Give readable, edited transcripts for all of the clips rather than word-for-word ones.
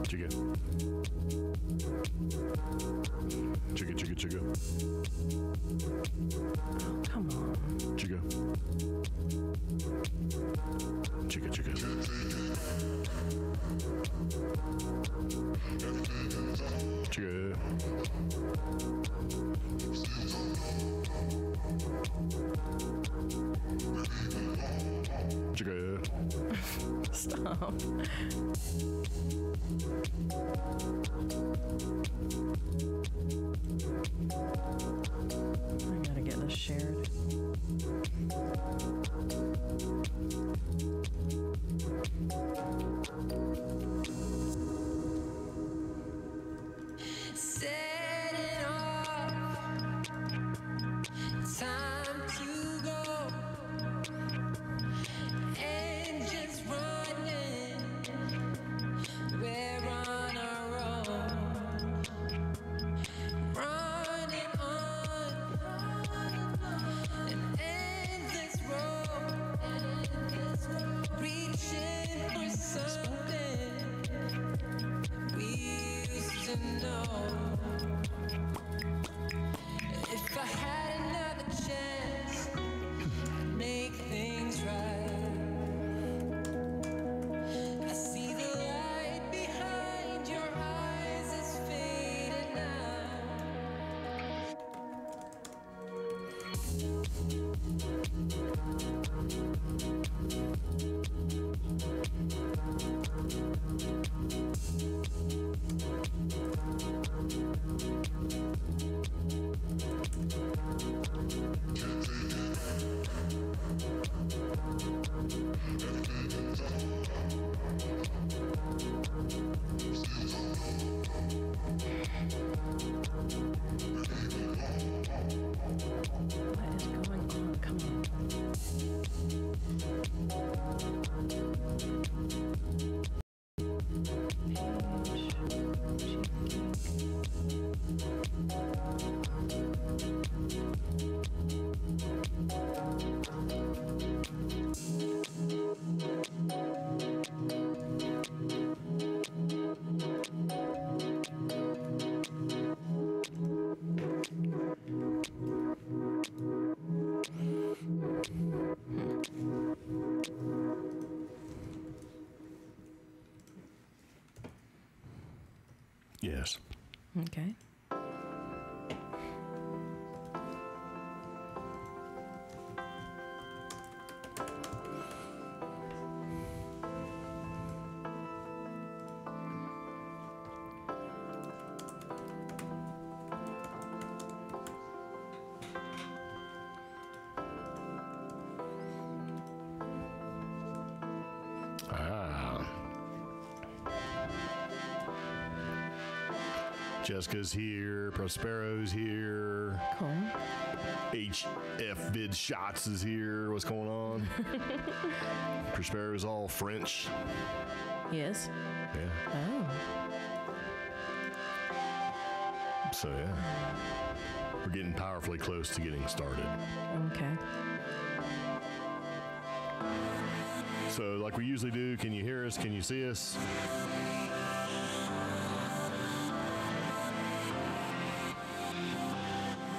Chicka. Chicka, chicka, chicka. Oh, come on. Chicka. Chicka, chicka. Chicka. Chicka. Stop. I gotta get this shared. Set it off. Time to go. Engines running. We're on our own. Running on an endless road. Reaching for something we used to know. If I had another chance, I'd make things right. I see the light behind your eyes is fading now. What is going on? Come on. Yes. Okay. Jessica's here. Prospero's here. Cool. HF Vid Shots is here. What's going on? Prospero's all French. Yes. Yeah. Oh. So, yeah. We're getting powerfully close to getting started. Okay. So, like we usually do, can you hear us? Can you see us?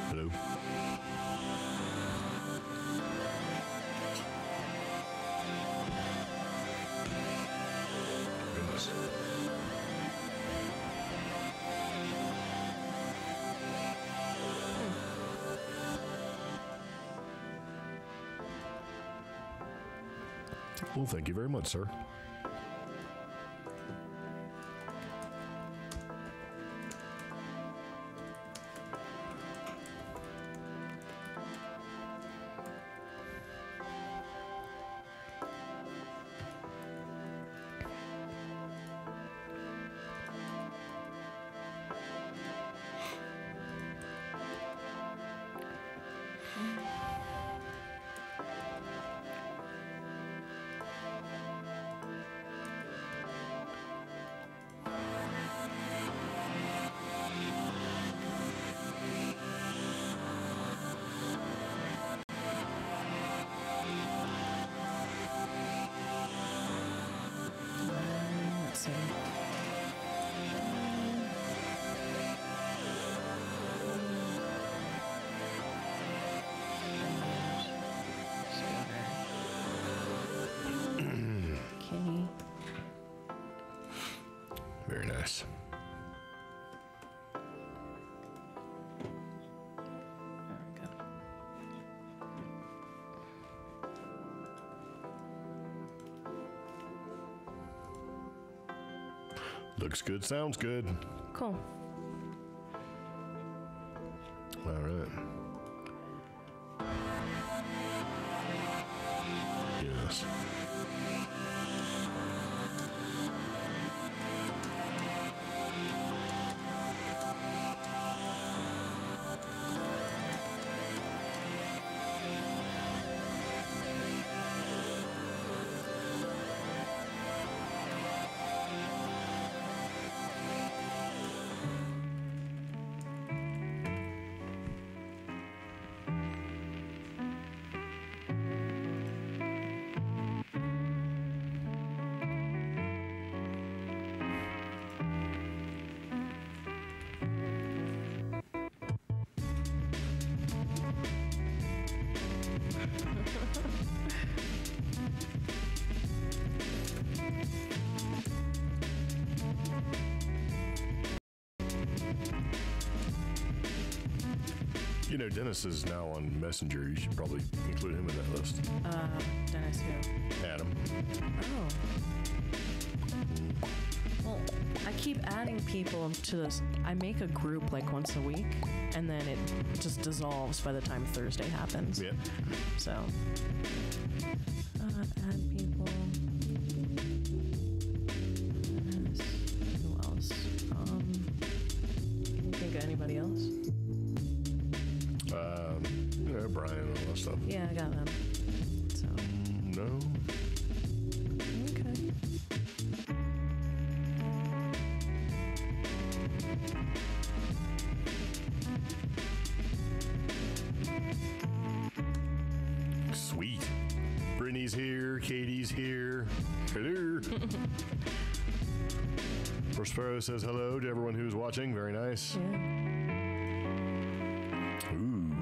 Hello? Goodness. Well, thank you very much, sir. Very nice. There we go. Looks good, sounds good. Cool. All right. Yes. You know, Dennis is now on Messenger. You should probably include him in that list. Dennis who? Adam. Oh. Well, I keep adding people to this. I make a group like once a week, and then it just dissolves by the time Thursday happens. Yeah. So, add people. Dennis. Who else? Can you think of anybody else? You know, Brian and all that stuff. Yeah, I got them. So, No. okay. Sweet. Brittany's here. Katie's here. Hello. Prospero says hello to everyone who's watching. Very nice. Yeah. Ooh.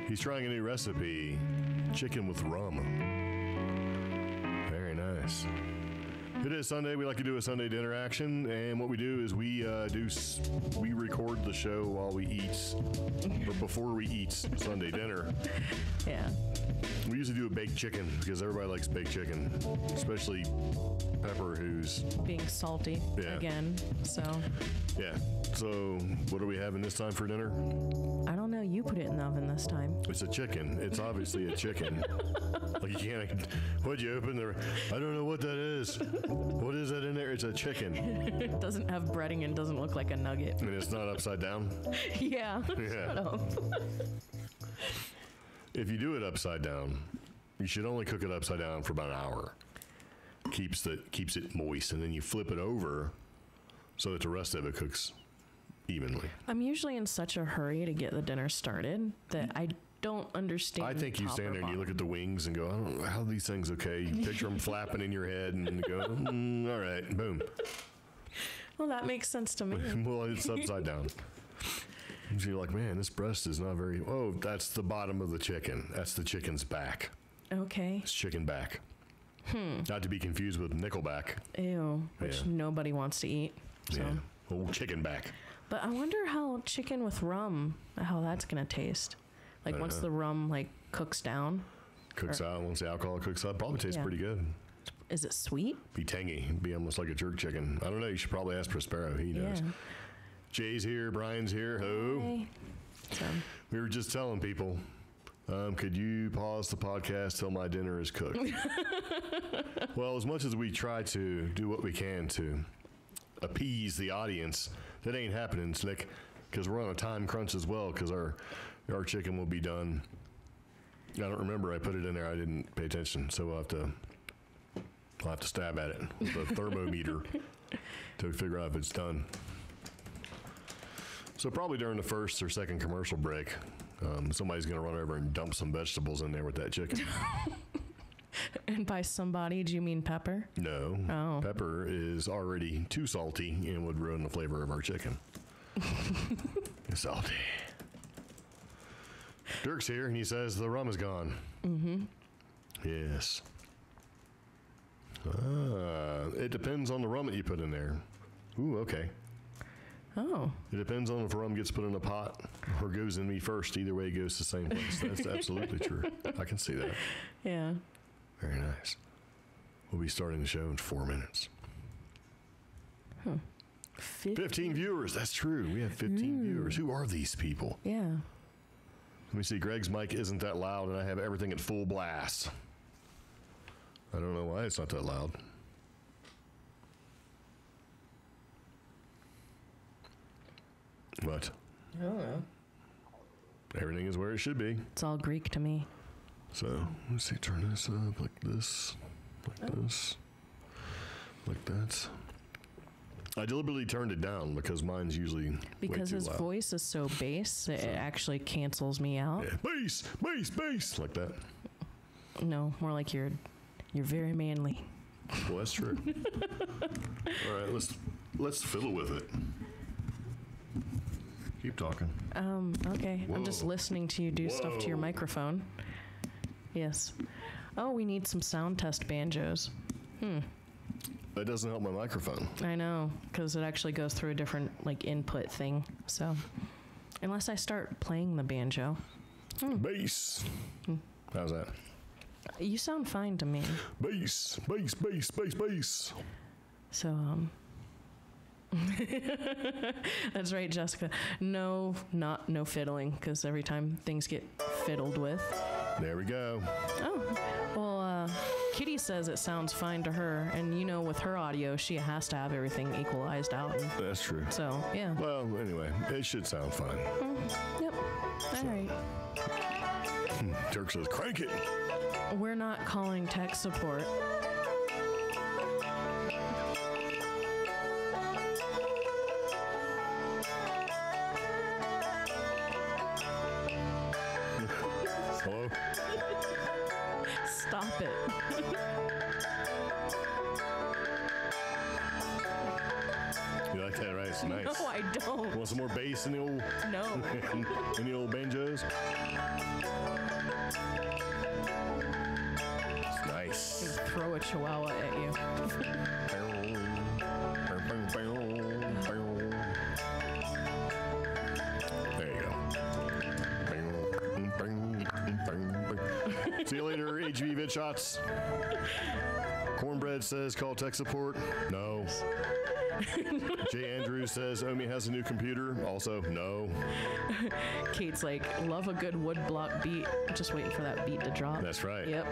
He's trying a new recipe. Chicken with rum. Very nice. It is Sunday. We like to do a Sunday dinner action, and what we do is we record the show while we eat, or before we eat Sunday dinner. Yeah. We usually do a baked chicken because everybody likes baked chicken, especially Pepper, who's Being salty Yeah. again. So, yeah. So what are we having this time for dinner? I don't know. You put it in the oven this time. It's a chicken. It's obviously a chicken. Like you can't. What'd you open there? I don't know what that is. What is that in there? It's a chicken, It doesn't have breading and doesn't look like a nugget. and it's not upside down. Yeah. Yeah. Shut up. If you do it upside down, you should only cook it upside down for about an hour. Keeps it moist, and then you flip it over so that the rest of it cooks evenly. I'm usually in such a hurry to get the dinner started that I don't understand. I think you top stand or there and you look bottom. at the wings and go, I don't know how are these things okay. You picture them flapping in your head and go, all right, boom. Well, that makes sense to me. Well, it's upside down. So you're like, man, this breast is not very. Oh, that's the bottom of the chicken. That's the chicken's back. Okay. It's chicken back. Not to be confused with nickelback. Ew. Which Yeah. nobody wants to eat. So. Yeah. Oh, chicken back. But I wonder how chicken with rum, how that's gonna taste. Like I don't once know. the rum like cooks down, Cooks out. Once the alcohol cooks out, probably tastes Yeah. pretty good. is it sweet? Be tangy. Be almost like a jerk chicken. I don't know. You should probably ask Prospero. He knows. Yeah. Jay's here. Brian's here. Who? Okay. So, We were just telling people, could you pause the podcast till my dinner is cooked? Well, as much as we try to do what we can to appease the audience, that ain't happening, Slick, because we're on a time crunch as well, because our chicken will be done. I don't remember. I put it in there. I didn't pay attention, so I'll have to stab at it with a thermometer to figure out if it's done. So probably during the first or second commercial break, somebody's going to run over and dump some vegetables in there with that chicken. and by somebody, do you mean Pepper? No. Oh. Pepper is already too salty and would ruin the flavor of our chicken. It's salty. Dirk's here, and he says the rum is gone. Mm-hmm. Yes. It depends on the rum that you put in there. Ooh, okay. Oh. It depends on if rum gets put in a pot or goes in me first. Either way, it goes to the same place. That's absolutely true. I can see that. Yeah. Very nice. We'll be starting the show in 4 minutes. 15 viewers. That's true. We have 15 viewers. Who are these people? Yeah. Let me see. Greg's mic isn't that loud, and I have everything at full blast. I don't know why it's not that loud. What? I don't know. Everything is where it should be. It's all Greek to me. So, let's see. Turn this up like this, like this, like that. I deliberately turned it down because mine's usually Because way his too loud. voice is so bass, it actually cancels me out. Yeah. Bass, bass, bass, like that. No, more like you're very manly. Well, that's true. All right, let's fiddle with it. Keep talking. Okay. I'm just Whoa. listening to you do stuff to your Whoa. microphone. Yes. Oh, we need some sound test banjos. That doesn't help my microphone. I know, because it actually goes through a different input thing. So, unless I start playing the banjo, Bass. How's that? you sound fine to me. Bass, bass, bass, bass, bass. So, that's right, Jessica. No fiddling, because every time things get fiddled with. There we go. Oh, well, Kitty says it sounds fine to her, and with her audio, she has to have everything equalized out. And That's true. so, yeah. Well, anyway, it should sound fine. Yep. All right. Dirk says, crank it. We're not calling tech support. Hello? Stop it. You like that, right? It's nice. No, I don't. Want some more bass in the old No. in the old banjos? It's nice. Throw a chihuahua at you. There you go. See you later, HV Vid Shots. Cornbread says, call tech support. No. Jay Andrews says, Omi has a new computer. Also, no. Kate's like, love a good woodblock beat. Just waiting for that beat to drop. That's right. Yep.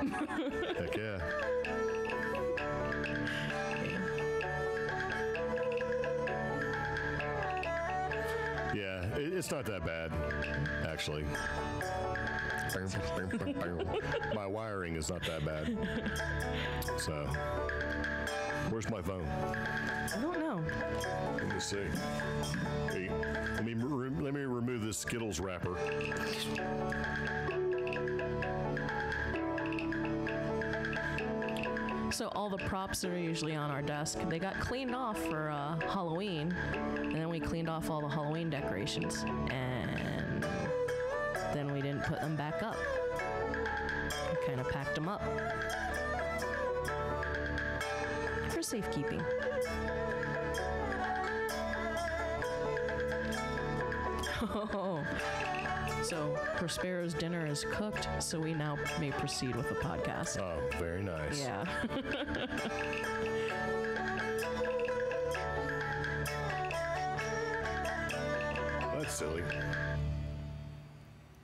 Heck yeah. Yeah, it's not that bad, actually. My wiring is not that bad. So, where's my phone? I don't know. Let me see. Hey, let me remove this Skittles wrapper. So all the props are usually on our desk. They got cleaned off for Halloween, and then we cleaned off all the Halloween decorations, and then we didn't put them back up. We kind of packed them up for safekeeping. Oh. So Prospero's dinner is cooked, so we now may proceed with the podcast. Oh, very nice. Yeah. That's silly.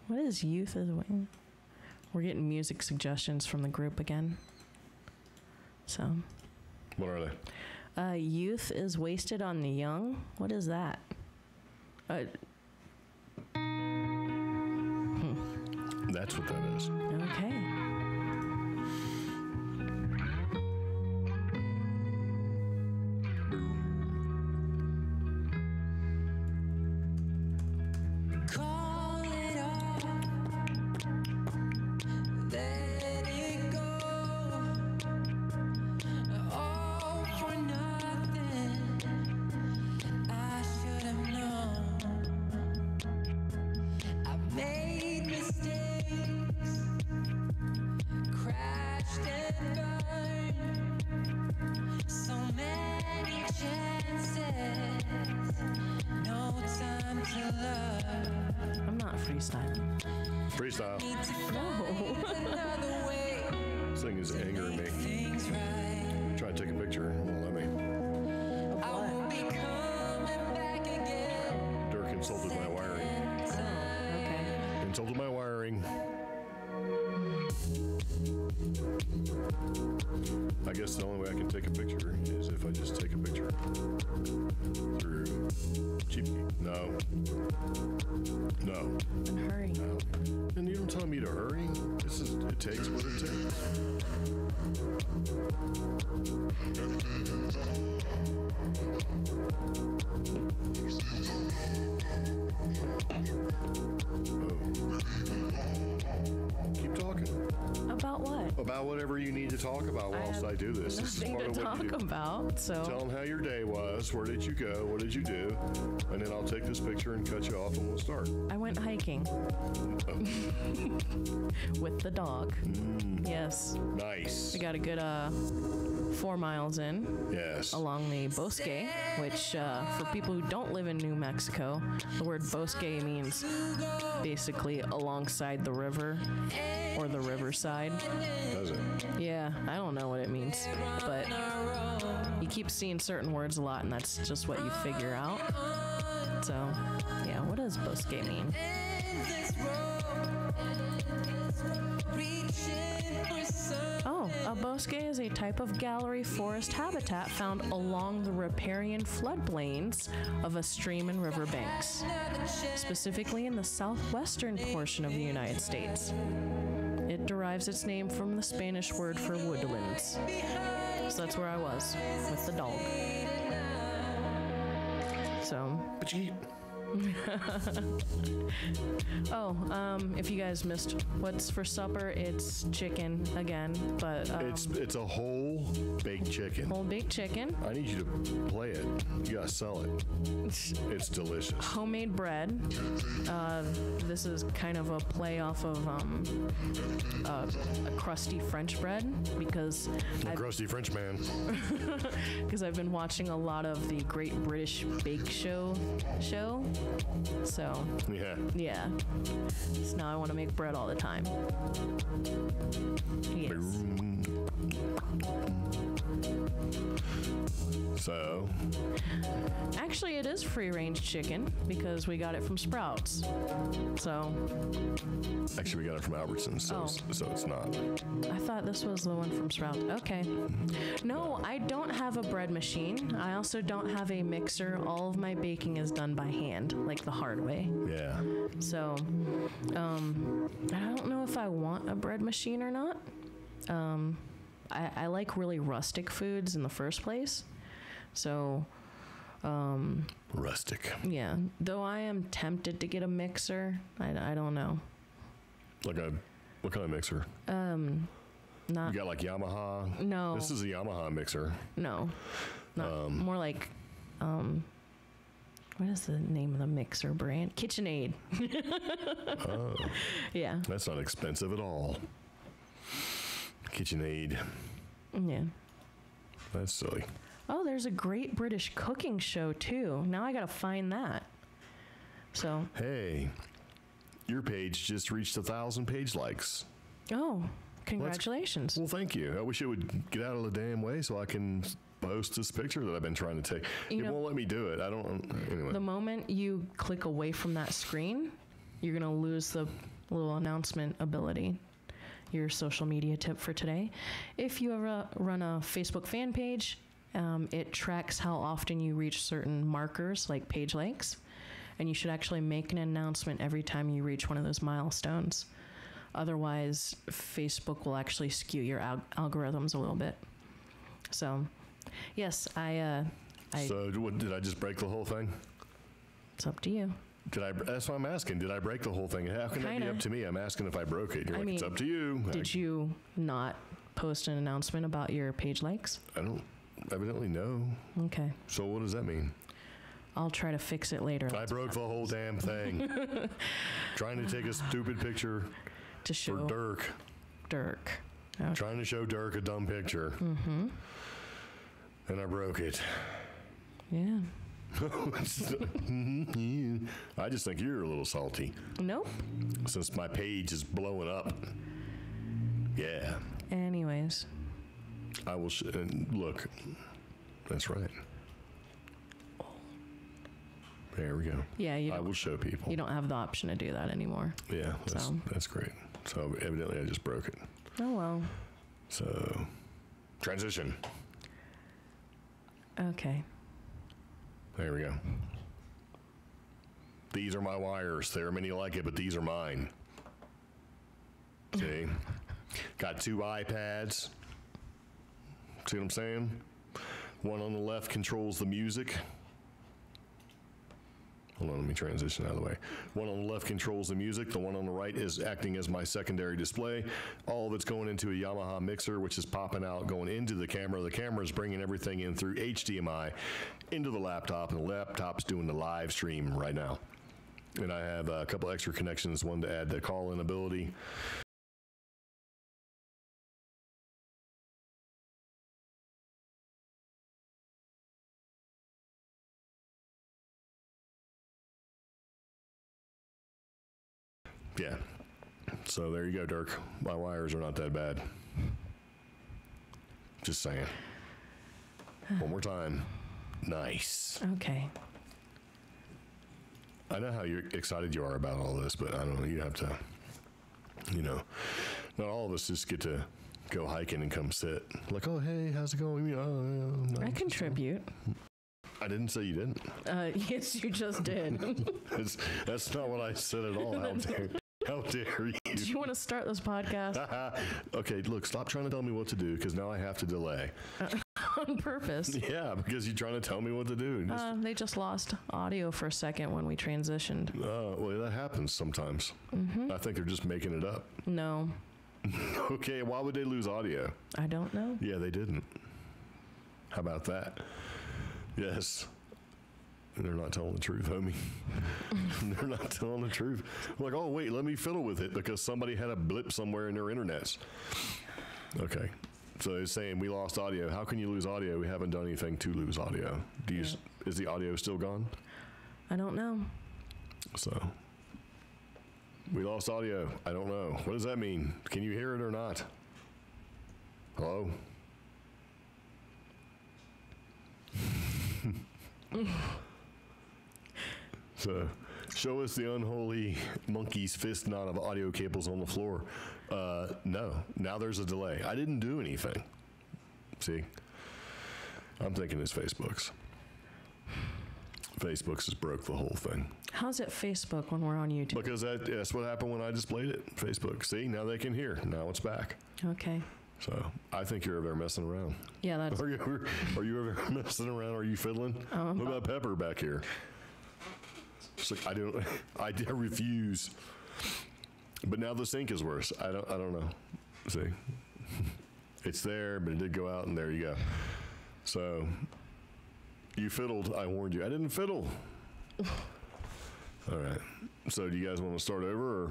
What is youth is wing? We're getting music suggestions from the group again. So, What are they? youth is wasted on the young. What is that? That's what that is. Okay. Call it off, let it go, all for nothing. I should have known. I made mistakes. freestyling. Freestyle. No. Another way. This thing is angering me. Things right. Try to take a picture. It won't let me. I will be coming back again. Dirk insulted my wiring. Okay. Insulted my wiring. I guess the only way I can take a picture is if I just take a picture through CREEPGEEK. No. No. And hurry. No. And you don't tell me to hurry. It takes what it takes. Keep talking. About what? About whatever you need to talk about whilst I do this. This is Nothing part to of what you talk do. about. So Tell them how your day was. Where did you go? What did you do? And then I'll take this picture and cut you off and we'll start. I went hiking with the dog. Yes. Nice. I got a good 4 miles in Yes. along the Bosque, which for people who don't live in New Mexico, the word Bosque means basically alongside the river or the riverside. Does it? Yeah, I don't know what it means, but you keep seeing certain words a lot, and that's just what you figure out. So, yeah, what does Bosque mean? Oh, a bosque is a type of gallery forest habitat found along the riparian floodplains of a stream and river banks, specifically in the southwestern portion of the United States. It derives its name from the Spanish word for woodlands. So that's where I was with the dog. So, if you guys missed what's for supper, it's chicken again, but It's a whole baked chicken. whole baked chicken, I need you to play it. You gotta sell it. It's delicious. homemade bread. This is kind of a play off of a crusty French bread because A crusty French man. I've been watching a lot of the Great British Bake Show. So Yeah. so now I want to make bread all the time. Yes. So, Actually, it is free-range chicken because we got it from Sprouts. So actually, we got it from Albertsons, so it's not. I thought this was the one from Sprouts. Okay. No, I don't have a bread machine. I also don't have a mixer. All of my baking is done by hand, like the hard way. Yeah. So, I don't know if I want a bread machine or not. I like really rustic foods in the first place. So, Rustic. yeah. Though I am tempted to get a mixer, I don't know. What kind of mixer? Not You got like Yamaha? no, This is a Yamaha mixer. no, not more like what is the name of the mixer brand? KitchenAid. Oh, Yeah, that's not expensive at all. KitchenAid. yeah. That's silly. Oh, there's a Great British Cooking Show too. Now I gotta find that. So, Hey, your page just reached 1,000 page likes. oh, congratulations. Well, thank you. I wish it would get out of the damn way so I can post this picture that I've been trying to take. You It know- won't let me do it. I don't. Anyway. The moment you click away from that screen, you're gonna lose the little announcement ability. Your social media tip for today: if you ever run a Facebook fan page, it tracks how often you reach certain markers like page likes, and you should actually make an announcement every time you reach one of those milestones. Otherwise, Facebook will actually skew your algorithms a little bit. So, yes, So did I just break the whole thing? it's up to you. That's what I'm asking. Did I break the whole thing? How can that be Kinda. up to me? I'm asking if I broke it. You're I like, it's mean, up to you. Did you not post an announcement about your page likes? I don't evidently know. Okay. So what does that mean? I'll try to fix it later. I broke the whole damn thing. Trying to take a stupid picture to show for Dirk. Dirk. Okay. Trying to show Dirk a dumb picture. Mm-hmm. And I broke it. Yeah. I just think you're a little salty Nope. since my page is blowing up. Yeah. Anyways. I will and look. That's right. There we go. Yeah, I will show people. you don't have the option to do that anymore. Yeah, So. that's great. So evidently I just broke it. Oh, well. So, transition. Okay. There we go. These are my wires. There are many like it, but these are mine. See? Got 2 iPads. See what I'm saying? One on the left controls the music. Hold on, let me transition out of the way. One on the left controls the music. The one on the right is acting as my secondary display. All of it's going into a Yamaha mixer, which is popping out, going into the camera. The camera is bringing everything in through HDMI into the laptop, and the laptop's doing the live stream right now. And I have a couple extra connections, one to add the call-in ability. Yeah. So there you go, Dirk. My wires are not that bad. Just saying. One more time. Nice. Okay. I know how excited you are about all this, but I don't know. You have to, not all of us just get to go hiking and come sit. Like, oh, hey, how's it going? No, I contribute. I didn't say you didn't. Yes, you just did. That's not what I said at all. How dare you? Do you want to start this podcast? Okay, look, stop trying to tell me what to do, because now I have to delay. On purpose? Yeah, because you're trying to tell me what to do. They just lost audio for a second when we transitioned. Well, that happens sometimes. I think they're just making it up. No, Okay, why would they lose audio? I don't know. Yeah, they didn't. How about that? Yes. They're not telling the truth, homie. They're not telling the truth. Like, oh, wait, let me fiddle with it because somebody had a blip somewhere in their internets. Okay. So they're saying we lost audio. How can you lose audio? We haven't done anything to lose audio. Is the audio still gone? I don't know. So we lost audio. I don't know. What does that mean? Can you hear it or not? Hello? So, show us the unholy monkey's fist knot of audio cables on the floor. No. Now there's a delay. I didn't do anything. See? I'm thinking it's Facebook's. Facebook's has broke the whole thing. How's it Facebook when we're on YouTube? Because that's what happened when I displayed it. Facebook. See? Now they can hear. Now it's back. Okay. So, I think you're over there messing around. Yeah, that's... Are you ever messing around? Are you fiddling? What about Pepper back here? It's like, I refuse. But now the sync is worse. I don't know. See, it's there, but it did go out, and there you go. So you fiddled. I warned you. I didn't fiddle. All right. So do you guys want to start over,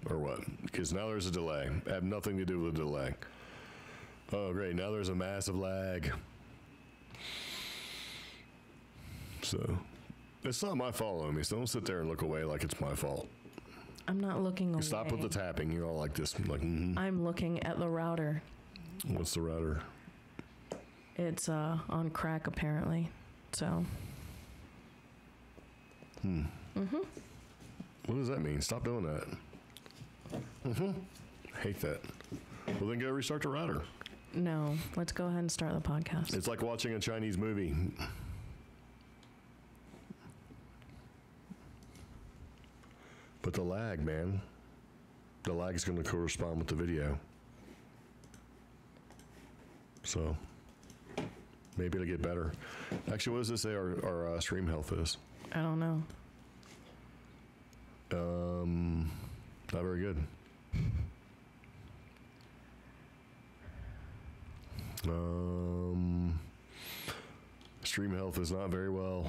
or what? Because now there's a delay. I have nothing to do with the delay. Oh, great. Now there's a massive lag. So it's not my fault, homie. So don't sit there and look away like it's my fault. I'm not looking away. Stop with the tapping. You're all like this. Like, I'm looking at the router. What's the router? It's on crack, apparently. So. What does that mean? Stop doing that. Hate that. Well, then go restart the router. No, let's go ahead and start the podcast. It's like watching a Chinese movie. But the lag, man. The lag is going to correspond with the video. So, maybe it'll get better. Actually, what does this say our stream health is? I don't know. Not very good. Stream health is not very well.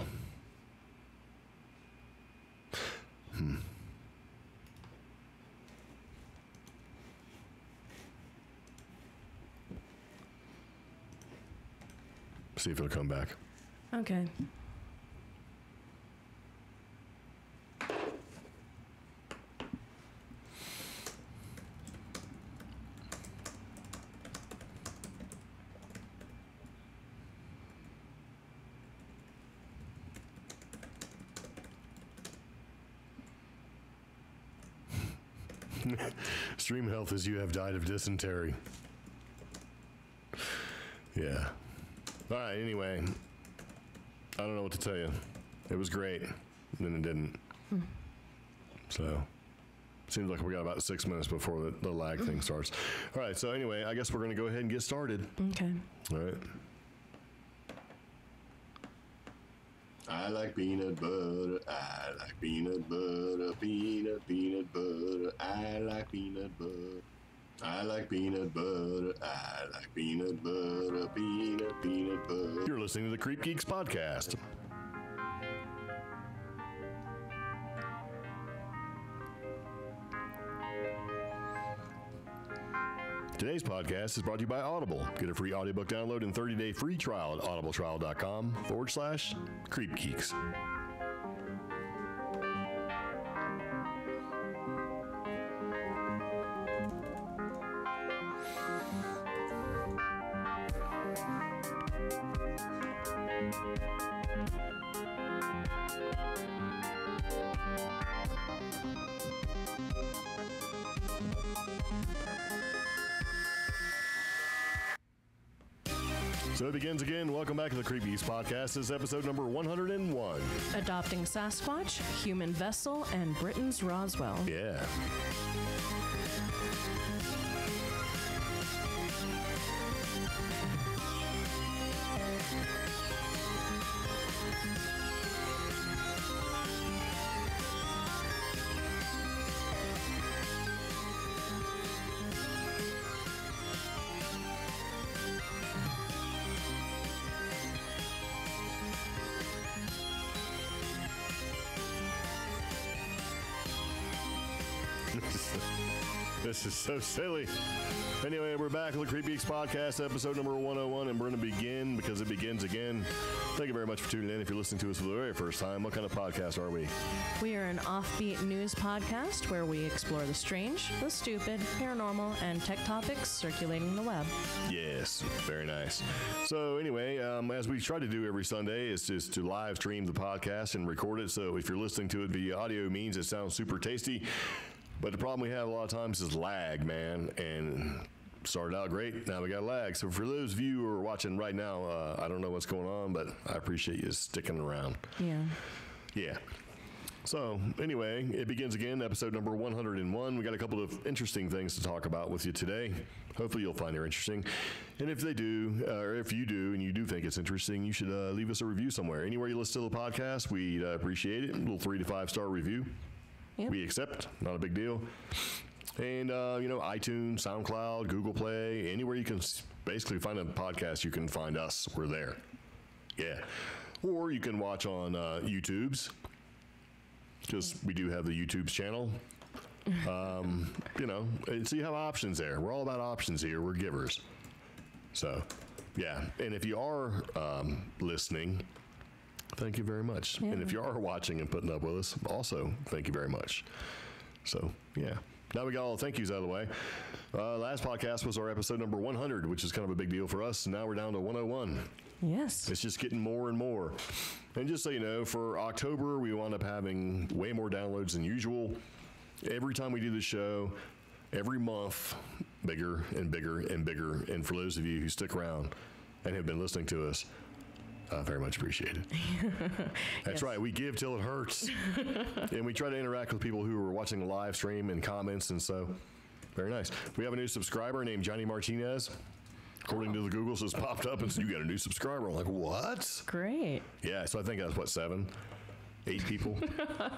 See if it'll come back. Okay. Stream health as you have died of dysentery. Yeah. All right, anyway. I don't know what to tell you. It was great. And then it didn't. So, seems like we got about 6 minutes before the lag thing starts. All right, so anyway, I guess we're going to go ahead and get started. Okay. All right. I like peanut butter. I like peanut butter. Peanut butter. I like peanut butter. I like peanut butter. I like peanut butter. Peanut butter. You're listening to the Creep Geeks podcast. Today's podcast is brought to you by Audible. Get a free audiobook download and 30-day free trial at audibletrial.com/CreepGeeks. So it begins again. Welcome back to the Creep Geeks podcast. This is episode number 101. Adopting Sasquatch, Human Vessel, and Britain's Roswell. Yeah. This is so silly. Anyway, we're back with the Creep Geeks podcast, episode number 101, and we're going to begin because it begins again. Thank you very much for tuning in. If you're listening to us for the very first time, what kind of podcast are we? We are an offbeat news podcast where we explore the strange, the stupid, paranormal, and tech topics circulating the web. Yes, very nice. So anyway, as we try to do every Sunday, is just to live stream the podcast and record it. So if you're listening to it via audio means, it sounds super tasty. But the problem we have a lot of times is lag, man, and started out great. Now we got lag. So for those of you who are watching right now, I don't know what's going on, but I appreciate you sticking around. Yeah. Yeah. So anyway, it begins again, episode number 101. We got a couple of interesting things to talk about with you today. Hopefully you'll find it interesting. And if they do, or if you do, and you do think it's interesting, you should leave us a review somewhere. Anywhere you listen to the podcast, we'd appreciate it. A little 3 to 5 star review. Yep. We accept, not a big deal. And, iTunes, SoundCloud, Google Play, anywhere you can basically find a podcast, you can find us. We're there. Yeah. Or you can watch on YouTube's, because we do have the YouTube's channel. So you have options there. We're all about options here. We're givers. So, yeah. And if you are listening, thank you very much. Yeah. And if you are watching and putting up with us, also, thank you very much. So, yeah. Now we got all the thank yous out of the way. Last podcast was our episode number 100, which is kind of a big deal for us. Now we're down to 101. Yes. It's just getting more and more. And just so you know, for October, we wound up having way more downloads than usual. Every time we do the show, every month, bigger and bigger and bigger. And for those of you who stick around and have been listening to us, very much appreciated. That's yes. Right. We give till it hurts. And we try to interact with people who are watching the live stream and comments. And so, very nice. We have a new subscriber named Johnny Martinez. According to the Google, it's popped up and said, you got a new subscriber. I'm like, what? Great. Yeah. So I think that's 7, 8 people. I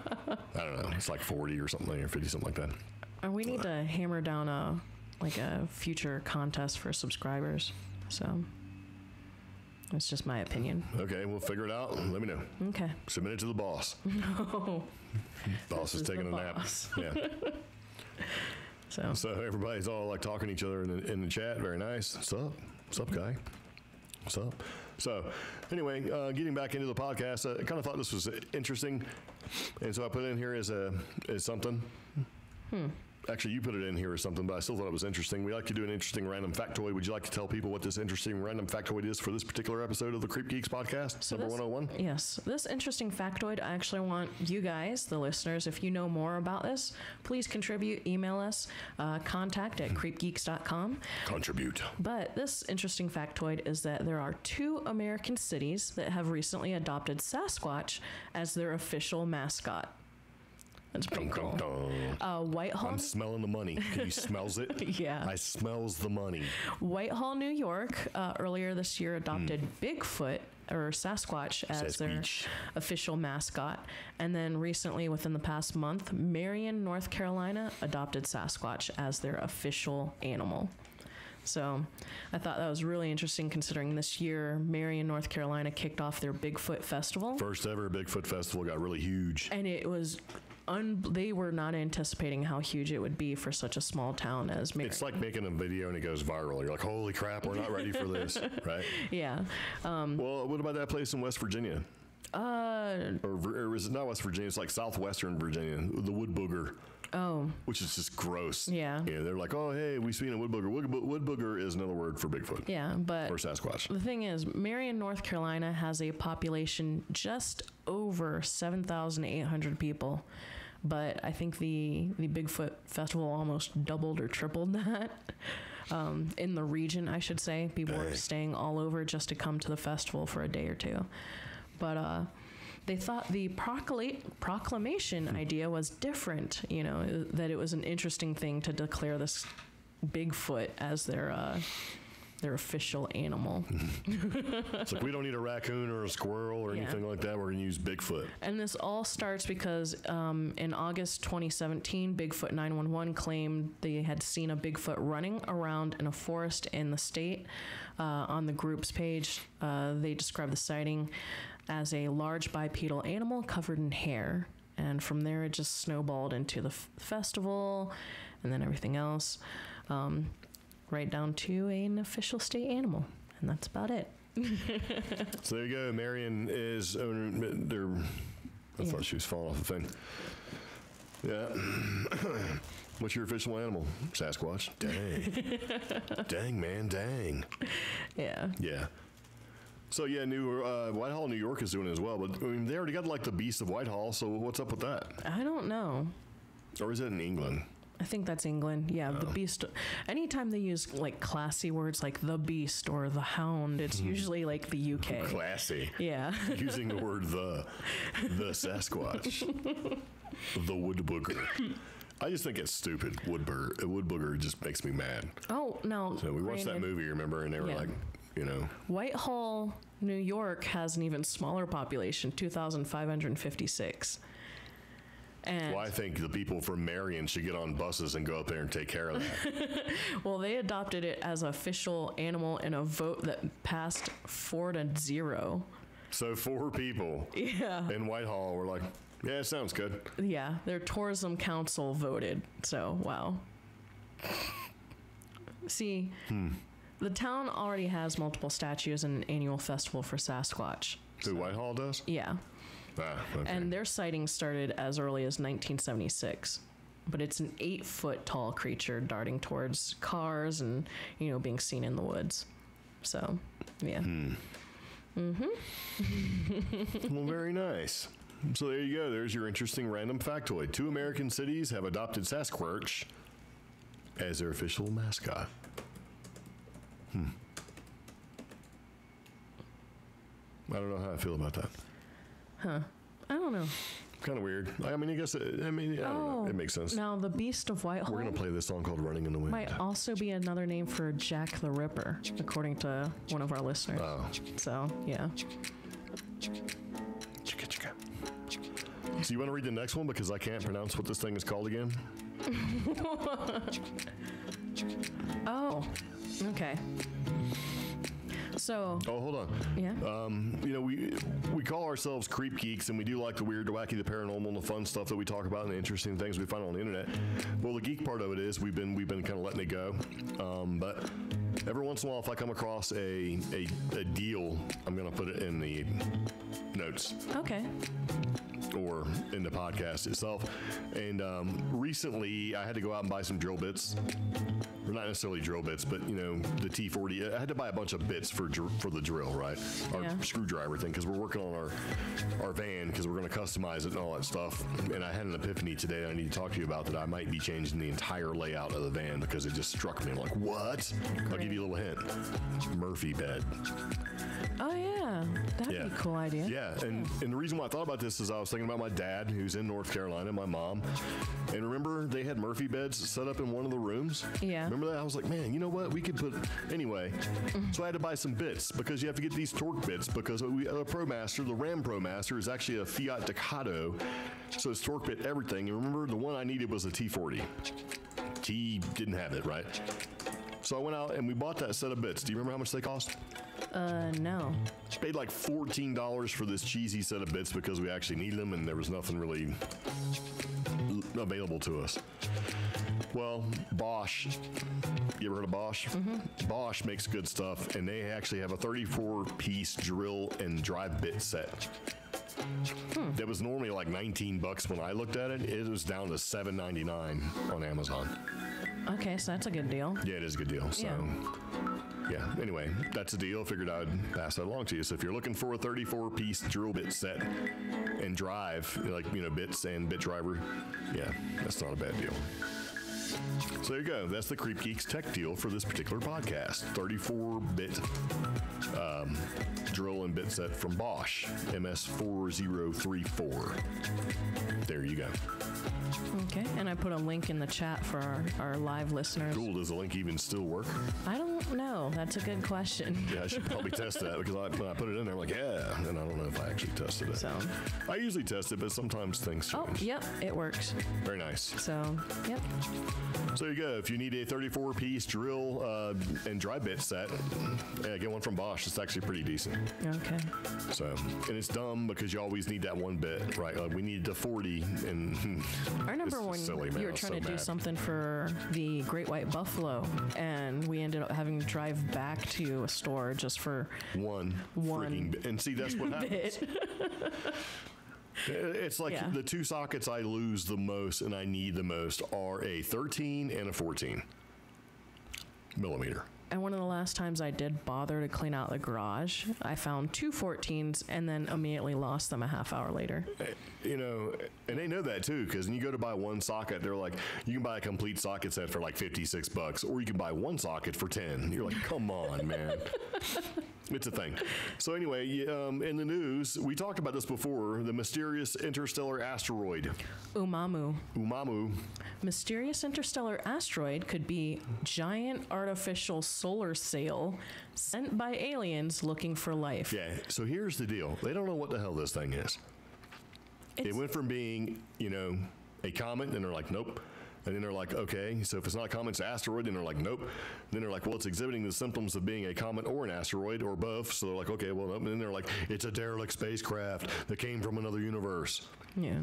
don't know. It's like 40 or something, or 50, something like that. We need to hammer down a future contest for subscribers. So that's just my opinion. Okay, we'll figure it out. Let me know. Okay. Submit it to the boss. No. Boss is taking a nap. Yeah. So everybody's all like talking to each other in the chat. Very nice. What's up? What's up, guy? What's up? So anyway, getting back into the podcast, I kind of thought this was interesting, and so I put it in here as something. actually, you put it in here or something, but I still thought it was interesting. We like to do an interesting random factoid. Would you like to tell people what this interesting random factoid is for this particular episode of the Creep Geeks podcast, So number this- 101? Yes. This interesting factoid, I actually want you guys, the listeners, if you know more about this, please contribute. Email us, contact at creepgeeks.com. Contribute. But this interesting factoid is that there are 2 American cities that have recently adopted Sasquatch as their official mascot. That's pretty Dun, cool. dun, dun. Whitehall. I'm smelling the money. Can you smells it? Yeah. I smells the money. Whitehall, New York, earlier this year adopted Bigfoot or Sasquatch as their Sasquatch. official mascot. And then recently, within the past month, Marion, North Carolina adopted Sasquatch as their official animal. So I thought that was really interesting considering this year, Marion, North Carolina kicked off their Bigfoot Festival. First ever Bigfoot festival got really huge. And it was, they were not anticipating how huge it would be for such a small town as Marion. It's like making a video and it goes viral. You're like, holy crap, we're not ready for this, right? Yeah. Well, what about that place in West Virginia? Or is it not West Virginia? It's like southwestern Virginia, the wood booger. Oh. Which is just gross. Yeah. Yeah, they're like, oh, hey, we seen a wood booger. Wood booger is another word for Bigfoot. Yeah, but Or Sasquatch. the thing is, Marion, North Carolina has a population just over 7,800 people. But I think the Bigfoot Festival almost doubled or tripled that. In the region, I should say. People were Dang. staying all over just to come to the festival for a day or two. But they thought the proclamation idea was different, you know, that it was an interesting thing to declare this Bigfoot as their official animal. It's like, we don't need a raccoon or a squirrel or Yeah. anything like that. We're going to use Bigfoot. And this all starts because in August 2017, Bigfoot 911 claimed they had seen a Bigfoot running around in a forest in the state. On the group's page, they described the sighting as a large bipedal animal covered in hair. And from there, it just snowballed into the festival and then everything else, right down to an official state animal. And that's about it. So there you go. Marion is I thought she was falling off the thing. Yeah. What's your official animal? Sasquatch. Dang. Dang, man. Dang. Yeah. Yeah. So yeah, Whitehall, New York is doing it as well. But I mean, they already got like the Beast of Whitehall. So what's up with that? I don't know. Or is it in England? I think that's England. Yeah, the beast. Anytime they use like classy words like the beast or the hound, it's usually like the UK. Classy. Yeah. Using the word the Sasquatch, the wood booger. I just think it's stupid. Wood booger just makes me mad. Oh no. So we watched that granted, movie, remember, and they were Yeah. like, you know, Whitehall, New York has an even smaller population, 2,556. And well, I think the people from Marion should get on buses and go up there and take care of that. well, they adopted it as official animal in a vote that passed 4-0. So 4 people Yeah. in Whitehall were like, yeah, it sounds good. Yeah, their tourism council voted. So, wow. See, the town already has multiple statues and an annual festival for Sasquatch. Who, Whitehall does? Yeah. Ah, okay. And their sightings started as early as 1976. But it's an 8-foot tall creature darting towards cars and, you know, being seen in the woods. So, yeah. Well, very nice. So there you go. There's your interesting random factoid. 2 American cities have adopted Sasquatch as their official mascot. I don't know how I feel about that. I don't know. Kind of weird. I mean, I guess, I don't know. It makes sense. Now, the Beast of Whitehall We're going to play this song called Running in the Wind. might also be another name for Jack the Ripper, according to one of our listeners. Oh. So, yeah. Chicka, chicka. So you want to read the next one because I can't pronounce what this thing is called again? Oh, okay. So, Oh, hold on. yeah. You know, we call ourselves Creep Geeks, and we do like the weird, the wacky, the paranormal, and the fun stuff that we talk about and the interesting things we find on the internet. Well, the geek part of it is we've been kind of letting it go. But every once in a while, if I come across a deal, I'm going to put it in the notes Okay. or in the podcast itself. And recently, I had to go out and buy some drill bits. Or not necessarily drill bits, but the T40. I had to buy a bunch of bits for the drill, right? Our Yeah. screwdriver thing, because we're working on our van, because we're going to customize it and all that stuff. And I had an epiphany today that I need to talk to you about, that I might be changing the entire layout of the van, because it just struck me. I'm like, what? I'll give you a little hint. Murphy bed. Oh yeah, that'd be a cool idea. Yeah, and the reason why I thought about this is I was thinking about my dad, who's in North Carolina, my mom, and remember they had Murphy beds set up in one of the rooms? Yeah. Remember that? I was like, man, you know what? We could put, anyway. So I had to buy some bits, because you have to get these torque bits, because the ProMaster, the Ram ProMaster, is actually a Fiat Ducato, so it's torque bit everything. And remember, the one I needed was a T40. T didn't have it, right? So I went out and we bought that set of bits. Do you remember how much they cost? No. Paid like $14 for this cheesy set of bits, because we actually needed them and there was nothing really available to us. Well, Bosch, you ever heard of Bosch? Mm-hmm. Bosch makes good stuff, and they actually have a 34-piece drill and drive bit set. That was normally like $19 when I looked at it. It was down to $7.99 on Amazon. Okay, so that's a good deal. Yeah, it is a good deal. So, yeah. Anyway, that's a deal. Figured I'd pass that along to you. So if you're looking for a 34-piece drill bit set and drive, bits and bit driver, yeah, that's not a bad deal. So there you go. That's the CREEPGEEKS Tech deal for this particular podcast. 34-bit drill and bit set from Bosch, MS4034. There you go. Okay, and I put a link in the chat for our live listeners. Cool. Does the link even still work? I don't know. That's a good question. Yeah, I should probably test that, because when I put it in there, I'm like, yeah, and I don't know if I actually tested it. So. I usually test it, but sometimes things change. Oh, yep, it works. Very nice. So, yep. So there you go. If you need a 34-piece drill and dry bit set, get one from Bosch. It's actually pretty decent. Okay. So, and it's dumb because you always need that one bit, right? We needed the 40, and I remember it's when silly, man. you I were was trying so to do mad. something for the Great White Buffalo, and we ended up having to drive back to a store just for One freaking bit. And see, that's what happens. bit. It's like Yeah. the two sockets I lose the most and I need the most are a 13 and a 14 millimeter. And one of the last times I did bother to clean out the garage, I found two 14s and then immediately lost them a half hour later. And they know that too, because when you go to buy one socket, they're like, you can buy a complete socket set for like $56, or you can buy one socket for 10. You're like, come on, man. It's a thing. So anyway, in the news, we talked about this before, the mysterious interstellar asteroid. Umamu. Mysterious interstellar asteroid could be giant artificial solar sail sent by aliens looking for life. Yeah, so here's the deal. They don't know what the hell this thing is. It went from being, a comet, and they're like, nope. And then they're like, okay, so if it's not a comet, it's an asteroid. And they're like, nope. And then they're like, well, it's exhibiting the symptoms of being a comet or an asteroid or both. So they're like, okay, well, nope. And then they're like, it's a derelict spacecraft that came from another universe. Yeah.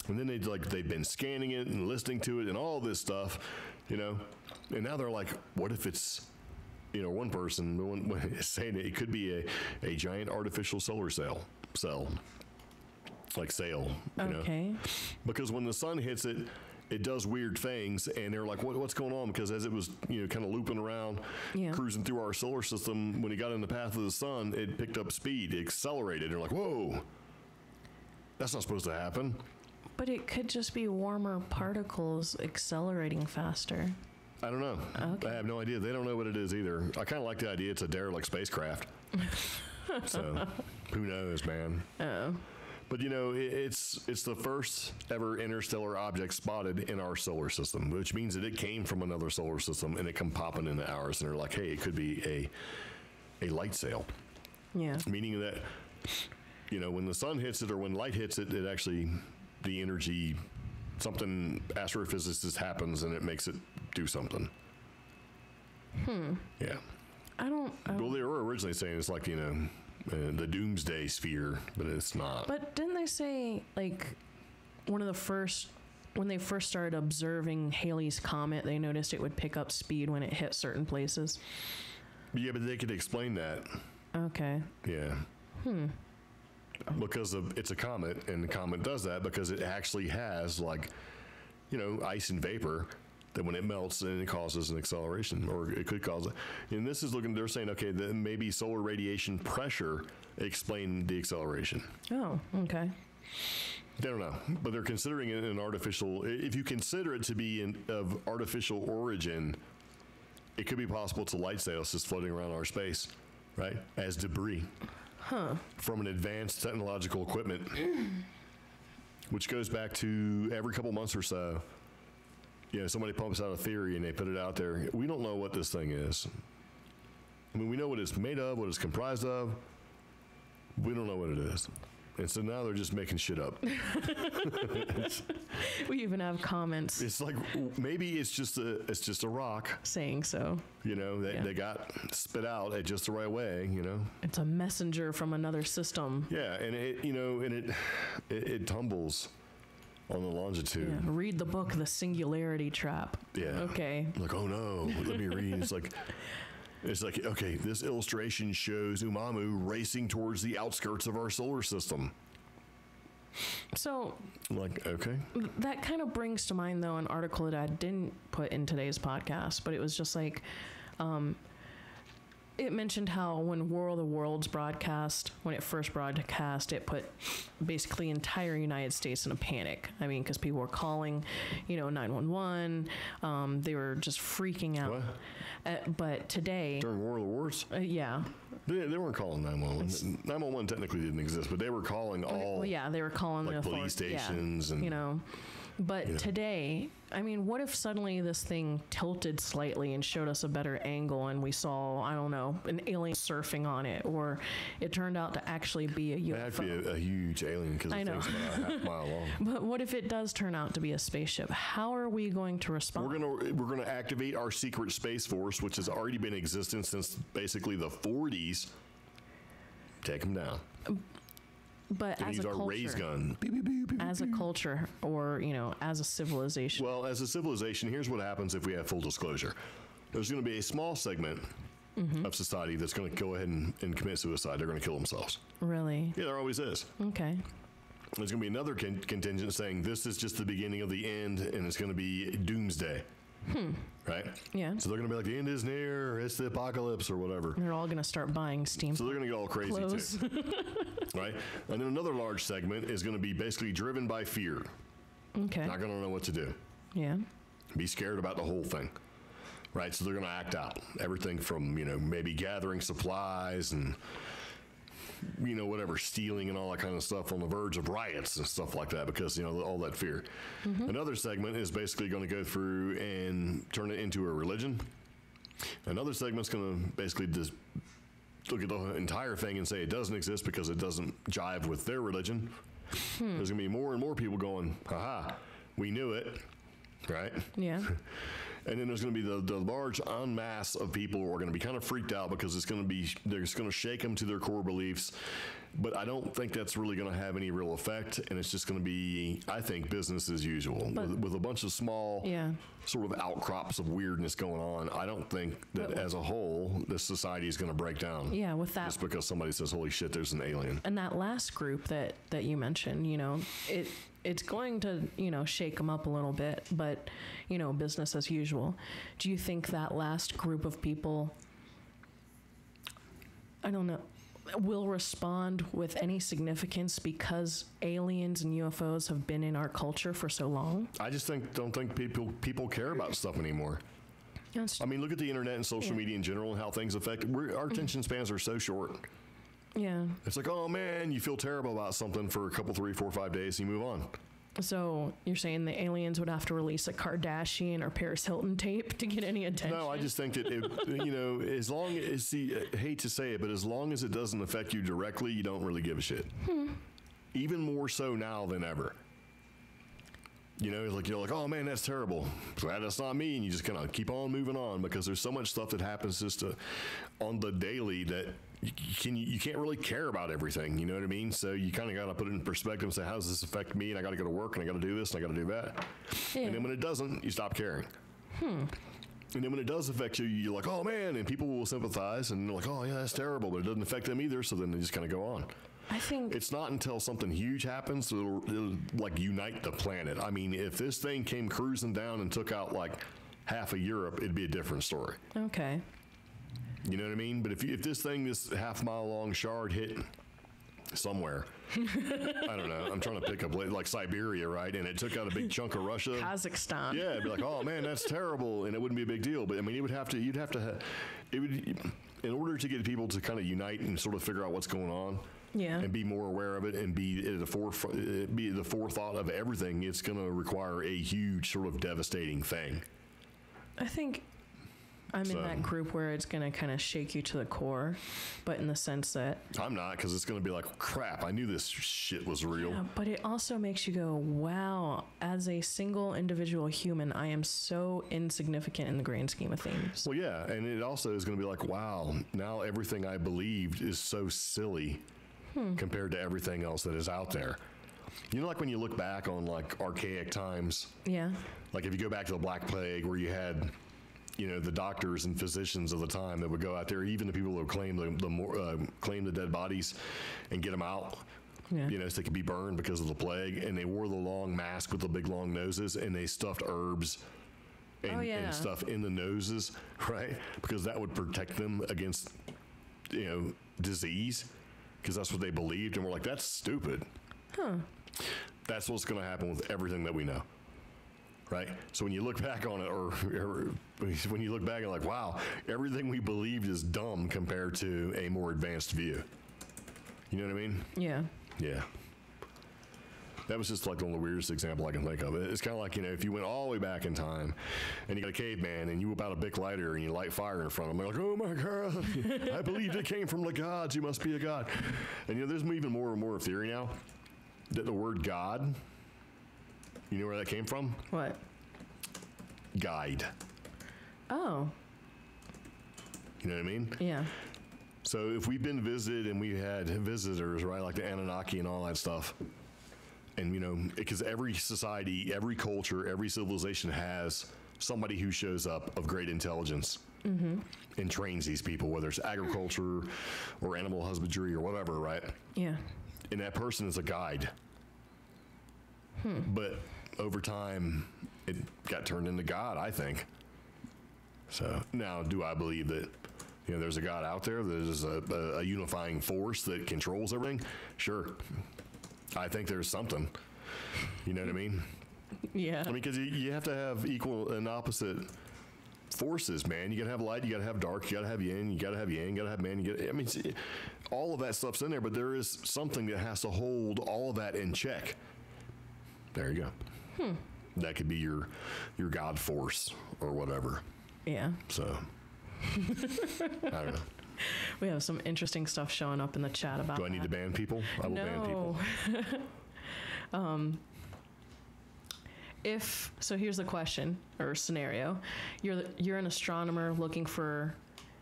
And then they've been scanning it and listening to it and all this stuff, And now they're like, what if it's, one person is saying it could be a giant artificial solar cell. Like sail, Okay. Because when the sun hits it, it does weird things, and they're like, what's going on? Because as it was, kind of looping around, cruising through our solar system, when it got in the path of the sun, it picked up speed, it accelerated. They're like, whoa, that's not supposed to happen. But it could just be warmer particles accelerating faster. I don't know. Okay. I have no idea. They don't know what it is either. I kind of like the idea it's a derelict spacecraft. So, who knows, man? Oh. But it's the first ever interstellar object spotted in our solar system, which means that it came from another solar system and it come popping into ours. And they're like, hey, it could be a light sail. Yeah. Meaning that, when the sun hits it or when light hits it, it actually, the energy, something astrophysicist happens and it makes it do something. Yeah. Well, they were originally saying it's like, the doomsday sphere, but it's not. But didn't they say, like, one of the first when they first started observing Halley's Comet, they noticed it would pick up speed when it hit certain places. Yeah, but they could explain that. Okay. Yeah. Because it's a comet, and the comet does that because it actually has, like, ice and vapor that when it melts, then it causes an acceleration, or it could cause it. And this is they're saying, okay, that maybe solar radiation pressure explained the acceleration. Oh, okay. They don't know, but they're considering it an artificial. If you consider it to be of artificial origin, it could be possible it's a light sails just floating around our space, right, as debris from an advanced technological equipment, which goes back to every couple months or so. Somebody pumps out a theory and they put it out there. We don't know what this thing is. I mean, we know what it's made of, what it's comprised of. We don't know what it is. And so now they're just making shit up. We even have comments It's like, maybe it's just a rock, saying so. They got spit out at just the right way, It's a messenger from another system. Yeah, and it tumbles on the longitude. Yeah. Read the book, The Singularity Trap. Yeah. Okay. Like, oh no, let me read. It's like, okay, this illustration shows Umamu racing towards the outskirts of our solar system. So, Like, okay. that kind of brings to mind, though, an article that I didn't put in today's podcast, but it was just like, it mentioned how when World of Worlds broadcast, when it first broadcast, it put basically entire United States in a panic. I mean, because people were calling, 911. They were just freaking out. What? But today, During World of Wars? yeah. They weren't calling 911. 911 technically didn't exist, but they were calling all Well, yeah, they were calling like the police authority- stations and But today, I mean, what if suddenly this thing tilted slightly and showed us a better angle and we saw, I don't know, an alien surfing on it, or it turned out to actually be a UFO? That'd be a huge alien because the I know. thing's about a half mile long. But what if it does turn out to be a spaceship? How are we going to respond? We're gonna activate our secret space force, which has already been in existence since basically the 40s. Take them down. But And as use a our raise culture, gun. Beep, beep, beep, beep, as a beep. culture, or as a civilization, Well, as a civilization, here's what happens if we have full disclosure. There's going to be a small segment of society that's going to go ahead and commit suicide. They're going to kill themselves. really? Yeah, there always is. Okay. There's going to be another contingent saying this is just the beginning of the end, and it's going to be doomsday. Right? Yeah. So they're going to be like, the end is near, it's the apocalypse, or whatever. They're all going to start buying steam So they're going to get all crazy clothes. too. Right? And then another large segment is going to be basically driven by fear. Okay. Not going to know what to do. Yeah. Be scared about the whole thing. Right? So they're going to act out. Everything from, maybe gathering supplies and, whatever, stealing and all that kind of stuff, on the verge of riots and stuff like that because, all that fear. Another segment is basically going to go through and turn it into a religion. Another segment's going to basically just look at the entire thing and say it doesn't exist because it doesn't jive with their religion. There's going to be more and more people going, haha, we knew it, right? Yeah. And then there's going to be the large en masse of people who are going to be kind of freaked out because they're just going to shake them to their core beliefs. But I don't think that's really going to have any real effect. And it's just going to be, I think, business as usual. With a bunch of small sort of outcrops of weirdness going on, I don't think that as a whole, this society is going to break down. Yeah, with that. Just because somebody says, holy shit, there's an alien. And that last group that you mentioned, it's going to, shake them up a little bit, but, business as usual. Do you think that last group of people, I don't know, will respond with any significance because aliens and UFOs have been in our culture for so long? I just don't think people care about stuff anymore. I mean, look at the internet and social media in general and how things affect. Our attention spans are so short. Yeah. It's like, oh man, you feel terrible about something for a couple, 3, 4, 5 days, and you move on. So you're saying the aliens would have to release a Kardashian or Paris Hilton tape to get any attention? No, I just think that, as long as, I hate to say it, but as long as it doesn't affect you directly, you don't really give a shit. Even more so now than ever. You know, like you're like, oh man, that's terrible. Glad that's not me, and you just kind of keep on moving on because there's so much stuff that happens just on the daily that you can't really care about everything. You know what I mean? So you kind of got to put it in perspective and say, how does this affect me? And I got to go to work, and I got to do this, and I got to do that. Yeah. And then when it doesn't, you stop caring. And then when it does affect you, you're like, oh man, and people will sympathize, and they're like, oh yeah, that's terrible, but it doesn't affect them either. So then they just kind of go on. I think It's not until something huge happens that it'll like unite the planet. I mean, if this thing came cruising down and took out like half of Europe, it'd be a different story. okay. You know what I mean? But if this thing, this half-mile long shard hit somewhere, I don't know, I'm trying to pick up like Siberia, right? And it took out a big chunk of Russia. Kazakhstan. Yeah, it'd be like, oh man, that's terrible, and it wouldn't be a big deal. But I mean, you'd have to, it would, in order to get people to kind of unite and sort of figure out what's going on. Yeah. And be more aware of it and be at the forefront, be the forethought of everything. It's going to require a huge sort of devastating thing. I think I'm in that group where it's going to kind of shake you to the core, but in the sense that... I'm not, because it's going to be like, crap, I knew this shit was real. Yeah, but it also makes you go, wow, as a single individual human, I am so insignificant in the grand scheme of things. Well, yeah, and it also is going to be like, wow, now everything I believed is so silly compared to everything else that is out there. You know, like when you look back on like archaic times, Yeah. like if you go back to the Black Plague where you had, you know, the doctors and physicians of the time that would go out there, even the people that would claim the dead bodies and get them out, Yeah. you know, so they could be burned because of the plague, and they wore the long mask with the big long noses, and they stuffed herbs and, and stuff in the noses, right? Because that would protect them against, you know, disease, because that's what they believed, and we're like, that's stupid. That's what's going to happen with everything that we know. Right? So when you look back on it, or when you look back and like, wow, everything we believed is dumb compared to a more advanced view. You know what I mean? Yeah. Yeah. That was just like the weirdest example I can think of. It's kind of like, you know, if you went all the way back in time and you got a caveman and you whip out a big lighter and you light fire in front of him, they're like, oh my God, I believed it came from the gods. You must be a god. And, you know, there's even more and more theory now that the word God, you know where that came from? What? Guide. Oh. You know what I mean? Yeah. So if we've been visited and we had visitors, right, like the Anunnaki and all that stuff, and, you know, because every society, every culture, every civilization has somebody who shows up of great intelligence and trains these people, whether it's agriculture or animal husbandry or whatever, right? Yeah. And that person is a guide. But over time, it got turned into God, I think. So now, do I believe that, you know, there's a God out there, there's a unifying force that controls everything? Sure. I think there's something. You know what I mean? Yeah. I mean, because you have to have equal and opposite forces, man. You got to have light, you got to have dark, you got to have yin, you got to have yang, you got to have man. I mean, see, all of that stuff's in there, but there is something that has to hold all of that in check. There you go. That could be your God force or whatever. Yeah. So, I don't know. We have some interesting stuff showing up in the chat about Do I need to ban people? I will ban people. So here's the question or scenario. You're an astronomer looking for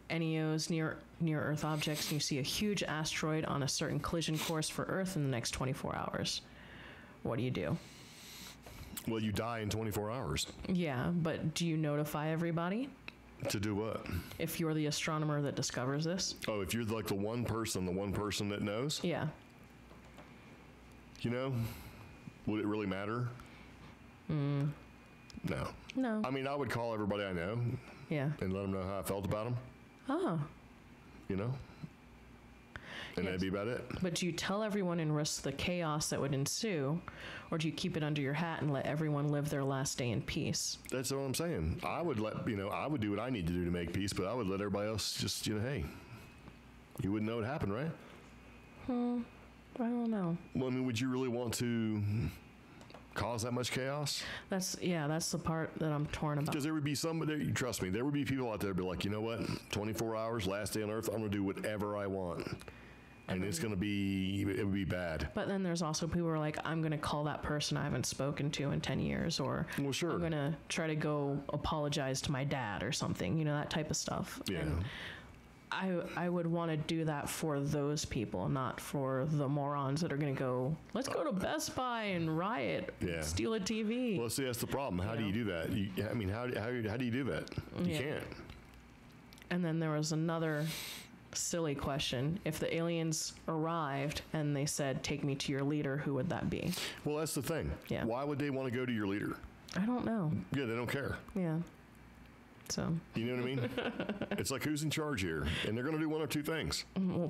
NEOs, near Earth objects, and you see a huge asteroid on a certain collision course for Earth in the next 24 hours. What do you do? Well, you die in 24 hours. Yeah, but do you notify everybody? To do what? If you're the astronomer that discovers this? Oh, if you're like the one person that knows? Yeah. You know, would it really matter? No. No. I mean, I would call everybody I know Yeah. and let them know how I felt about them, Oh. you know? And Yes. that'd be about it. But do you tell everyone and risk the chaos that would ensue, or do you keep it under your hat and let everyone live their last day in peace? That's what I'm saying. I would I would do what I need to do to make peace, but I would let everybody else just, hey, you wouldn't know what happened, right? I don't know. Well, I mean, would you really want to cause that much chaos? That's the part that I'm torn about. Because there would be somebody, trust me, there would be people out there be like, you know what, 24 hours, last day on Earth, I'm going to do whatever I want. And it's going to be, it would be bad. But then there's also people who are like, I'm going to call that person I haven't spoken to in 10 years, or Well, sure. I'm going to try to go apologize to my dad or something, you know, that type of stuff. Yeah. And I would want to do that for those people, not for the morons that are going to go, let's go to Best Buy and riot, Yeah. steal a TV. Well, see, that's the problem. How do you do that? I mean, how do you do that? You Yeah. can't. And then there was another silly question. If the aliens arrived and they said, take me to your leader, who would that be? Well, that's the thing. Yeah. Why would they want to go to your leader? I don't know. Yeah, they don't care. Yeah. So, You know what I mean? It's like, who's in charge here? And they're going to do one or two things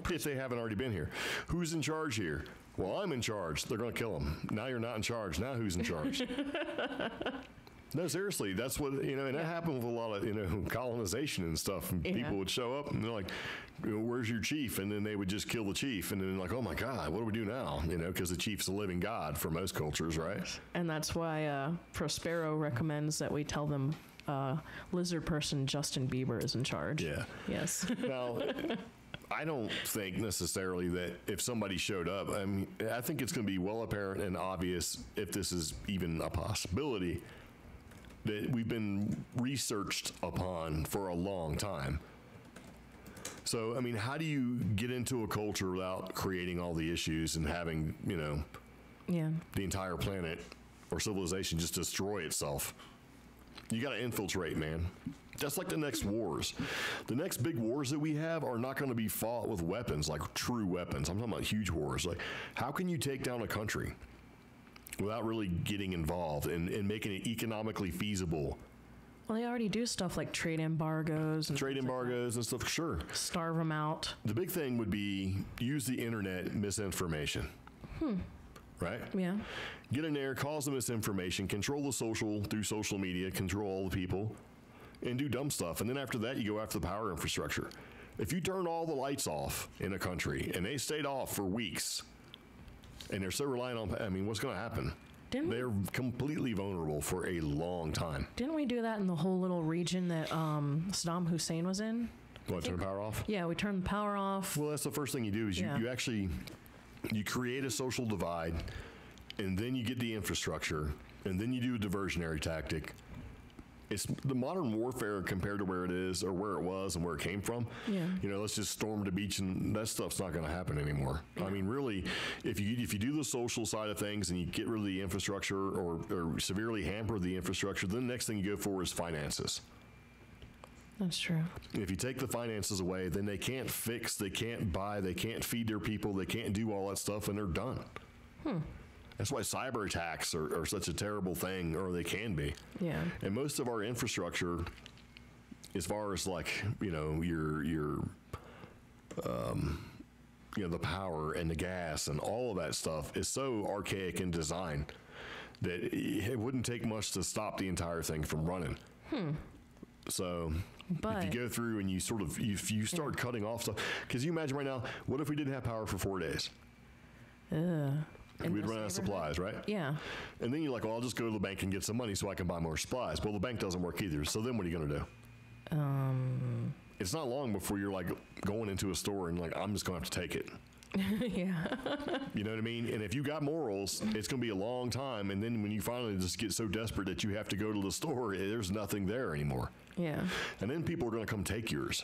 if they haven't already been here. Who's in charge here? Well, I'm in charge. They're going to kill him. Now you're not in charge. Now who's in charge? No, seriously, that's what, you know, and that happened with a lot of, you know, colonization and stuff. And Yeah. people would show up and they're like, you know, where's your chief? And then they would just kill the chief. And then like, oh my God, what do we do now? You know, because the chief's a living God for most cultures, right? and that's why Prospero recommends that we tell them lizard person Justin Bieber is in charge. Yeah. Yes. Now, I don't think necessarily that if somebody showed up, I mean, I think it's going to be well apparent and obvious, if this is even a possibility, that we've been researched upon for a long time. So, I mean, how do you get into a culture without creating all the issues and having, you know, Yeah. the entire planet or civilization just destroy itself? You got to infiltrate, man. That's like the next wars. The next big wars that we have are not going to be fought with weapons, like true weapons. I'm talking about huge wars. Like, how can you take down a country without really getting involved and making it economically feasible? Well, they already do stuff like trade embargoes and Trade things like embargoes and stuff, sure. that. Starve them out. The big thing would be use the internet misinformation. Right? Yeah. Get in there, cause the misinformation, control the social through social media, control all the people, and do dumb stuff. And then after that, you go after the power infrastructure. If you turn all the lights off in a country and they stayed off for weeks, and they're so reliant on, I mean, what's going to happen? They're completely vulnerable for a long time. Didn't we do that in the whole little region that Saddam Hussein was in? What, turn power off? Yeah, we turned the power off. Well, that's the first thing you do is Yeah. you actually, you create a social divide, and then you get the infrastructure, and then you do a diversionary tactic. It's the modern warfare compared to where it is or where it was and where it came from. Yeah. You know, let's just storm the beach and that stuff's not going to happen anymore. I mean, really, if you do the social side of things and you get rid of the infrastructure or severely hamper the infrastructure, then the next thing you go for is finances. That's true. If you take the finances away, then they can't fix, they can't buy, they can't feed their people, they can't do all that stuff, and they're done. That's why cyber attacks are such a terrible thing, or they can be. Yeah. And most of our infrastructure, as far as like, you know, your the power and the gas and all of that stuff is so archaic in design that it wouldn't take much to stop the entire thing from running. So But if you go through and you sort of, if you start cutting off stuff, because you imagine right now, what if we didn't have power for 4 days? in We'd this run out of neighborhood? supplies, right? Yeah. And then you're like, well, I'll just go to the bank and get some money so I can buy more supplies. Well, the bank doesn't work either. So then what are you going to do? It's not long before you're like going into a store and like, I'm just going to have to take it. Yeah. You know what I mean? And if you got morals, it's going to be a long time. And then when you finally just get so desperate that you have to go to the store, there's nothing there anymore. Yeah. And then people are going to come take yours.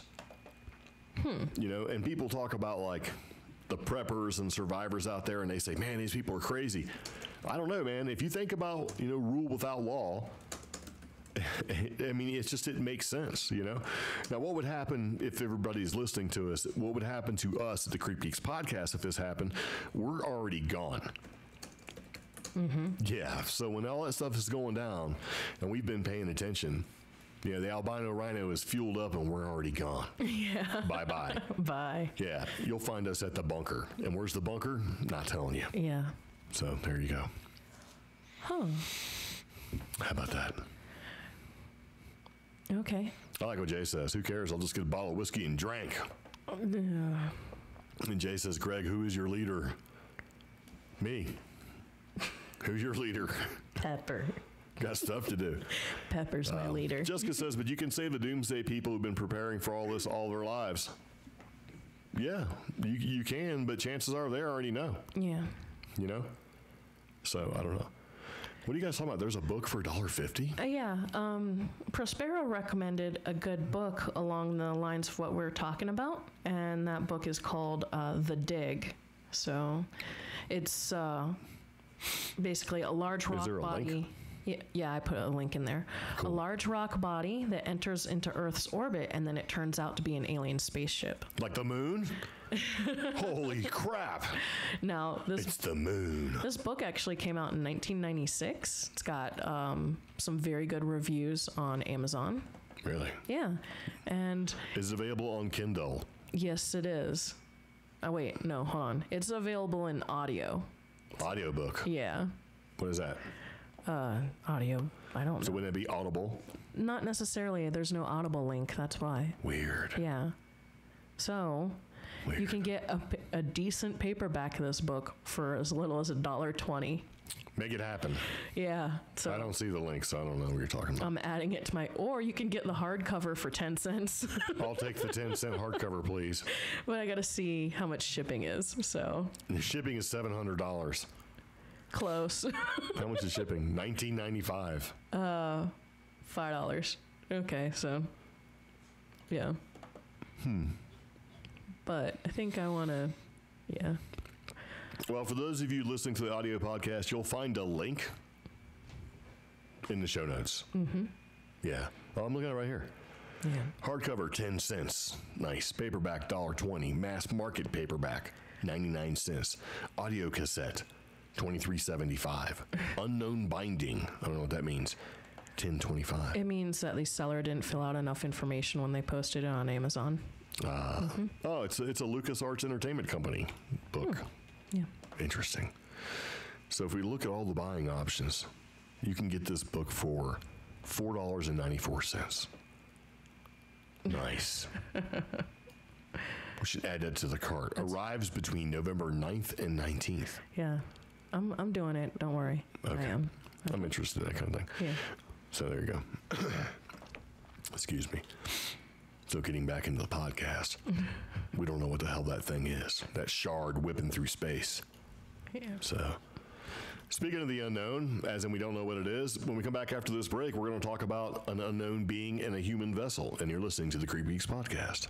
You know, and people talk about like the preppers and survivors out there, and they say, man, these people are crazy. I don't know, man. If you think about, you know, rule without law, I mean, it's just, it makes sense, you know? Now, what would happen if everybody's listening to us? What would happen to us at the Creep Geeks podcast if this happened? We're already gone. Yeah, so when all that stuff is going down and we've been paying attention, you know, the albino rhino is fueled up and we're already gone. Yeah. Bye-bye. Bye. Yeah, you'll find us at the bunker. And where's the bunker? Not telling you. Yeah. So there you go. Huh. How about that? Okay. I like what Jay says. Who cares? I'll just get a bottle of whiskey and drink. And Jay says, Greg, who is your leader? Me. Who's your leader? Pepper. Got stuff to do. Pepper's my leader. Jessica says, but you can say the doomsday people who've been preparing for all this all their lives. Yeah, you can, but chances are they already know, Yeah. you know? So, I don't know. What are you guys talking about? There's a book for $1.50? Yeah. Prospero recommended a good book along the lines of what we're talking about, and that book is called The Dig. So it's basically a large rock there a body. link? Yeah, I put a link in there. Cool. A large rock body that enters into Earth's orbit, and then it turns out to be an alien spaceship. Like the moon? Holy crap. Now, It's the moon. this book actually came out in 1996. It's got some very good reviews on Amazon. Really? Yeah. And Is it available on Kindle? yes, it is. Oh, wait, no, hold on. It's available in audio. Audiobook. Yeah. What is that? Audio. I don't So know. wouldn't it be Audible? Not necessarily. There's no Audible link. That's why. Weird. Yeah. So Weird. you can get a decent paperback of this book for as little as $1.20. Make it happen. Yeah. I So don't see the link, so I don't know what you're talking about. I'm adding it to my, or you can get the hardcover for 10 cents. I'll take the 10-cent hardcover, please. But I got to see how much shipping is. So The shipping is $700. close. How much is shipping? $19.95. $5. Okay. So yeah. But I think I want to, yeah. Well, for those of you listening to the audio podcast, you'll find a link in the show notes. Mm-hmm. Yeah. Oh, I'm looking at it right here. Yeah. Hardcover, 10 cents. Nice. Paperback, $1.20. Mass market paperback, 99 cents. Audio cassette, $23.75. Unknown binding. I don't know what that means. $10.25. It means that the seller didn't fill out enough information when they posted it on Amazon. Oh, it's a LucasArts Entertainment Company book. Yeah. Interesting. So if we look at all the buying options, you can get this book for $4.94. Nice. We should add that to the cart. Arrives between November 9th and 19th. Yeah. I'm doing it. Don't worry. Okay. I am. I'm interested in that kind of thing. Yeah. So there you go. Excuse me. So getting back into the podcast, we don't know what the hell that thing is. That shard whipping through space. Yeah. So, speaking of the unknown, as in we don't know what it is, when we come back after this break, we're going to talk about an unknown being in a human vessel. And you're listening to the CREEPGEEKS podcast.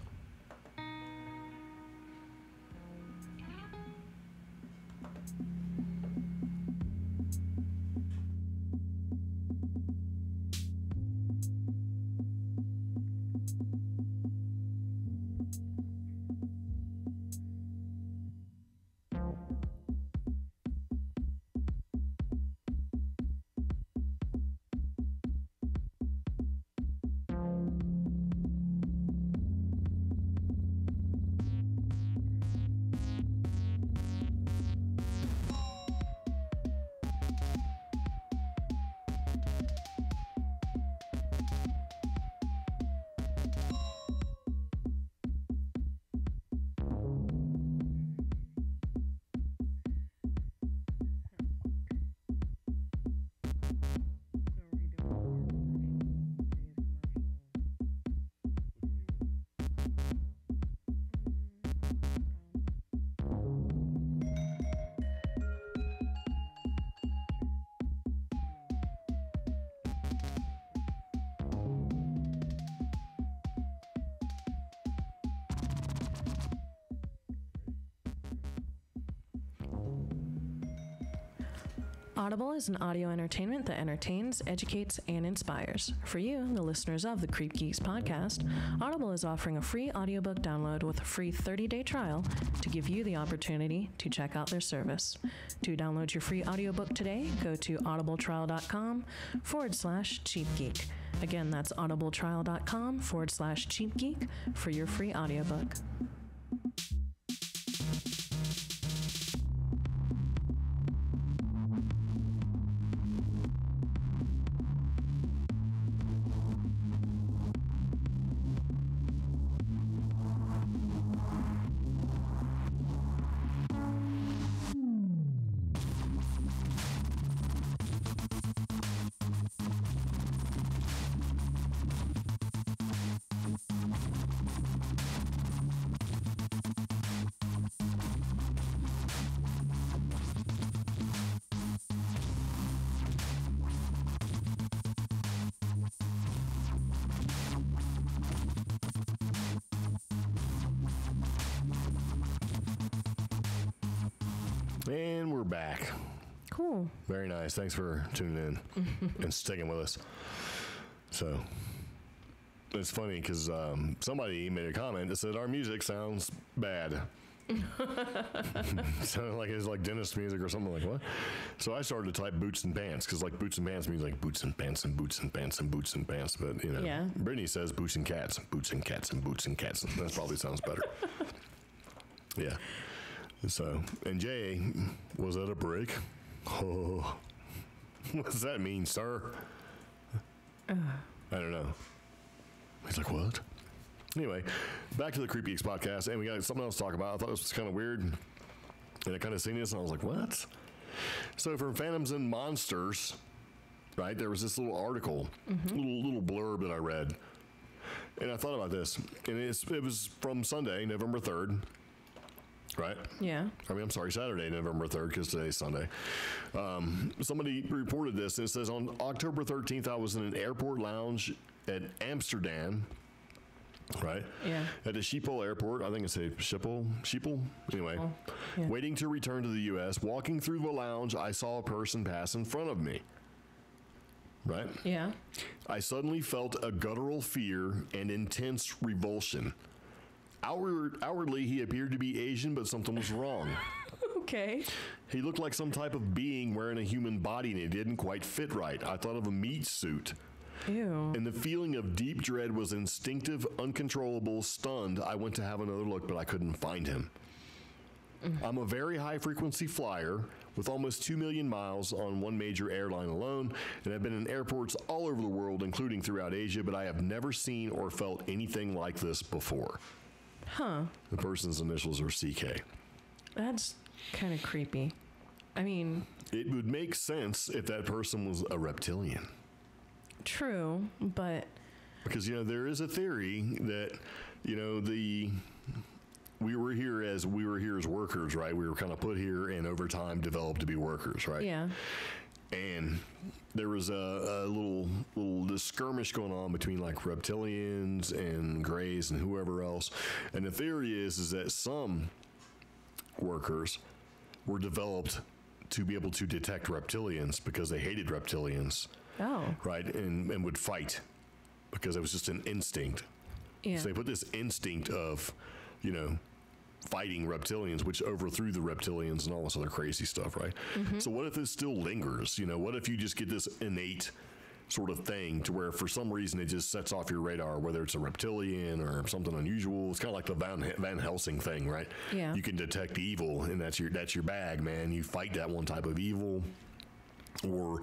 Audible is an audio entertainment that entertains, educates, and inspires. For you, the listeners of the CREEPGEEKS podcast, Audible is offering a free audiobook download with a free 30-day trial to give you the opportunity to check out their service. To download your free audiobook today, go to audibletrial.com/cheapgeek. Again, that's audibletrial.com/cheapgeek for your free audiobook. And we're back. Cool. Very nice. Thanks for tuning in and sticking with us. So, it's funny because somebody made a comment that said our music sounds bad. Sounded like it's like dentist music or something. Like, what? So I started to type boots and pants because like boots and pants means like boots and pants and boots and pants and boots and pants. But you know, Yeah. Brittany says boots and cats, boots and cats and boots and cats. That probably sounds better. Yeah. So, and Jay, was that a break? Oh, what does that mean, sir? I don't know. He's like, what? Anyway, back to the CREEPGEEKS podcast, and we got something else to talk about. I thought this was kind of weird, and I kind of seen this, and I was like, what? So from Phantoms and Monsters, right, there was this little article, little blurb that I read, and I thought about this, and it was from Sunday, November 3rd, right? Yeah. I mean, I'm sorry, Saturday, November 3rd, because today's Sunday. Somebody reported this, and it says, on October 13th, I was in an airport lounge at Amsterdam, right? Yeah. At the Schiphol airport, I think it's a Schiphol? Anyway, Yeah. waiting to return to the U.S., walking through the lounge, I saw a person pass in front of me, right? Yeah. I suddenly felt a guttural fear and intense revulsion. Outwardly, he appeared to be Asian, but something was wrong. Okay. He looked like some type of being wearing a human body, and it didn't quite fit right. I thought of a meat suit. Ew. And the feeling of deep dread was instinctive, uncontrollable, stunned. I went to have another look, but I couldn't find him. I'm a very high-frequency flyer with almost 2 million miles on one major airline alone, and I've been in airports all over the world, including throughout Asia, but I have never seen or felt anything like this before. Huh. The person's initials are CK. That's kind of creepy. I mean, It would make sense if that person was a reptilian. true, but Because, you know, there is a theory that, you know, we were here as workers, right? We were kind of put here and over time developed to be workers, right? yeah. And there was a little skirmish going on between like reptilians and grays and whoever else. And the theory is that some workers were developed to be able to detect reptilians because they hated reptilians, Oh. right? And would fight because it was just an instinct. Yeah. So they put this instinct of, you know, fighting reptilians, which overthrew the reptilians and all this other crazy stuff, right? So what if this still lingers? You know, what if you just get this innate sort of thing to where for some reason it just sets off your radar, whether it's a reptilian or something unusual? It's kind of like the Van Helsing thing, right? Yeah. You can detect evil, and that's your bag, man. You fight that one type of evil, or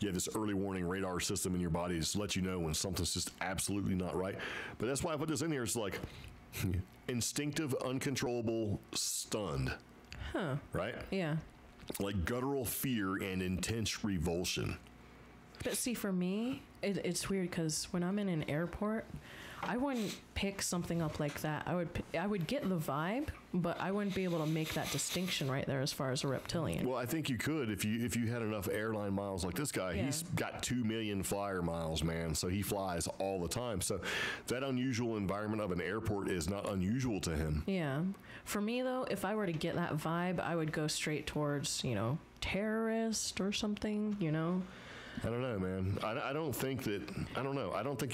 you have this early warning radar system in your body to let you know when something's just absolutely not right. But that's why I put this in here. It's like instinctive, uncontrollable, stunned. Huh. Right? Yeah. Like guttural fear and intense revulsion. But see, for me, it's weird because when I'm in an airport, I wouldn't pick something up like that. I would get the vibe, but I wouldn't be able to make that distinction right there as far as a reptilian. Well, I think you could if you had enough airline miles like this guy. Yeah. He's got 2 million flyer miles, man. So he flies all the time. So that unusual environment of an airport is not unusual to him. Yeah. For me, though, if I were to get that vibe, I would go straight towards, terrorist or something, I don't know, man. I don't think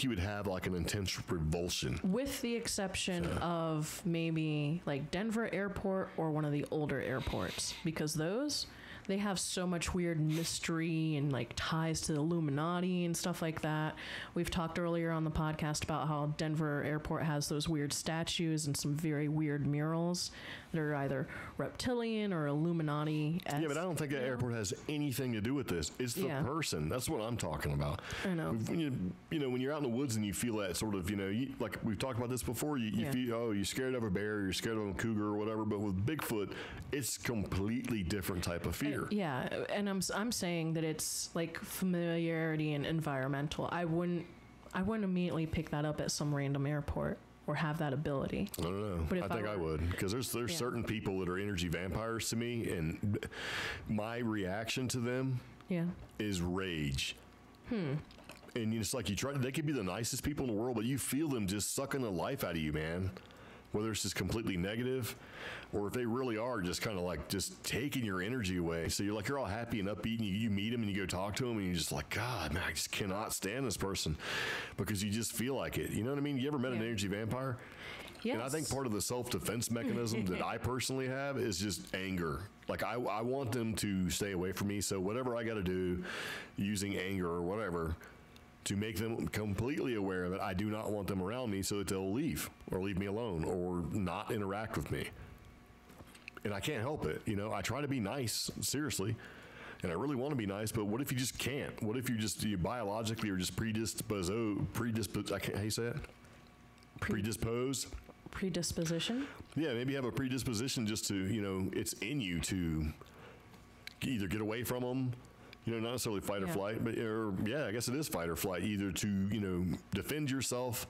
you would have like an intense revulsion. With the exception of maybe like Denver Airport or one of the older airports, because they have so much weird mystery and like ties to the Illuminati and stuff like that. We've talked earlier on the podcast about how Denver Airport has those weird statues and some very weird murals that are either reptilian or Illuminati. Yeah, but I don't think that airport has anything to do with this. It's the Yeah. person. That's what I'm talking about. I know. When when you're out in the woods and you feel that sort of, like we've talked about this before, you Yeah. feel, you're scared of a bear, you're scared of a cougar or whatever, but with Bigfoot, it's completely different type of fear. Yeah, and I'm saying that it's like familiarity and environmental. I wouldn't immediately pick that up at some random airport or have that ability. I don't know. But if I think I I were- would, because there's Yeah. certain people that are energy vampires to me, and my reaction to them Yeah. is rage. And it's like they could be the nicest people in the world, but you feel them just sucking the life out of you, man. whether it's just completely negative or if they really are just kind of like just taking your energy away. So you're all happy and upbeat and you meet them and you go talk to them and you're just like, God, man, I just cannot stand this person because you just feel like it. You know what I mean? You ever met an energy vampire? Yes. And I think part of the self-defense mechanism that I personally have is just anger. Like I want them to stay away from me. So whatever I got to do using anger or whatever to make them completely aware that I do not want them around me so that they'll leave or leave me alone or not interact with me. And I can't help it. You know, I try to be nice, seriously. And I really want to be nice, but what if you just can't? What if you biologically are just predisposed? I can't, how you say it? Predisposed? Predisposition? Yeah, maybe you have a predisposition just to, you know, it's in you to either get away from them, you know, not necessarily fight or flight, but, I guess it is fight or flight, either to, you know, defend yourself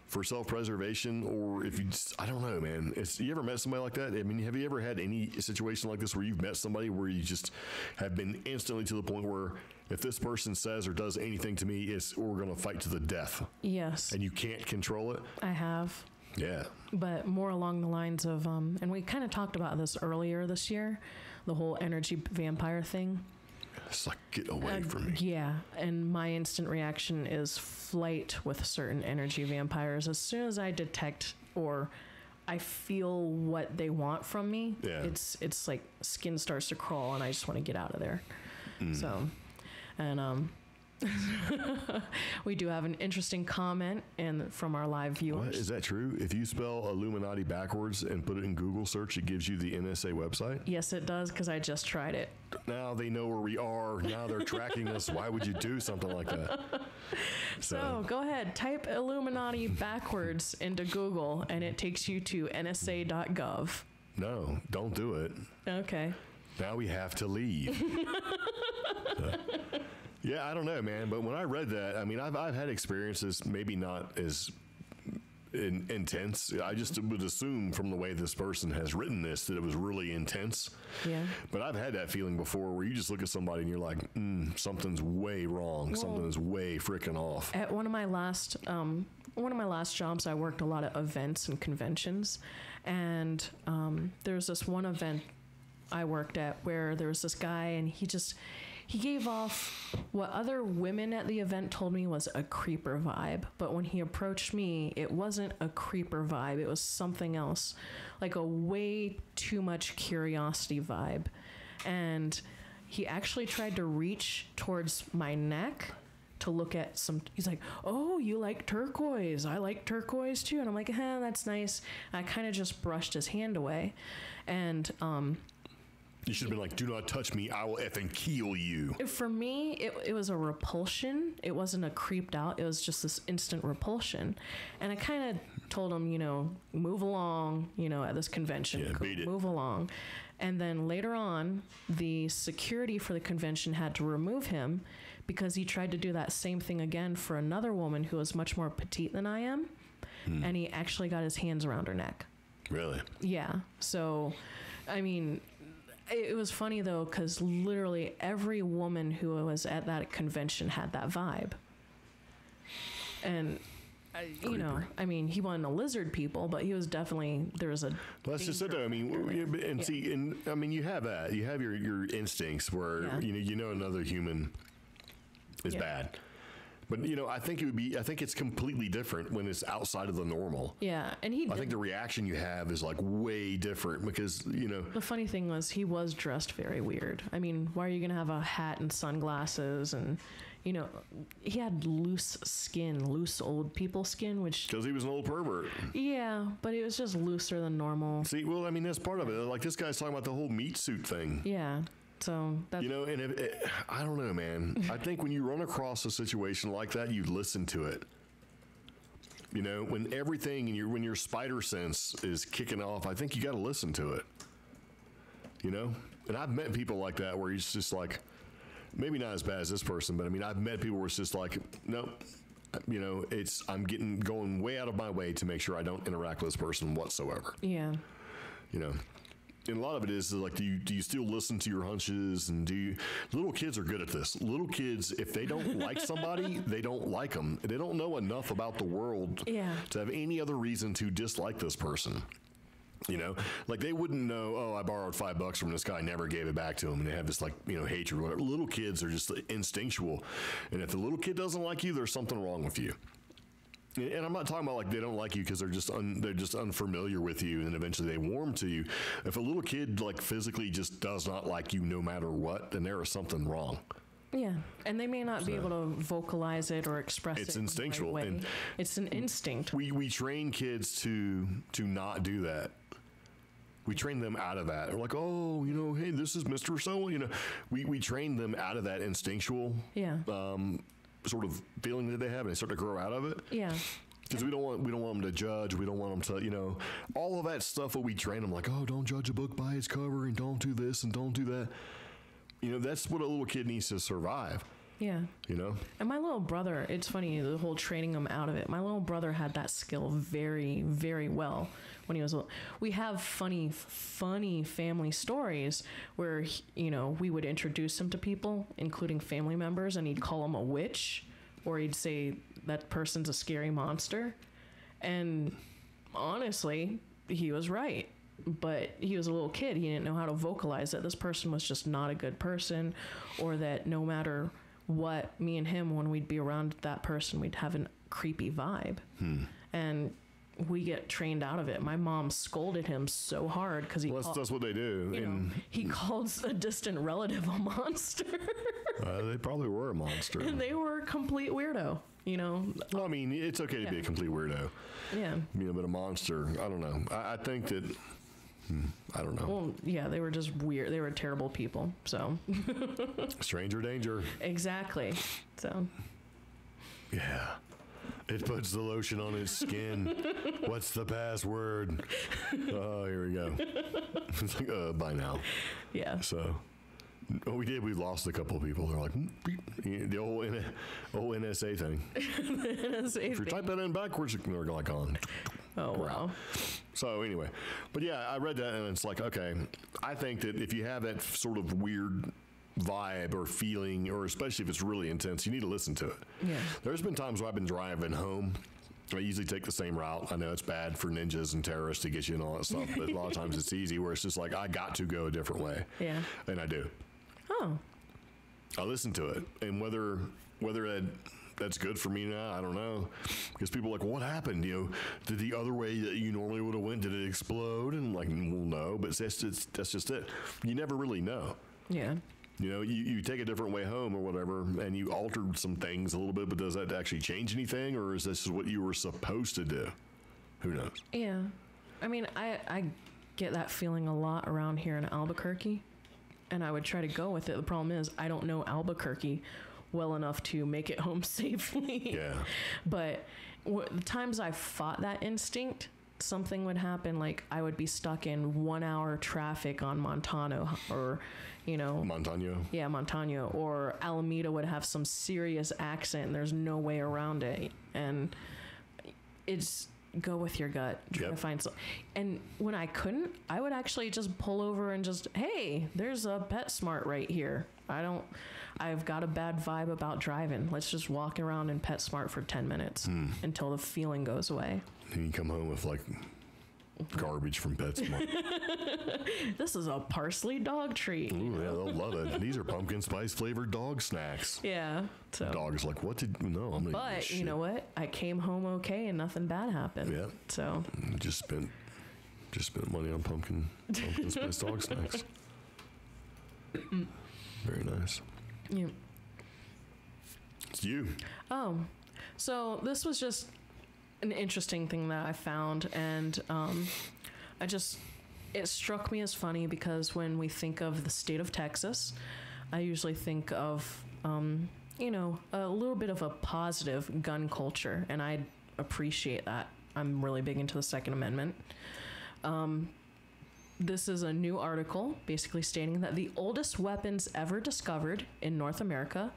for self-preservation, or if you just, I don't know, man. You ever met somebody like that? I mean, have you ever had any situation like this where you've met somebody where you just have been instantly to the point where if this person says or does anything to me, we're going to fight to the death? Yes. And you can't control it? I have. Yeah. But more along the lines of, and we kind of talked about this earlier this year, the whole energy vampire thing. It's like, get away from me. Yeah, and my instant reaction is flight with certain energy vampires. As soon as I detect or I feel what they want from me, it's like skin starts to crawl and I just want to get out of there. So, and we do have an interesting comment from our live viewers. What? Is that true? If you spell Illuminati backwards and put it in Google search, it gives you the NSA website? Yes, it does, because I just tried it. Now they know where we are. Now they're tracking us. Why would you do something like that? So go ahead, type Illuminati backwards into Google, and it takes you to nsa.gov. No, don't do it. Okay. Now we have to leave. Yeah, I don't know, man. But when I read that, I mean, I've had experiences, maybe not as intense. I just would assume from the way this person has written this that it was really intense. Yeah. But I've had that feeling before where you just look at somebody and you're like, something's way wrong. Well, something's way freaking off. At one of my last jobs, I worked a lot of events and conventions, and there was this one event I worked at where there was this guy, and he gave off what other women at the event told me was a creeper vibe. But when he approached me, it wasn't a creeper vibe. It was something else, like a way too much curiosity vibe. And he actually tried to reach towards my neck to look at he's like, oh, you like turquoise. I like turquoise too. And I'm like, that's nice. I kind of just brushed his hand away. And, you should have been like, do not touch me. I will effing kill you. For me, it was a repulsion. It wasn't a creeped out. It was just this instant repulsion. And I kind of told him, move along, at this convention. Yeah, beat it. Move along. And then later on, the security for the convention had to remove him because he tried to do that same thing again for another woman who was much more petite than I am. And he actually got his hands around her neck. Really? Yeah. So, I mean, it was funny, though, because literally every woman who was at that convention had that vibe. And, I mean, he wasn't a lizard people, but he was definitely, there was a... Well, that's just it, though. I mean, and see, I mean, you have that. You have your instincts where, another human is bad. But, I think it's completely different when it's outside of the normal. Yeah. And I think the reaction you have is like way different because, The funny thing was he was dressed very weird. I mean, why are you going to have a hat and sunglasses and, he had loose old people skin, which... Because he was an old pervert. Yeah, but it was just looser than normal. See, well, I mean, that's part of it. Like this guy's talking about the whole meat suit thing. Yeah. So that's... and I don't know, man. I think when you run across a situation like that, you listen to it. When everything when your spider sense is kicking off, I think you got to listen to it. And I've met people like that where it's just like, maybe not as bad as this person, but I mean, I've met people where it's just like, no, I'm going way out of my way to make sure I don't interact with this person whatsoever. Yeah. And a lot of it is like, do you still listen to your hunches? And little kids are good at this. Little kids, if they don't like somebody, they don't like them. They don't know enough about the world to have any other reason to dislike this person. You know, like they wouldn't know, oh, I borrowed $5 from this guy, never gave it back to him, and they have this like, you know, hatred or whatever. Little kids are just instinctual. And if the little kid doesn't like you, there's something wrong with you. And I'm not talking about like they don't like you because they're just unfamiliar with you, and eventually they warm to you. If a little kid like physically just does not like you no matter what, then there is something wrong. Yeah, and they may not be able to vocalize it or express it. It's instinctual. In the right way. And it's an instinct. We train kids to not do that. We train them out of that. We're like, oh, you know, hey, this is Mr. So, you know, we train them out of that instinctual sort of feeling that they have, and they start to grow out of it. Yeah. Because we don't want them to judge. We don't want them to, you know, all of that stuff that we train them like, oh, don't judge a book by its cover, and don't do this and don't do that. You know, that's what a little kid needs to survive. Yeah. You know? And my little brother, it's funny, the whole training him out of it. My little brother had that skill very, very well when he was little. We have funny family stories where, you know, we would introduce him to people, including family members, and he'd call them a witch, or he'd say that person's a scary monster. And honestly, he was right. But he was a little kid. He didn't know how to vocalize that this person was just not a good person, or that no matter what, me and him, when we'd be around that person, we'd have a creepy vibe. And we get trained out of it. My mom scolded him so hard because that's what they do. You know, he called a distant relative a monster. They probably were a monster. And they were a complete weirdo, you know. Well, I mean, it's okay to be a complete weirdo. Yeah. You know, but a monster, I don't know. I think that, I don't know. Well, yeah, they were just weird. They were terrible people, so. Stranger danger. Exactly, so. Yeah. It puts the lotion on his skin. What's the password? Oh, here we go. It's like, by now. Yeah. So, what we did, we lost a couple of people. They're like, the old NSA thing. If you type that in backwards, they're like on. Oh, wow. So anyway, but yeah, I read that and it's like, okay, I think that if you have that sort of weird vibe or feeling, or especially if it's really intense, you need to listen to it. Yeah. There's been times where I've been driving home. I usually take the same route. I know it's bad for ninjas and terrorists to get you and all that stuff, but a lot of times it's easy where it's just like, I got to go a different way. Yeah. And I do. Oh. I listen to it, and whether that's good for me now, I don't know, because people are like, what happened? You know, did the other way that you normally would have went, did it explode? And I'm like, well, no, but that's just it. You never really know. Yeah. You know, you take a different way home or whatever, and you altered some things a little bit, but does that actually change anything, or is this what you were supposed to do? Who knows? Yeah. I mean, I get that feeling a lot around here in Albuquerque, and I would try to go with it. The problem is I don't know Albuquerque well enough to make it home safely. Yeah. But the times I fought that instinct, something would happen, like I would be stuck in 1 hour traffic on Montano, or, you know. Montano? Yeah, Montano. Or Alameda would have some serious accent and there's no way around it. And it's go with your gut. Try to find something. And when I couldn't, I would actually just pull over and just, hey, there's a PetSmart right here. I've got a bad vibe about driving. Let's just walk around in PetSmart for 10 minutes until the feeling goes away. And you come home with like garbage from PetSmart. This is a parsley dog treat. Ooh, yeah, they'll love it. These are pumpkin spice flavored dog snacks. Yeah. So. Dog is like, what did, no, I'm gonna But eat this you know shit. what? I came home okay and nothing bad happened. Yeah. So. Just spent money on pumpkin spice dog snacks. Very nice. Yeah. It's you. Oh, so this was just an interesting thing that I found, and it struck me as funny because when we think of the state of Texas, I usually think of, you know, a little bit of a positive gun culture, and I appreciate that. I'm really big into the Second Amendment. This is a new article basically stating that the oldest weapons ever discovered in North America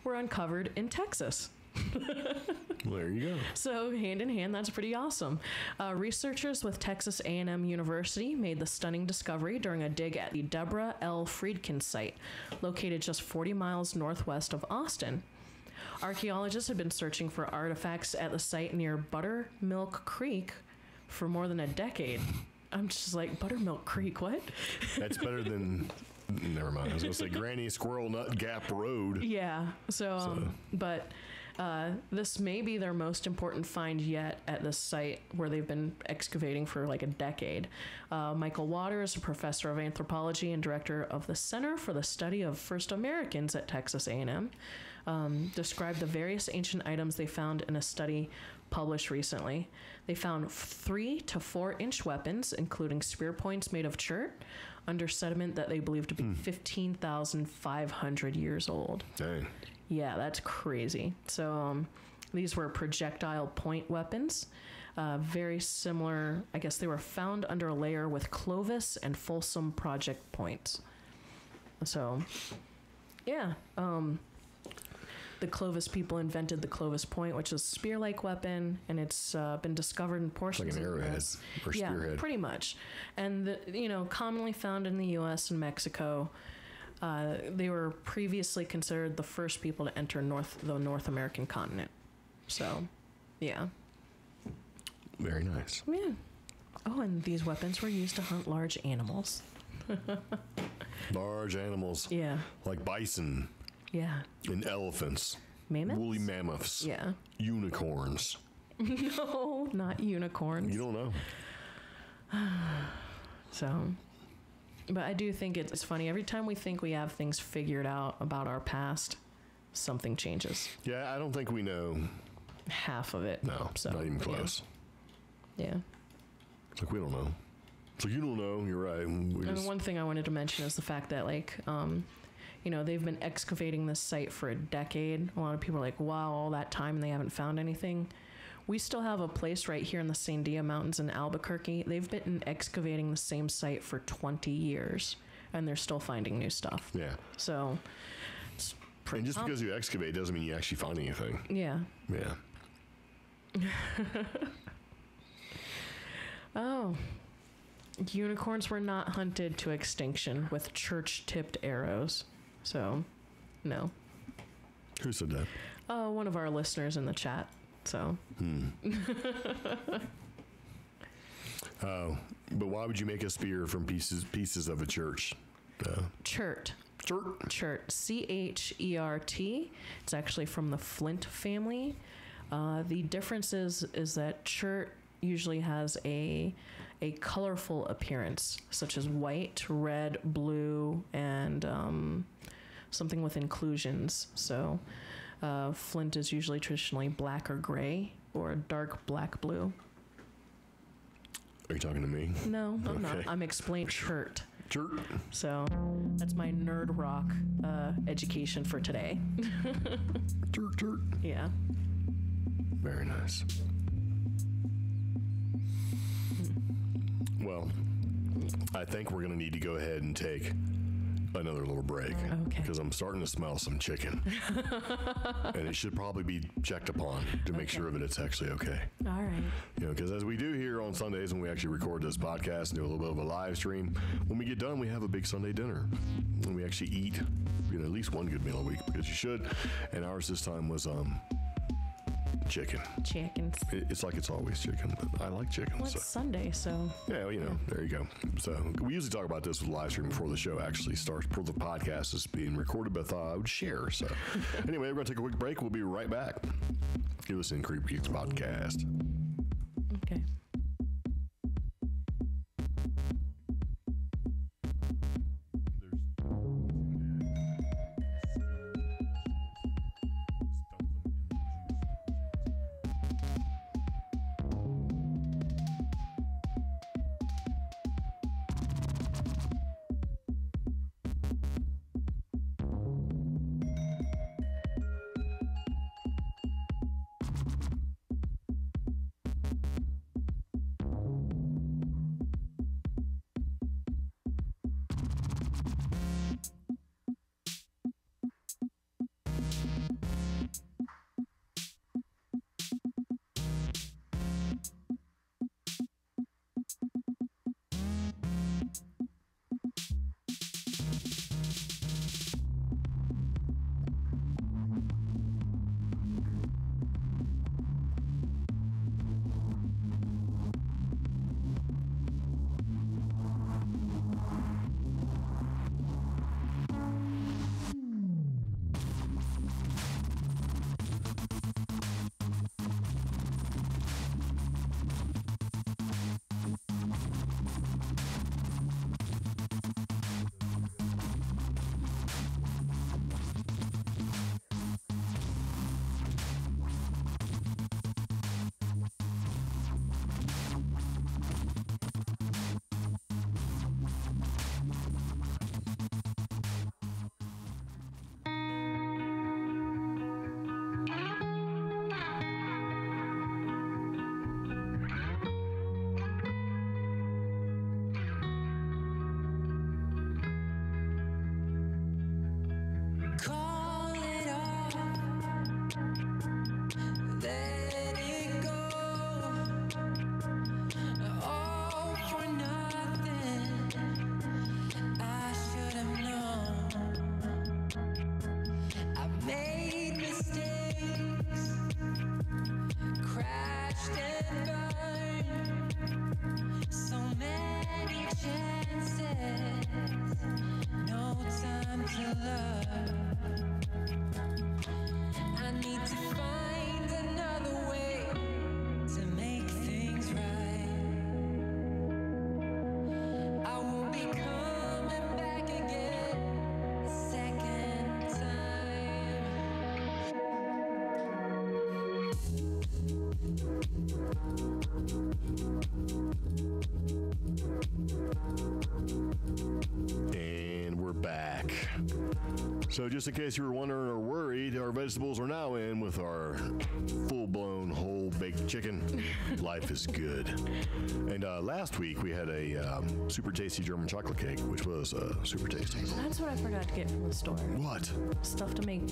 were uncovered in Texas. Well, there you go. So hand in hand, that's pretty awesome. Researchers with Texas A&M University made the stunning discovery during a dig at the Deborah L. Friedkin site, located just 40 miles northwest of Austin. Archaeologists had been searching for artifacts at the site near Buttermilk Creek for more than a decade. I'm just like, Buttermilk Creek, what? That's better than, never mind. I was going to say Granny Squirrel Nut Gap Road. Yeah. But this may be their most important find yet at this site where they've been excavating for like a decade. Michael Waters, a professor of anthropology and director of the Center for the Study of First Americans at Texas A&M, described the various ancient items they found in a study published recently. They found 3 to 4 inch weapons, including spear points made of chert, under sediment that they believe to be 15,500 years old. Dang. Yeah, that's crazy. So these were projectile point weapons. Very similar. I guess they were found under a layer with Clovis and Folsom project points. So, yeah. The Clovis people invented the Clovis point, which is a spear-like weapon, and it's been discovered in portions Like an of the arrowhead US. or spearhead. Yeah, pretty much. And, commonly found in the U.S. and Mexico. They were previously considered the first people to enter the North American continent. So, yeah. Very nice. Yeah. Oh, and these weapons were used to hunt large animals. Large animals. Yeah. Like bison Yeah. and elephants. Mammoths? Woolly mammoths. Yeah. Unicorns. No, not unicorns. You don't know. So, but I do think it's funny. Every time we think we have things figured out about our past, something changes. Yeah, I don't think we know. Half of it. No, So, not even close. Yeah. It's like, we don't know. It's like, you don't know. You're right. And one thing I wanted to mention is the fact that, like, they've been excavating this site for a decade. A lot of people are like, wow, all that time and they haven't found anything. We still have a place right here in the Sandia Mountains in Albuquerque. They've been excavating the same site for 20 years, and they're still finding new stuff. Yeah. So, it's And just because you excavate doesn't mean you actually find anything. yeah. Yeah. Oh. Unicorns were not hunted to extinction with church-tipped arrows. So, no. Who said that? Oh, one of our listeners in the chat. So. Oh, but why would you make a spear from pieces of a church? Chert. Chert. Chert. C-H-E-R-T. It's actually from the flint family. The difference is that chert usually has a colorful appearance, such as white, red, blue, and something with inclusions. So flint is usually traditionally black or gray or a dark black blue. Are you talking to me? No, I'm not. Okay. I'm explaining chert. Chert. So that's my nerd rock education for today. Chert. Chert. Yeah. Very nice. Well, I think we're going to need to go ahead and take another little break. Okay. Because I'm starting to smell some chicken. And it should probably be checked upon to make sure that it's actually okay. All right. Because as we do here on Sundays when we actually record this podcast and do a little bit of a live stream, when we get done, we have a big Sunday dinner. And we actually eat, at least one good meal a week, because you should. And ours this time was chicken. Chickens. It's like it's always chicken, but I like chicken. Well, it's Sunday, so. Yeah, there you go. So we usually talk about this with live stream before the show actually starts, before the podcast is being recorded, but I thought I would share. So anyway, we're going to take a quick break. We'll be right back. You're listening to CREEPGEEKS Podcast. Okay. to love. I need to find another way to make things right. I will be coming back again a second time. And we're back. So just in case you were wondering or worried, our vegetables are now in with our full-blown whole baked chicken. Life is good. And last week we had a super tasty German chocolate cake, which was super tasty. That's what I forgot to get from the store. What? Stuff to make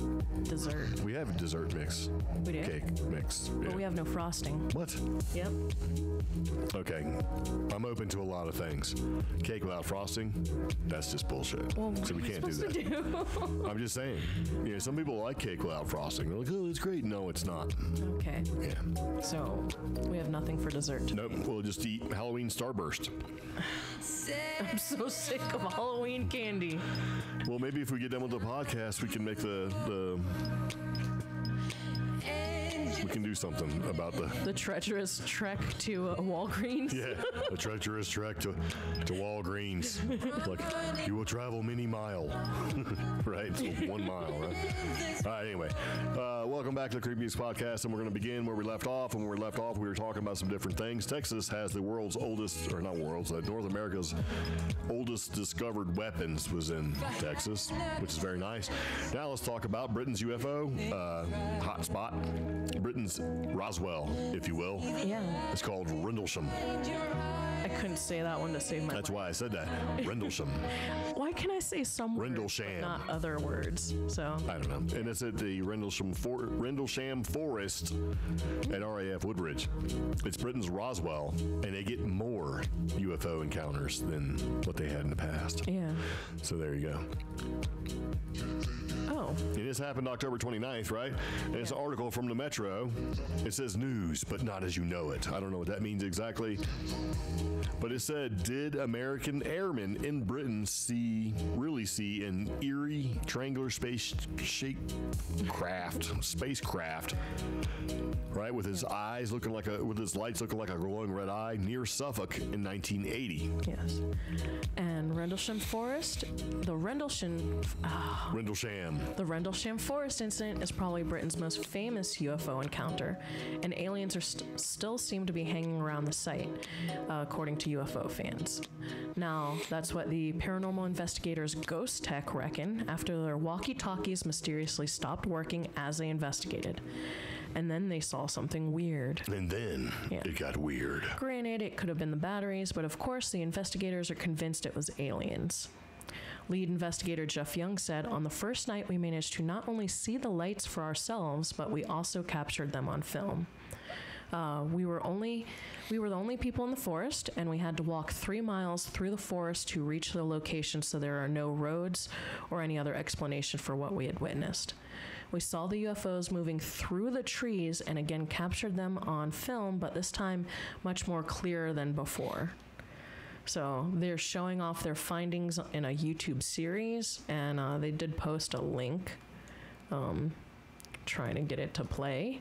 dessert. We have a dessert mix. We do? Cake mix. But we have no frosting. What? Yep. Okay. I'm open to a lot of things. Cake without frosting? That's just bullshit. Well, So we what are can't you do supposed that. to do? I'm just saying. You know, some people like cake without frosting. They're like, oh, it's great. No, it's not. Okay. Yeah. So we have nothing for dessert today. Nope. We'll just eat Halloween Starburst. I'm so sick of Halloween candy. Well, maybe if we get done with the podcast, we can make we can do something about The treacherous trek to Walgreens. yeah, the treacherous trek to Walgreens. Like, you will travel many mile. Right? So 1 mile, right? All right, anyway. Welcome back to the CREEPGEEKS podcast, and we're going to begin where we left off. And where we left off, we were talking about some different things. Texas has the world's oldest, or not world's, North America's oldest discovered weapons was in Texas, which is very nice. Now let's talk about Britain's UFO hotspot. Britain's Roswell, if you will. Yeah. It's called Rendlesham. I couldn't say that one to save my That's life. why I said that. Rendlesham. Why can I say some words, Rendlesham. but not other words? So I don't know. And it's at the Rendlesham Forest at RAF Woodbridge. It's Britain's Roswell, and they get more UFO encounters than what they had in the past. yeah. So there you go. Oh. And this happened October 29th, right? And it's an article from the Metro. It says news, but not as you know it. I don't know what that means exactly. But it said, did American airmen in Britain really see an eerie triangular spacecraft, right? With his eyes looking like with his lights looking like a glowing red eye near Suffolk in 1980. Yes. And Rendlesham Forest, the Rendlesham Forest incident is probably Britain's most famous UFO encounter, and aliens are still seem to be hanging around the site, according to UFO fans. Now, that's what the paranormal investigators Ghost Tech reckon after their walkie-talkies mysteriously stopped working as they investigated. And then they saw something weird. And then it got weird. Granted, it could have been the batteries, but of course the investigators are convinced it was aliens. Lead investigator Jeff Young said, on the first night we managed to not only see the lights for ourselves, but we also captured them on film. We were the only people in the forest, and we had to walk 3 miles through the forest to reach the location, so there are no roads or any other explanation for what we had witnessed. We saw the UFOs moving through the trees and again captured them on film, but this time much more clear than before. So they're showing off their findings in a YouTube series, and they did post a link, trying to get it to play.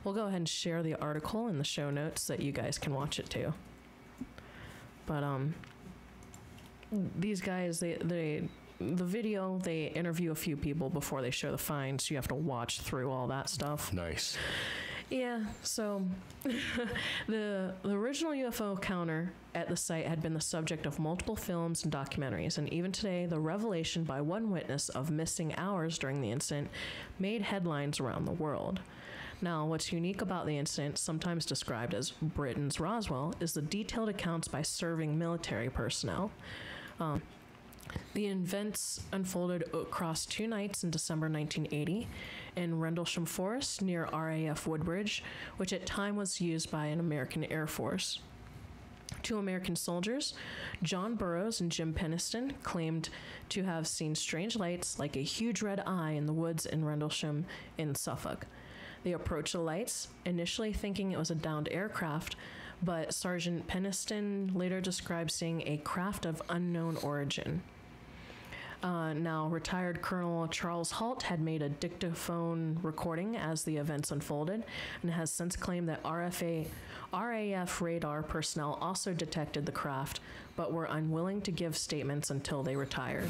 We'll go ahead and share the article in the show notes so that you guys can watch it too. But these guys, the video, they interview a few people before they show the finds. You have to watch through all that stuff. Nice. Yeah, so the original UFO encounter at the site had been the subject of multiple films and documentaries, and even today, the revelation by one witness of missing hours during the incident made headlines around the world. Now, what's unique about the incident, sometimes described as Britain's Roswell, is the detailed accounts by serving military personnel. The events unfolded across 2 nights in December 1980 in Rendlesham Forest near RAF Woodbridge, which at time was used by an American Air Force. 2 American soldiers, John Burroughs and Jim Peniston, claimed to have seen strange lights like a huge red eye in the woods in Rendlesham in Suffolk. They approached the lights, initially thinking it was a downed aircraft, but Sergeant Peniston later described seeing a craft of unknown origin. Now, retired Colonel Charles Halt had made a dictaphone recording as the events unfolded and has since claimed that RAF radar personnel also detected the craft, but were unwilling to give statements until they retired.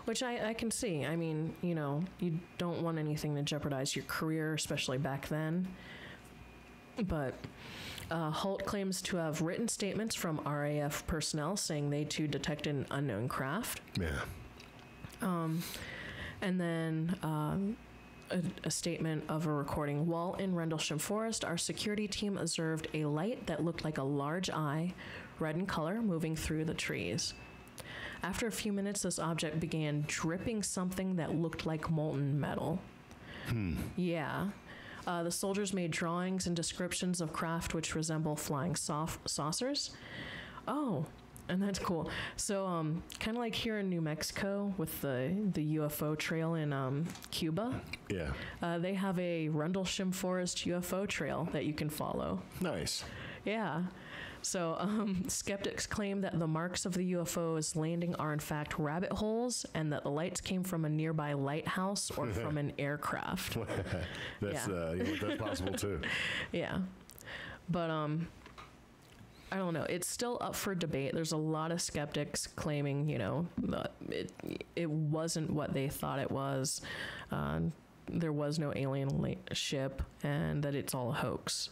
Which I can see. I mean, you know, you don't want anything to jeopardize your career, especially back then. But Holt claims to have written statements from RAF personnel saying they too detected an unknown craft. Yeah. And then a statement of a recording. While in Rendlesham Forest, our security team observed a light that looked like a large eye, red in color, moving through the trees. After a few minutes, this object began dripping something that looked like molten metal. Yeah. The soldiers made drawings and descriptions of craft which resemble flying saucers. Oh, and that's cool. So, kind of like here in New Mexico with the UFO trail in Cuba. Yeah. They have a Rendlesham Forest UFO trail that you can follow. Nice. Yeah. So, skeptics claim that the marks of the UFO's landing are in fact rabbit holes and that the lights came from a nearby lighthouse or from an aircraft. That's, that's possible too. Yeah. But, I don't know. It's still up for debate. There's a lot of skeptics claiming, you know, that it wasn't what they thought it was. There was no alien ship and that it's all a hoax.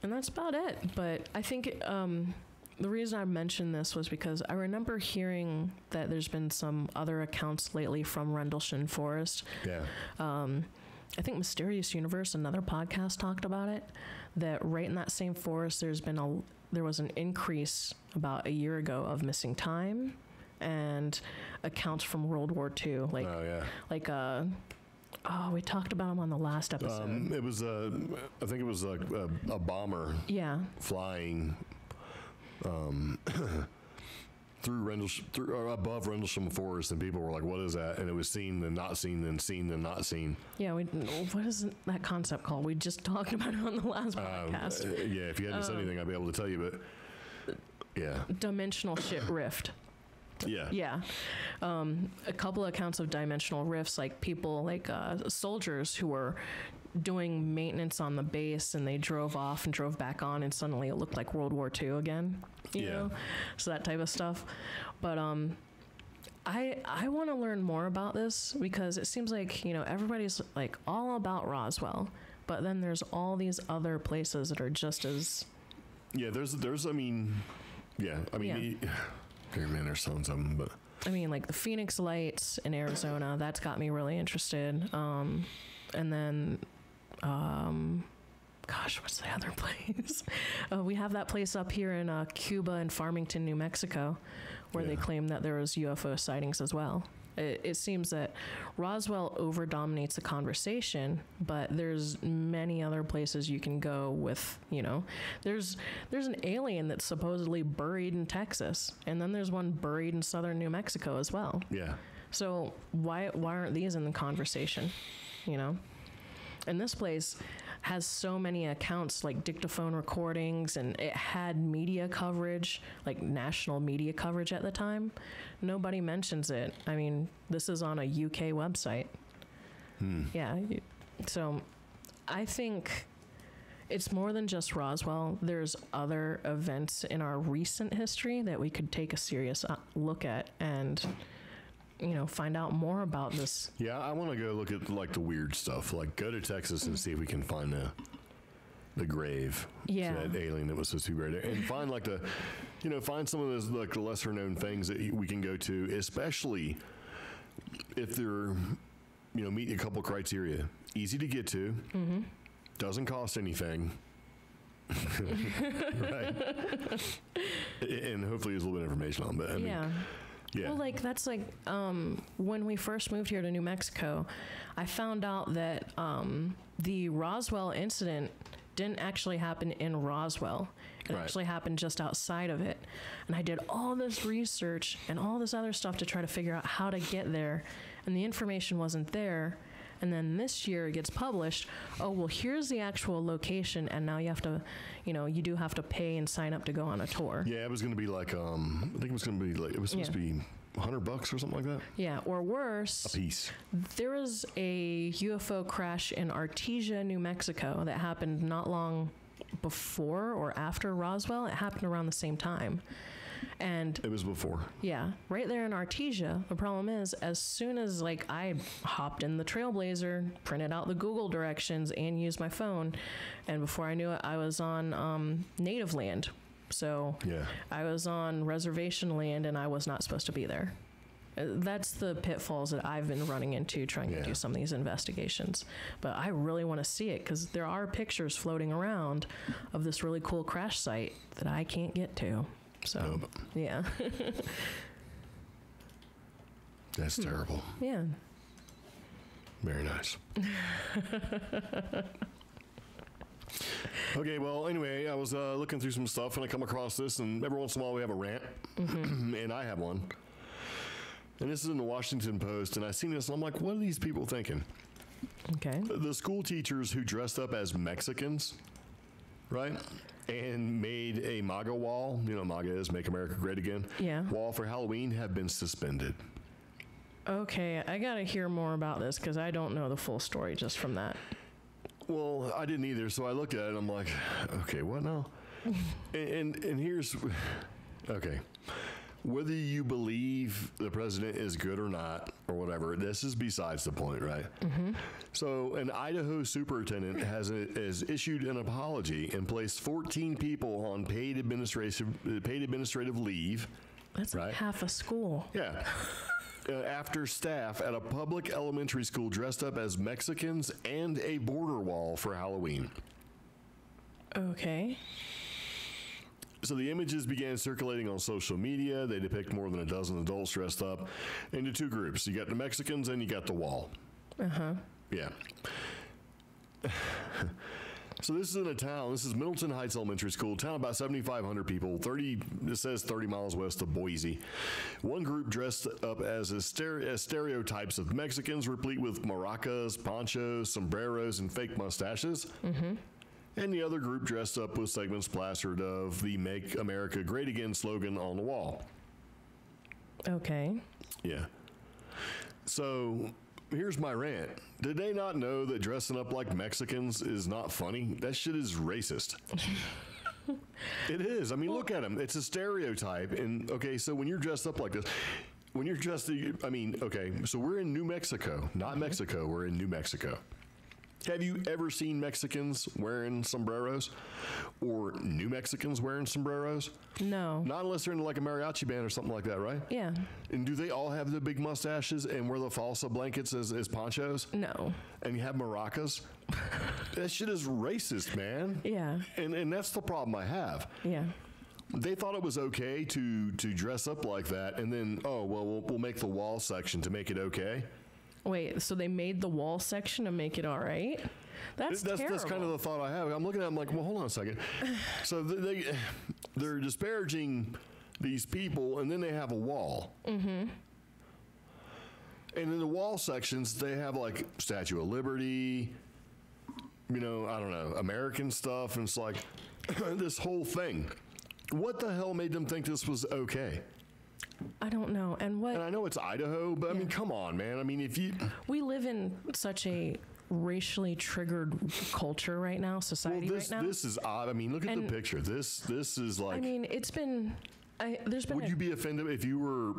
And that's about it. But I think the reason I mentioned this was because I remember hearing that there's been some other accounts lately from Rendlesham Forest. Yeah. I think Mysterious Universe, another podcast, talked about it, that right in that same forest there was an increase about a year ago of missing time and accounts from World War II. Like, oh, yeah. Like, we talked about them on the last episode. It was, I think it was like a bomber. Yeah. Flying through above Rendlesham Forest, and people were like, "What is that?" And it was seen then not seen, then seen then not seen. Yeah, what is that concept called? We just talked about it on the last podcast. Yeah, if you hadn't said anything, I'd be able to tell you, but yeah. Dimensional ship rift. Yeah. Yeah. A couple of accounts of dimensional rifts, like people, like soldiers who were doing maintenance on the base and they drove off and drove back on and suddenly it looked like World War II again, you know? So that type of stuff. But I want to learn more about this because it seems like, you know, everybody's like all about Roswell, but then there's all these other places that are just as... Yeah, there's I mean, yeah, I mean... Yeah. Here, man, there's tons of them, but... I mean, like the Phoenix Lights in Arizona, that's got me really interested. And then, gosh, what's the other place? We have that place up here in Cuba and Farmington, New Mexico, where they claim that there was UFO sightings as well. It seems that Roswell over-dominates the conversation, but there's many other places you can go with, you know. There's an alien that's supposedly buried in Texas, and then there's one buried in southern New Mexico as well. Yeah. So why aren't these in the conversation, you know? And this place has so many accounts, like dictaphone recordings, and it had media coverage, like national media coverage at the time. Nobody mentions it. I mean, this is on a UK website. Yeah. So I think it's more than just Roswell. There's other events in our recent history that we could take a serious look at and, you know, find out more about this. Yeah, I want to go look at like the weird stuff. Like go to Texas and see if we can find the grave. Yeah. To that alien that was supposed to be buried there, and find like the, you know, find some of those like the lesser known things that we can go to, especially if they're, you know, meet a couple criteria. Easy to get to. Mm-hmm. Doesn't cost anything. Right. And hopefully there's a little bit of information on, but I mean, yeah. Well, like, that's like, when we first moved here to New Mexico, I found out that the Roswell incident didn't actually happen in Roswell. It actually happened just outside of it. And I did all this research and all this other stuff to try to figure out how to get there. And the information wasn't there. And then this year it gets published. Oh, well, here's the actual location, and now you have to, you do have to pay and sign up to go on a tour. Yeah, it was going to be like, I think it was going to be like, it was supposed to be $100 or something like that. Yeah, or worse, A piece. there was a UFO crash in Artesia, New Mexico that happened not long before or after Roswell. It happened around the same time. And It was before. yeah, right there in Artesia. The problem is, as soon as I hopped in the Trailblazer, printed out the Google directions, and used my phone, and before I knew it, I was on native land. So Yeah. I was on reservation land, and I was not supposed to be there. That's the pitfalls that I've been running into trying to Yeah. do some of these investigations. But I really want to see it because there are pictures floating around of this really cool crash site that I can't get to. So, Nope. yeah. That's terrible. Yeah. Very nice. Okay, well, anyway, I was looking through some stuff and I come across this, and every once in a while we have a rant, and I have one. And this is in the Washington Post, and I seen this, and I'm like, what are these people thinking? Okay. The school teachers who dressed up as Mexicans, right, and made a MAGA wall, MAGA is Make America Great Again, Yeah. wall for Halloween have been suspended. Okay, I got to hear more about this because I don't know the full story just from that. Well, I didn't either, so I looked at it and I'm like, okay, what now? and here's, okay, whether you believe the president is good or not, or whatever, this is besides the point, right? Mm-hmm. So an Idaho superintendent has issued an apology and placed 14 people on paid administrative leave. That's like Right. half a school. Yeah. After staff at a public elementary school dressed up as Mexicans and a border wall for Halloween. Okay. So the images began circulating on social media. They depict more than a dozen adults dressed up into two groups. You got the Mexicans and you got the wall. Uh-huh. Yeah. So this is in a town. This is Middleton Heights Elementary School, town about 7,500 people. It says 30 miles west of Boise. One group dressed up as stereotypes of Mexicans, replete with maracas, ponchos, sombreros, and fake mustaches. Mm-hmm. And the other group dressed up with segments plastered of the Make America Great Again slogan on the wall. Okay. Yeah. So here's my rant. Did they not know that dressing up like Mexicans is not funny? That shit is racist. It is. I mean, look at them. It's a stereotype. And okay, so when you're dressed up like this, when you're dressed, okay, so we're in New Mexico, not Mexico. We're in New Mexico. Have you ever seen Mexicans wearing sombreros or New Mexicans wearing sombreros? No. Not unless they're in like a mariachi band or something like that, right? Yeah. And do they all have the big mustaches and wear the falsa blankets as ponchos? No. And you have maracas? That shit is racist, man. Yeah. And that's the problem I have. Yeah. They thought it was okay to dress up like that, and then, we'll make the wall section to make it okay. Wait, so they made the wall section to make it all right? That's terrible. That's kind of the thought I have. I'm looking at it, I'm like, well, hold on a second. So they're disparaging these people, and then they have a wall. Mm-hmm. And in the wall sections, they have like Statue of Liberty, I don't know, American stuff, and it's like this whole thing. What the hell made them think this was okay? I don't know. And I know it's Idaho, but I mean, come on, man. I mean, we live in such a racially triggered culture right now, society right now. This is odd. I mean, look at the picture. This is like. I mean, it's been. There's been. Would you be offended if you were?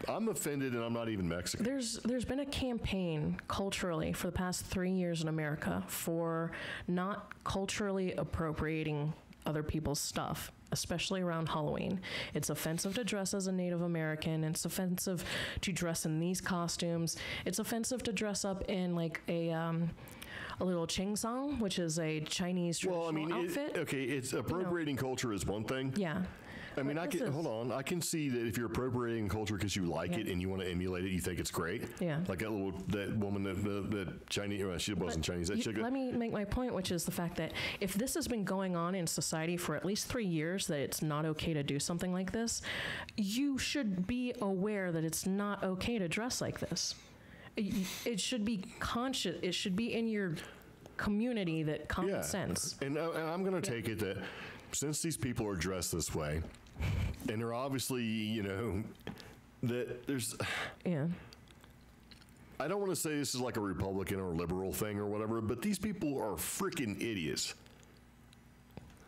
I'm offended, and I'm not even Mexican. There's been a campaign culturally for the past 3 years in America for not culturally appropriating other people's stuff, especially around Halloween. It's offensive to dress as a Native American. It's offensive to dress in these costumes. It's offensive to dress up in like a little chingsang, which is a Chinese traditional outfit. It's appropriating culture is one thing. Yeah. I mean, I can see that if you're appropriating culture because you like it and you want to emulate it, you think it's great. Yeah. Like that woman, that Chinese, well, she wasn't Chinese. Let me make my point, which is the fact that if this has been going on in society for at least 3 years, that it's not okay to do something like this, you should be aware that it's not okay to dress like this. It should be conscious. It should be in your community that common sense. And I'm going to take it that since these people are dressed this way, and they're obviously, you know, that there's. Yeah. I don't want to say this is like a Republican or liberal thing or whatever, but these people are freaking idiots.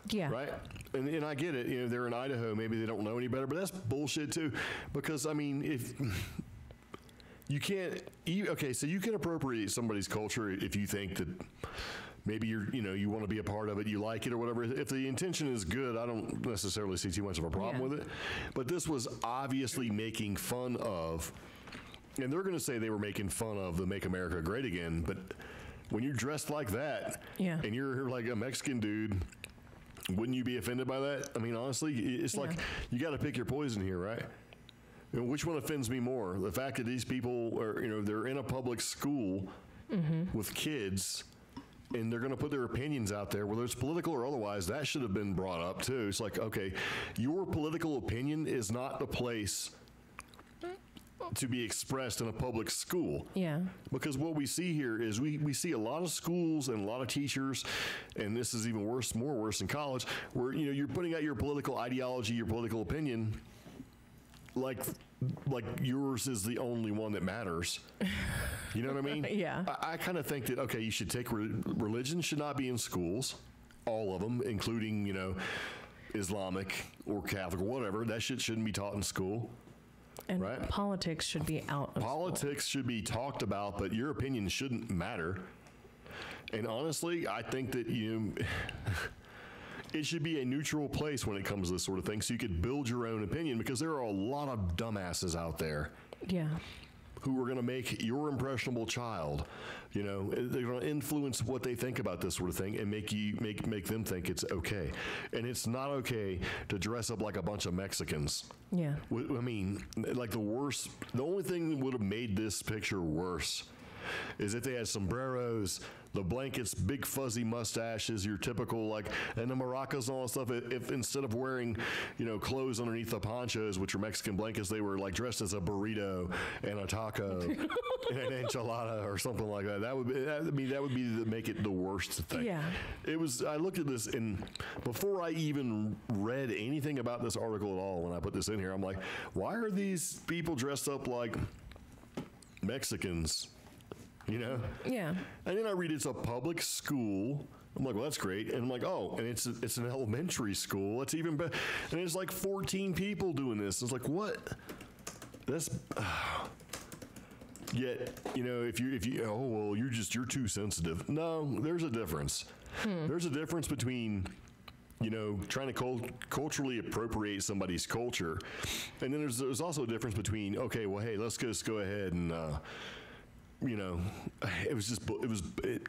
Yeah. Right? And I get it. You know, they're in Idaho. Maybe they don't know any better, but that's bullshit too. Because, I mean, if you can't, okay, so you can appropriate somebody's culture if you think that maybe you want to be a part of it, you like it or whatever. If the intention is good, I don't necessarily see too much of a problem with it. But this was obviously making fun of, and they're going to say they were making fun of the Make America Great Again, but when you're dressed like that, and you're like a Mexican dude, wouldn't you be offended by that? I mean, honestly, it's like you got to pick your poison here, right? You know, which one offends me more? The fact that these people are, you know, they're in a public school with kids, and they're going to put their opinions out there, whether it's political or otherwise. That should have been brought up too. It's like, okay, your political opinion is not the place to be expressed in a public school. Yeah. Because what we see here is we see a lot of schools and a lot of teachers, and this is even worse, more worse in college, where, you know, you're putting out your political ideology, your political opinion, like yours is the only one that matters. You know what I mean? Yeah. I kind of think that, okay, you should take, religion should not be in schools, all of them, including, you know, Islamic or Catholic or whatever. That shit shouldn't be taught in school. And politics should be out of Politics should be talked about, but your opinion shouldn't matter. And honestly, I think that it should be a neutral place when it comes to this sort of thing, so you could build your own opinion, because there are a lot of dumbasses out there. Yeah. Who are going to make your impressionable child, you know, they're going to influence what they think about this sort of thing and make them think it's okay. And it's not okay to dress up like a bunch of Mexicans. Yeah. I mean, like the only thing that would have made this picture worse is if they had sombreros, the blankets, big fuzzy mustaches, your typical, like, and the maracas and all that stuff. If instead of wearing, you know, clothes underneath the ponchos, which are Mexican blankets, they were like dressed as a burrito and a taco and an enchilada or something like that. That would be make it the worst thing. Yeah. It was. I looked at this, and before I even read anything about this article at all, when I put this in here, I'm like, why are these people dressed up like Mexicans? You know? Yeah. And then I read it's a public school. I'm like, well, that's great. And I'm like, oh, and it's an elementary school. That's even better. And it's like 14 people doing this. It's like, what? That's. Yet, you know, if you oh, well, you're too sensitive. No, there's a difference. There's a difference between, you know, trying to culturally appropriate somebody's culture, and then there's also a difference between, okay, well, hey, let's just go ahead and. You know, it was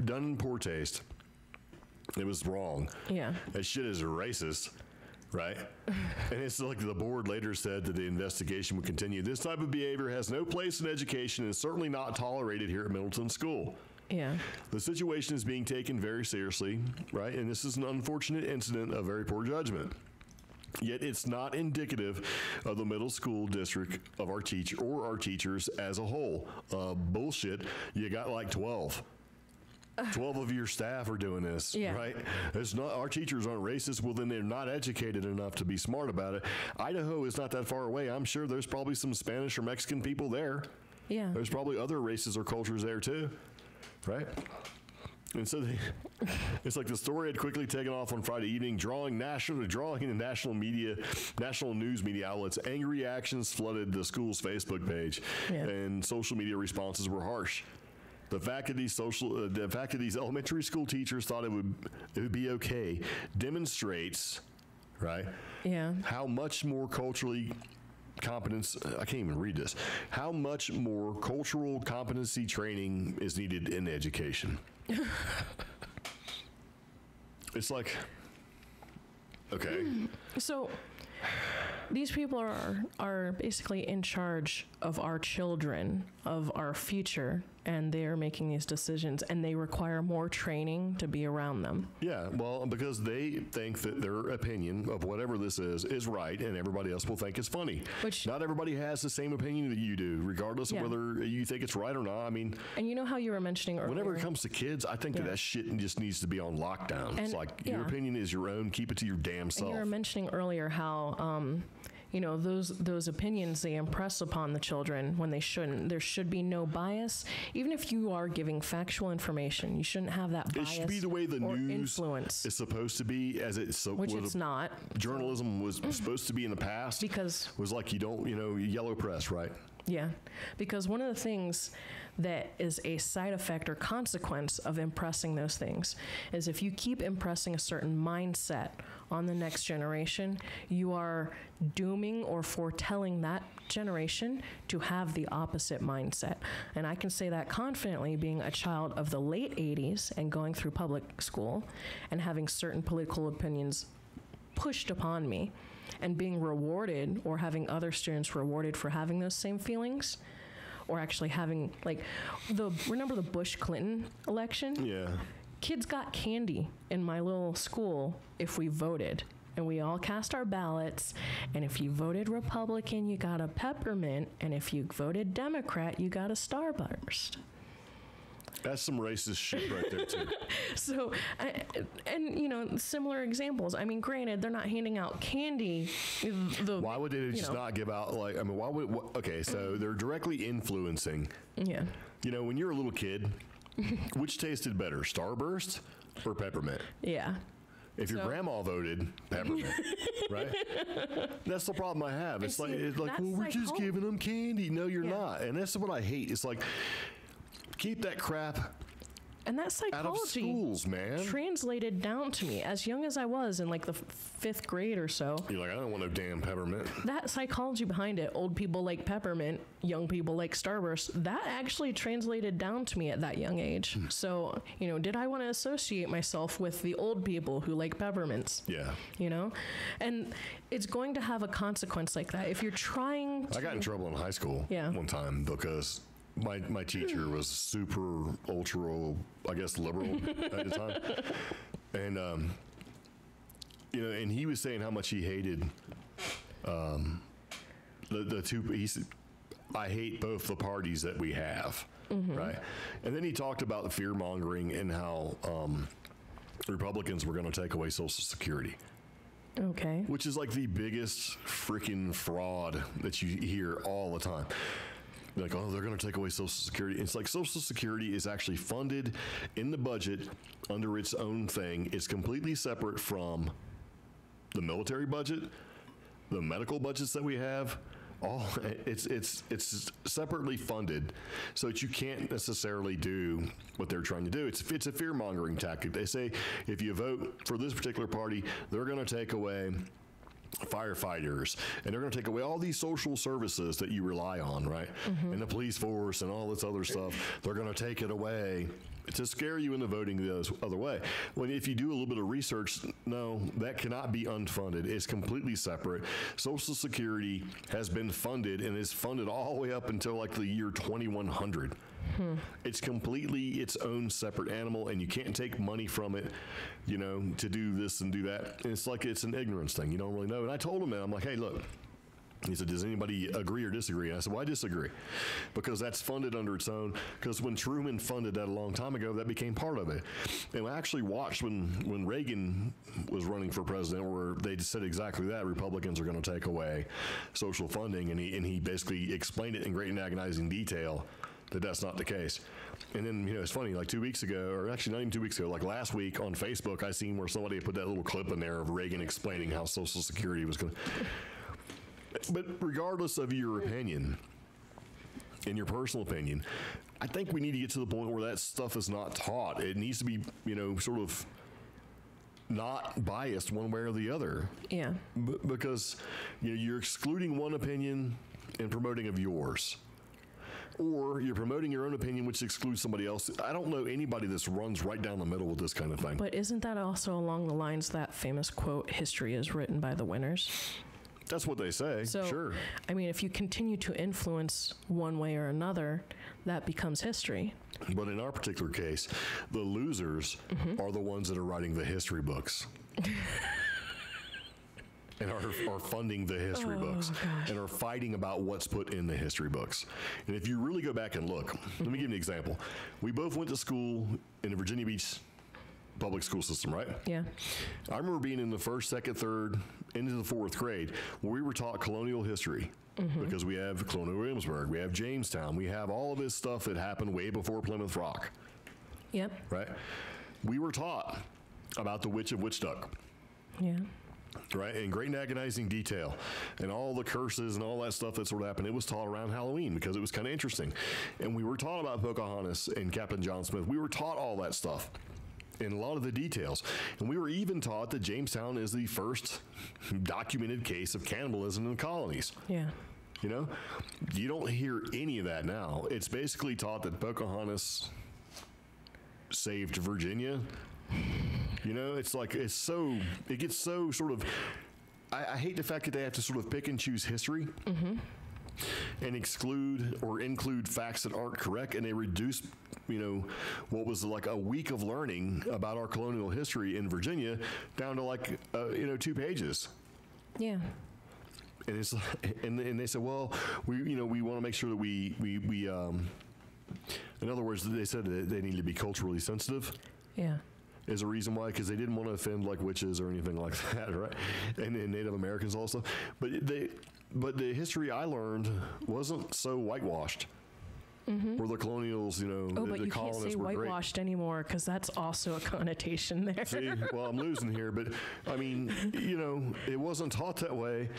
done in poor taste. It was wrong. Yeah. That shit is racist, right? And it's like the board later said that the investigation would continue. This type of behavior has no place in education and is certainly not tolerated here at Middleton School. Yeah. The situation is being taken very seriously, right? And this is an unfortunate incident of very poor judgment. Yet it's not indicative of the middle school district of our teachers as a whole. Bullshit. You got like 12. 12 of your staff are doing this, right? It's not, our teachers aren't racist. Well, then they're not educated enough to be smart about it. Idaho is not that far away. I'm sure there's probably some Spanish or Mexican people there. Yeah. There's probably other races or cultures there too, right? And so it's like the story had quickly taken off on Friday evening, drawing in the national news media outlets. Angry reactions flooded the school's Facebook page, and social media responses were harsh. The fact that these elementary school teachers thought it would be okay demonstrates, right? Yeah. How much more culturally competence, I can't even read this, how much more cultural competency training is needed in education. It's like, okay. So these people are basically in charge of our children, of our future. and they're making these decisions, and they require more training to be around them. Yeah, well, because they think that their opinion of whatever this is right, and everybody else will think it's funny. Which, not everybody has the same opinion that you do, regardless of whether you think it's right or not. I mean, and you know how you were mentioning earlier, whenever it comes to kids, I think that shit just needs to be on lockdown. It's like, your opinion is your own. Keep it to your damn self. And you were mentioning earlier how, you know, those opinions, they impress upon the children when they shouldn't. There should be no bias. Even if you are giving factual information, you shouldn't have that bias. It should be the way the news influence is supposed to be, as it's which it's not. Journalism was supposed to be in the past. Because was like, you don't, yellow press, right? Yeah, because one of the things that is a side effect or consequence of impressing those things is if you keep impressing a certain mindset on the next generation, you are dooming or foretelling that generation to have the opposite mindset. And I can say that confidently, being a child of the late 80s and going through public school and having certain political opinions pushed upon me, and being rewarded or having other students rewarded for having those same feelings, or actually having, like, remember the Bush-Clinton election? Yeah. Kids got candy in my little school if we voted. And we all cast our ballots. And if you voted Republican, you got a peppermint. And if you voted Democrat, you got a Starburst. That's some racist shit right there, too. So, and similar examples. I mean, granted, they're not handing out candy. Why would they just not give out, why would, okay, so they're directly influencing. Yeah. When you're a little kid, which tasted better, Starburst or peppermint? Yeah. If your grandma voted peppermint, right? That's the problem I have. It's like, well, we're just giving them candy. No, you're not. And that's what I hate. It's like, keep that crap and that psychology out of schools, man. Translated down to me as young as I was in like the 5th grade or so. You're like, I don't want no damn peppermint. That psychology behind it, old people like peppermint, young people like Starburst, that actually translated down to me at that young age. So, did I want to associate myself with the old people who like peppermints? Yeah. And it's going to have a consequence like that. If you're trying to... I got in trouble in high school one time because... My teacher was super ultra, I guess, liberal at the time, and and he was saying how much he hated the two. He said, "I hate both the parties that we have," right? And then he talked about the fear mongering and how Republicans were going to take away Social Security. Okay. Which is like the biggest freaking fraud that you hear all the time. Like, oh, they're going to take away Social Security. It's like Social Security is actually funded in the budget under its own thing. It's completely separate from the military budget, the medical budgets that we have. It's separately funded, so that you can't necessarily do what they're trying to do. It's a fear mongering tactic. They say if you vote for this particular party, they're going to take away firefighters, and they're going to take away all these social services that you rely on, right? And the police force and all this other stuff. They're going to take it away to scare you into voting the other way. When if you do a little bit of research, no, that cannot be unfunded. It's completely separate. Social Security has been funded and is funded all the way up until like the year 2100. It's completely its own separate animal, and you can't take money from it, to do this and do that. And it's like it's an ignorance thing. You don't really know. And I told him that. I'm like, hey, look. He said, does anybody agree or disagree? And I said, well, I disagree, because that's funded under its own. Because when Truman funded that a long time ago, that became part of it. And I actually watched when Reagan was running for president, where they said exactly that: Republicans are going to take away social funding, and he basically explained it in great and agonizing detail that that's not the case. And then, it's funny, like 2 weeks ago, or actually not even 2 weeks ago, like last week on Facebook, I seen where somebody put that little clip in there of Reagan explaining how Social Security was going to. But regardless of your opinion, in your personal opinion, I think we need to get to the point where that stuff is not taught. It needs to be, sort of not biased one way or the other. Yeah. Because, you're excluding one opinion and promoting of yours. Or you're promoting your own opinion, which excludes somebody else. I don't know anybody that runs right down the middle with this kind of thing. But isn't that also along the lines, that famous quote, history is written by the winners? That's what they say. So, Sure. I mean, if you continue to influence one way or another, that becomes history. But in our particular case, the losers are the ones that are writing the history books. And are funding the history books. Gosh. And are fighting about what's put in the history books. And if you really go back and look, let me give you an example. We both went to school in the Virginia Beach public school system, right? Yeah. I remember being in the first, second, third, into the fourth grade, where we were taught colonial history. Because we have Colonial Williamsburg, we have Jamestown, we have all of this stuff that happened way before Plymouth Rock, Yep. right? We were taught about the Witch of Witch Duck, Yeah. right? In great and agonizing detail, and all the curses and all that stuff that sort of happened. It was taught around Halloween because it was kind of interesting. And we were taught about Pocahontas and Captain John Smith. We were taught all that stuff in a lot of the details. And we were even taught that Jamestown is the first documented case of cannibalism in the colonies. Yeah. You know, you don't hear any of that now. It's basically taught that Pocahontas saved Virginia. You know, it's like, it gets so sort of, I hate the fact that they have to sort of pick and choose history and exclude or include facts that aren't correct, and they reduce, you know, what was like a week of learning about our colonial history in Virginia down to like, 2 pages. Yeah. And it's and they said, well, we want to make sure that we in other words, they said that they need to be culturally sensitive. Yeah. Is a reason why, because they didn't want to offend like witches or anything like that, right? And Native Americans also. But the history I learned wasn't so whitewashed. Where the colonials, Oh, but the you can't colonists say were great. whitewashed anymore because that's also a connotation there. See, well, I'm losing here, but I mean, it wasn't taught that way.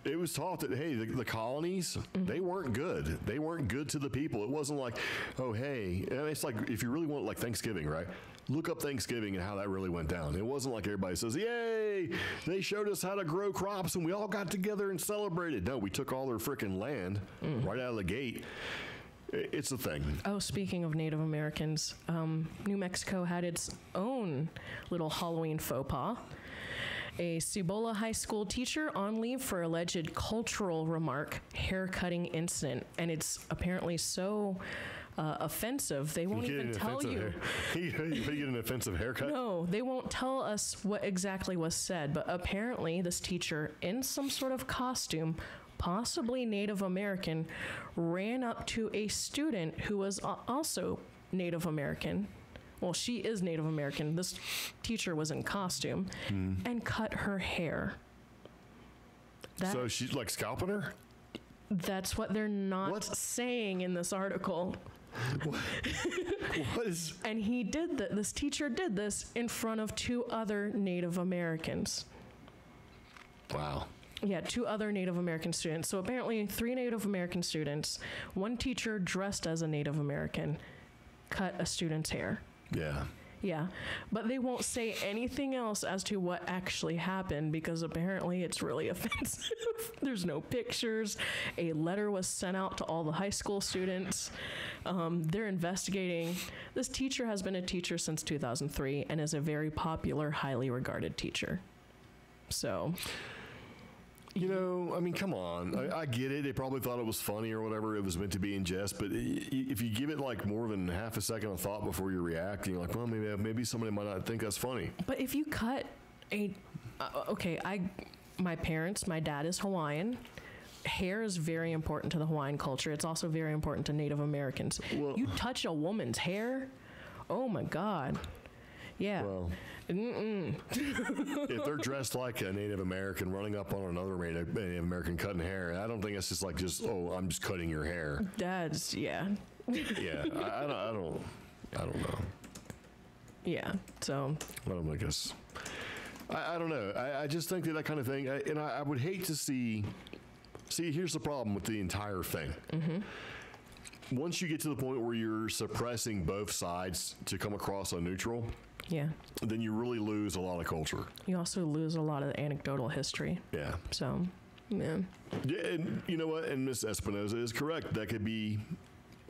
It was taught that, hey, the colonies, they weren't good. They weren't good to the people. It wasn't like, oh, hey, and it's like, if you really want like Thanksgiving, right? Look up Thanksgiving and how that really went down. It wasn't like everybody says, yay, they showed us how to grow crops and we all got together and celebrated. No, we took all their freaking land right out of the gate. It's a thing. Oh, speaking of Native Americans, New Mexico had its own little Halloween faux pas. A Cibola High School teacher on leave for alleged cultural remark, haircutting incident. And it's apparently so offensive, they won't even tell you. You get an offensive haircut? No, they won't tell us what exactly was said. But apparently this teacher, in some sort of costume, possibly Native American, ran up to a student who was also Native American. Well, she is Native American. This teacher was in costume and cut her hair. So she's like scalping her? That's what they're not What? saying in this article. What is? And he did that. This teacher did this in front of 2 other Native Americans. Wow. Yeah, 2 other Native American students. So apparently 3 Native American students, 1 teacher dressed as a Native American, cut a student's hair. Yeah. Yeah, but they won't say anything else as to what actually happened because apparently it's really offensive. There's no pictures. A letter was sent out to all the high school students. They're investigating. This teacher has been a teacher since 2003 and is a very popular, highly regarded teacher. So, I mean, come on. I get it. They probably thought it was funny or whatever. It was meant to be in jest. But if you give it like more than half a second of thought before you react, you're like, well, maybe somebody might not think that's funny. but if you cut my dad is Hawaiian. Hair is very important to the Hawaiian culture. It's also very important to Native Americans. Well- You touch a woman's hair, oh my God. Yeah. Well, if they're dressed like a Native American running up on another Native American cutting hair, I don't think it's just like I'm just cutting your hair. That's, yeah. Yeah, I don't know. Yeah. So, I guess. I don't know. I just think that kind of thing, and I would hate to see. Here's the problem with the entire thing. Once you get to the point where you're suppressing both sides to come across a neutral, yeah. then you really lose a lot of culture. You also lose a lot of the anecdotal history. Yeah. So, yeah. Yeah, and you know what? And Miss Espinoza is correct. That could be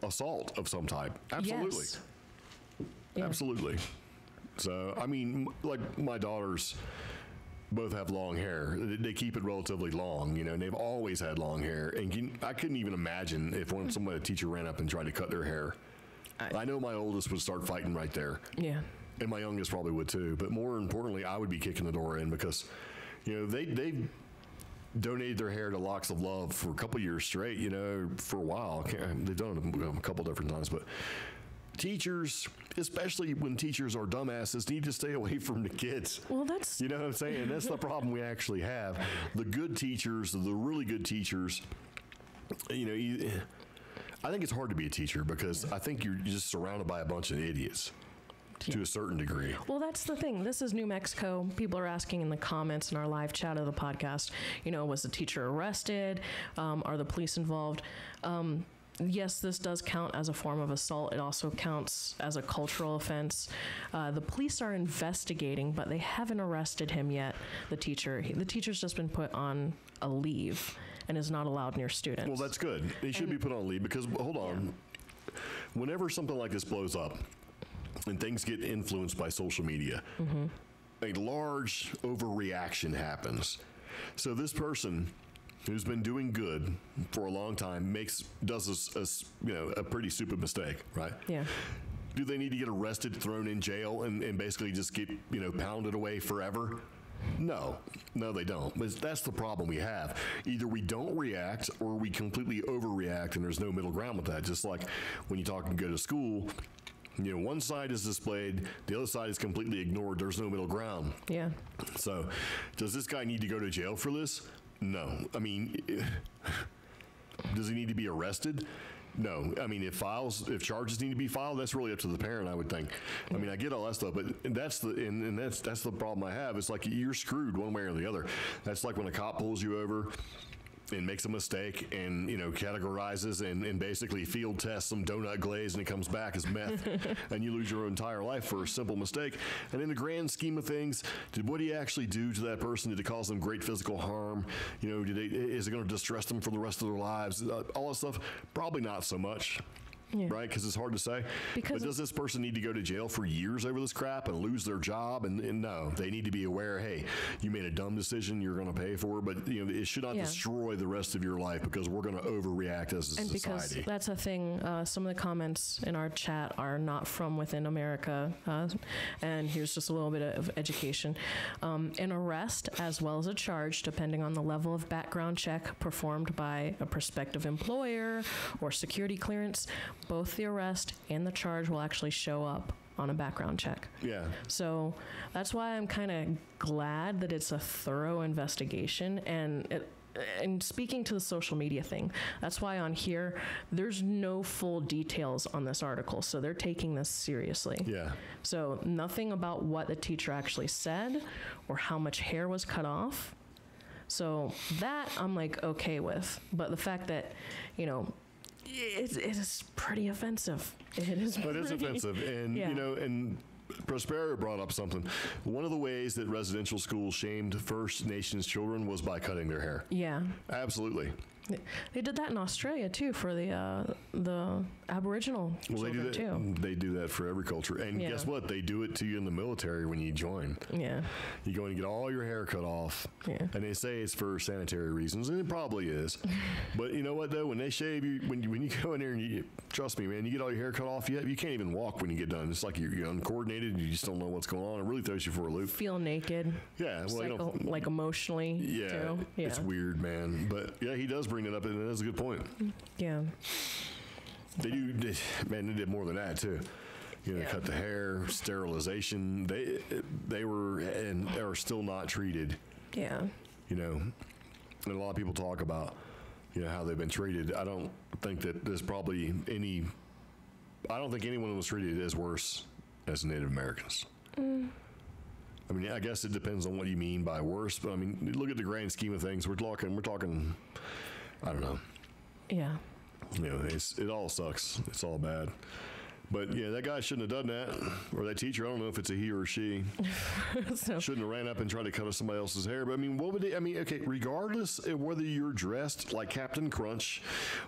assault of some type. Absolutely. Yes. Yeah. Absolutely. So, I mean, like my daughters, both have long hair. They keep it relatively long, you know, and they've always had long hair. And I couldn't even imagine if a teacher ran up and tried to cut their hair. I know my oldest would start fighting right there. Yeah. And my youngest probably would too. But more importantly, I would be kicking the door in because, you know, they donated their hair to Locks of Love for a couple years straight, you know, for a while. They've done it a couple different times. But teachers, especially when teachers are dumbasses, need to stay away from the kids. Well, that's... You know what I'm saying? That's the problem we actually have. The good teachers, the really good teachers, you know, I think it's hard to be a teacher because I think you're just surrounded by a bunch of idiots to a certain degree. Well, that's the thing. This is New Mexico. People are asking in the comments in our live chat of the podcast, you know, was the teacher arrested? Are the police involved? Yes, this does count as a form of assault. It also counts as a cultural offense. The police are investigating, but they haven't arrested him yet, the teacher. The teacher's just been put on a leave and is not allowed near students. Well, that's good. He should be put on leave because, hold on, whenever something like this blows up and things get influenced by social media, a large overreaction happens. So this person who's been doing good for a long time does a pretty stupid mistake, right? Yeah. Do they need to get arrested, thrown in jail, and basically just get, you know, pounded away forever? No, they don't. But that's the problem we have. Either we don't react or we completely overreact, and there's no middle ground with that. Just like when you talk and go to school, you know, one side is displayed, the other side is completely ignored. There's no middle ground. Yeah. So, does this guy need to go to jail for this? No. I mean, does he need to be arrested? No. I mean, if charges need to be filed, that's really up to the parent, I would think. I mean, I get all that stuff, but that's the problem I have. It's like you're screwed one way or the other. That's like when a cop pulls you over and makes a mistake and, you know, categorizes and basically field tests some donut glaze and it comes back as meth and you lose your entire life for a simple mistake. And in the grand scheme of things, what he actually do to that person? Did it cause them great physical harm? You know, is it going to distress them for the rest of their lives? All that stuff, probably not so much. Yeah. Right? Because it's hard to say. But does this person need to go to jail for years over this crap and lose their job? And no, they need to be aware, hey, you made a dumb decision, you're going to pay for it, but you know, it should not destroy the rest of your life because we're going to overreact as a society. And because that's a thing, some of the comments in our chat are not from within America. And here's just a little bit of education. An arrest as well as a charge, depending on the level of background check performed by a prospective employer or security clearance, both the arrest and the charge will actually show up on a background check. Yeah. So that's why I'm kind of glad that it's a thorough investigation. And speaking to the social media thing, that's why on here, there's no full details on this article. So they're taking this seriously. Yeah. So nothing about what the teacher actually said or how much hair was cut off. So that I'm like okay with. But the fact that, you know, it is pretty offensive. It is offensive. And, you know, and Prospero brought up something. One of the ways that residential schools shamed First Nations children was by cutting their hair. Yeah. Absolutely. They did that in Australia too for the Aboriginal children too. They do that for every culture, and guess what? They do it to you in the military when you join. Yeah, you go and get all your hair cut off. Yeah, and they say it's for sanitary reasons, and it probably is. But you know what though? When they shave you, when you go in there and trust me, man, you get all your hair cut off. You can't even walk when you get done. It's like you're uncoordinated. And you just don't know what's going on. It really throws you for a loop. Feel naked. Yeah, well, like emotionally. Yeah, too. Yeah, it's weird, man. But yeah, he does bring it up, and that's a good point. Yeah. They did more than that too. You know, cut the hair, sterilization. They were and are still not treated. Yeah. You know, and a lot of people talk about, you know, how they've been treated. I don't think that there's probably I don't think anyone was treated as worse as Native Americans. I mean, I guess it depends on what you mean by worse, but I mean, look at the grand scheme of things. We're talking. I don't know. Yeah. You know, it all sucks. It's all bad. But yeah, that guy shouldn't have done that, or that teacher. I don't know if it's a he or a she. Shouldn't have ran up and tried to cut off somebody else's hair. But I mean, what would they? I mean, okay, regardless of whether you're dressed like Captain Crunch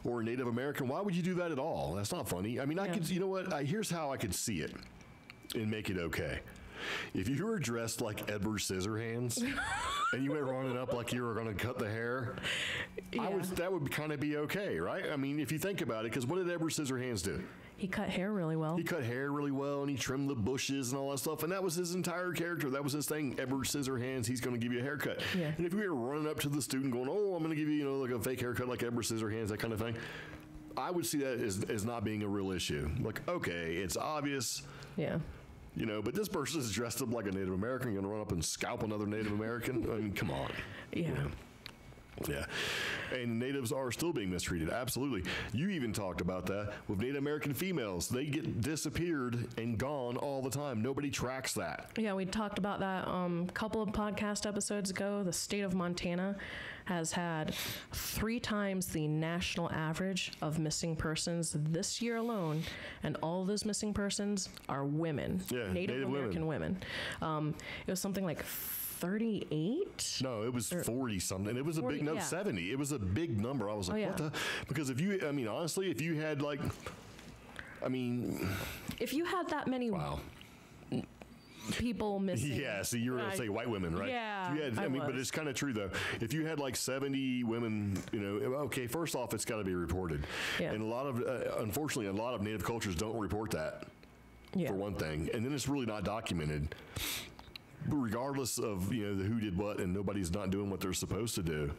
or a Native American, why would you do that at all? That's not funny. I mean, I could. You know what? Here's how I could see it and make it okay. if you were dressed like Edward Scissorhands and you went running up like you were going to cut the hair, that would kind of be okay, right? I mean, if you think about it, because what did Edward Scissorhands do? He cut hair really well. He cut hair really well, and he trimmed the bushes and all that stuff, and that was his entire character. That was his thing. Edward Scissorhands, he's going to give you a haircut. Yeah. And if you were running up to the student going, oh, I'm going to give you, like a fake haircut like Edward Scissorhands, that kind of thing, I would see that as not being a real issue. Like, okay, it's obvious. Yeah. But this person is dressed up like a Native American, going to run up and scalp another Native American. I mean, come on. Yeah. Yeah. And natives are still being mistreated. Absolutely. You even talked about that with Native American females. They get disappeared and gone all the time. Nobody tracks that. Yeah, we talked about that a couple of podcast episodes ago. The state of Montana has had 3 times the national average of missing persons this year alone, and all of those missing persons are women. Yeah, Native American women. It was something like 38? No, it was 40 something. It was 40, a big number, yeah. 70. It was a big number. I was like, what the? Because honestly, if you had if you had that many wow. people missing. Yeah, so you were going to say white women, right? Yeah, but it's kind of true, though. If you had like 70 women, okay, first off, it's got to be reported. Yeah. And unfortunately, a lot of Native cultures don't report that, for one thing. And then it's really not documented. Regardless of, who did what and nobody's not doing what they're supposed to do,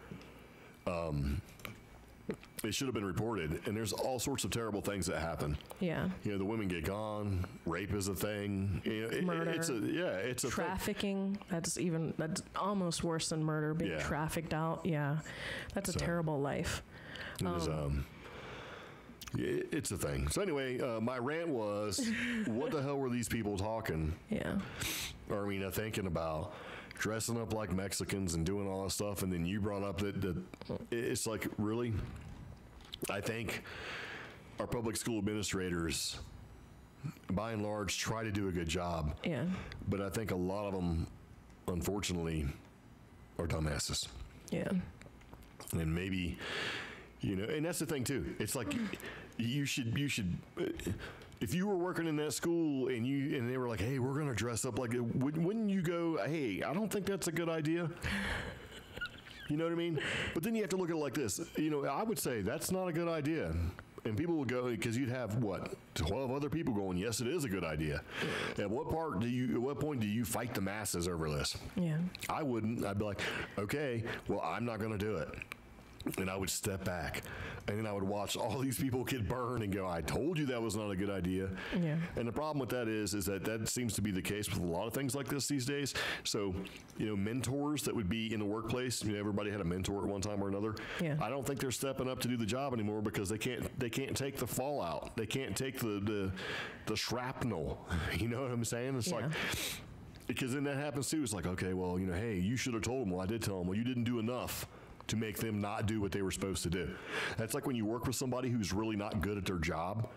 it should have been reported. And there's all sorts of terrible things that happen. Yeah. The women get gone. Rape is a thing. Murder. It's a trafficking. Thing. That's almost worse than murder. Being trafficked out. Yeah. That's a terrible life. It's a thing. So anyway, my rant was, what the hell were these people talking? Yeah. Thinking about dressing up like Mexicans and doing all that stuff, and then you brought up that it's like, really? I think our public school administrators, by and large, try to do a good job. Yeah. But I think a lot of them, unfortunately, are dumbasses. Yeah. And maybe, and that's the thing too. It's like you should. If you were working in that school and they were like, hey, we're going to dress up like, wouldn't you go, hey, I don't think that's a good idea? You know what I mean? But then you have to look at it like this. I would say that's not a good idea. And people would go, because you'd have, 12 other people going, yes, it is a good idea. At what point do you fight the masses over this? Yeah. I wouldn't. I'd be like, okay, well, I'm not going to do it. And I would step back, and then I would watch all these people get burned and go, I told you that was not a good idea. Yeah. And the problem with that is that seems to be the case with a lot of things like this these days. So, mentors that would be in the workplace, everybody had a mentor at one time or another. Yeah. I don't think they're stepping up to do the job anymore because they can't take the fallout. They can't take the shrapnel. You know what I'm saying? It's like, because then that happens too. It's like, okay, well, hey, you should have told them. Well, I did tell them. Well, you didn't do enough to make them not do what they were supposed to do. That's like when you work with somebody who's really not good at their job,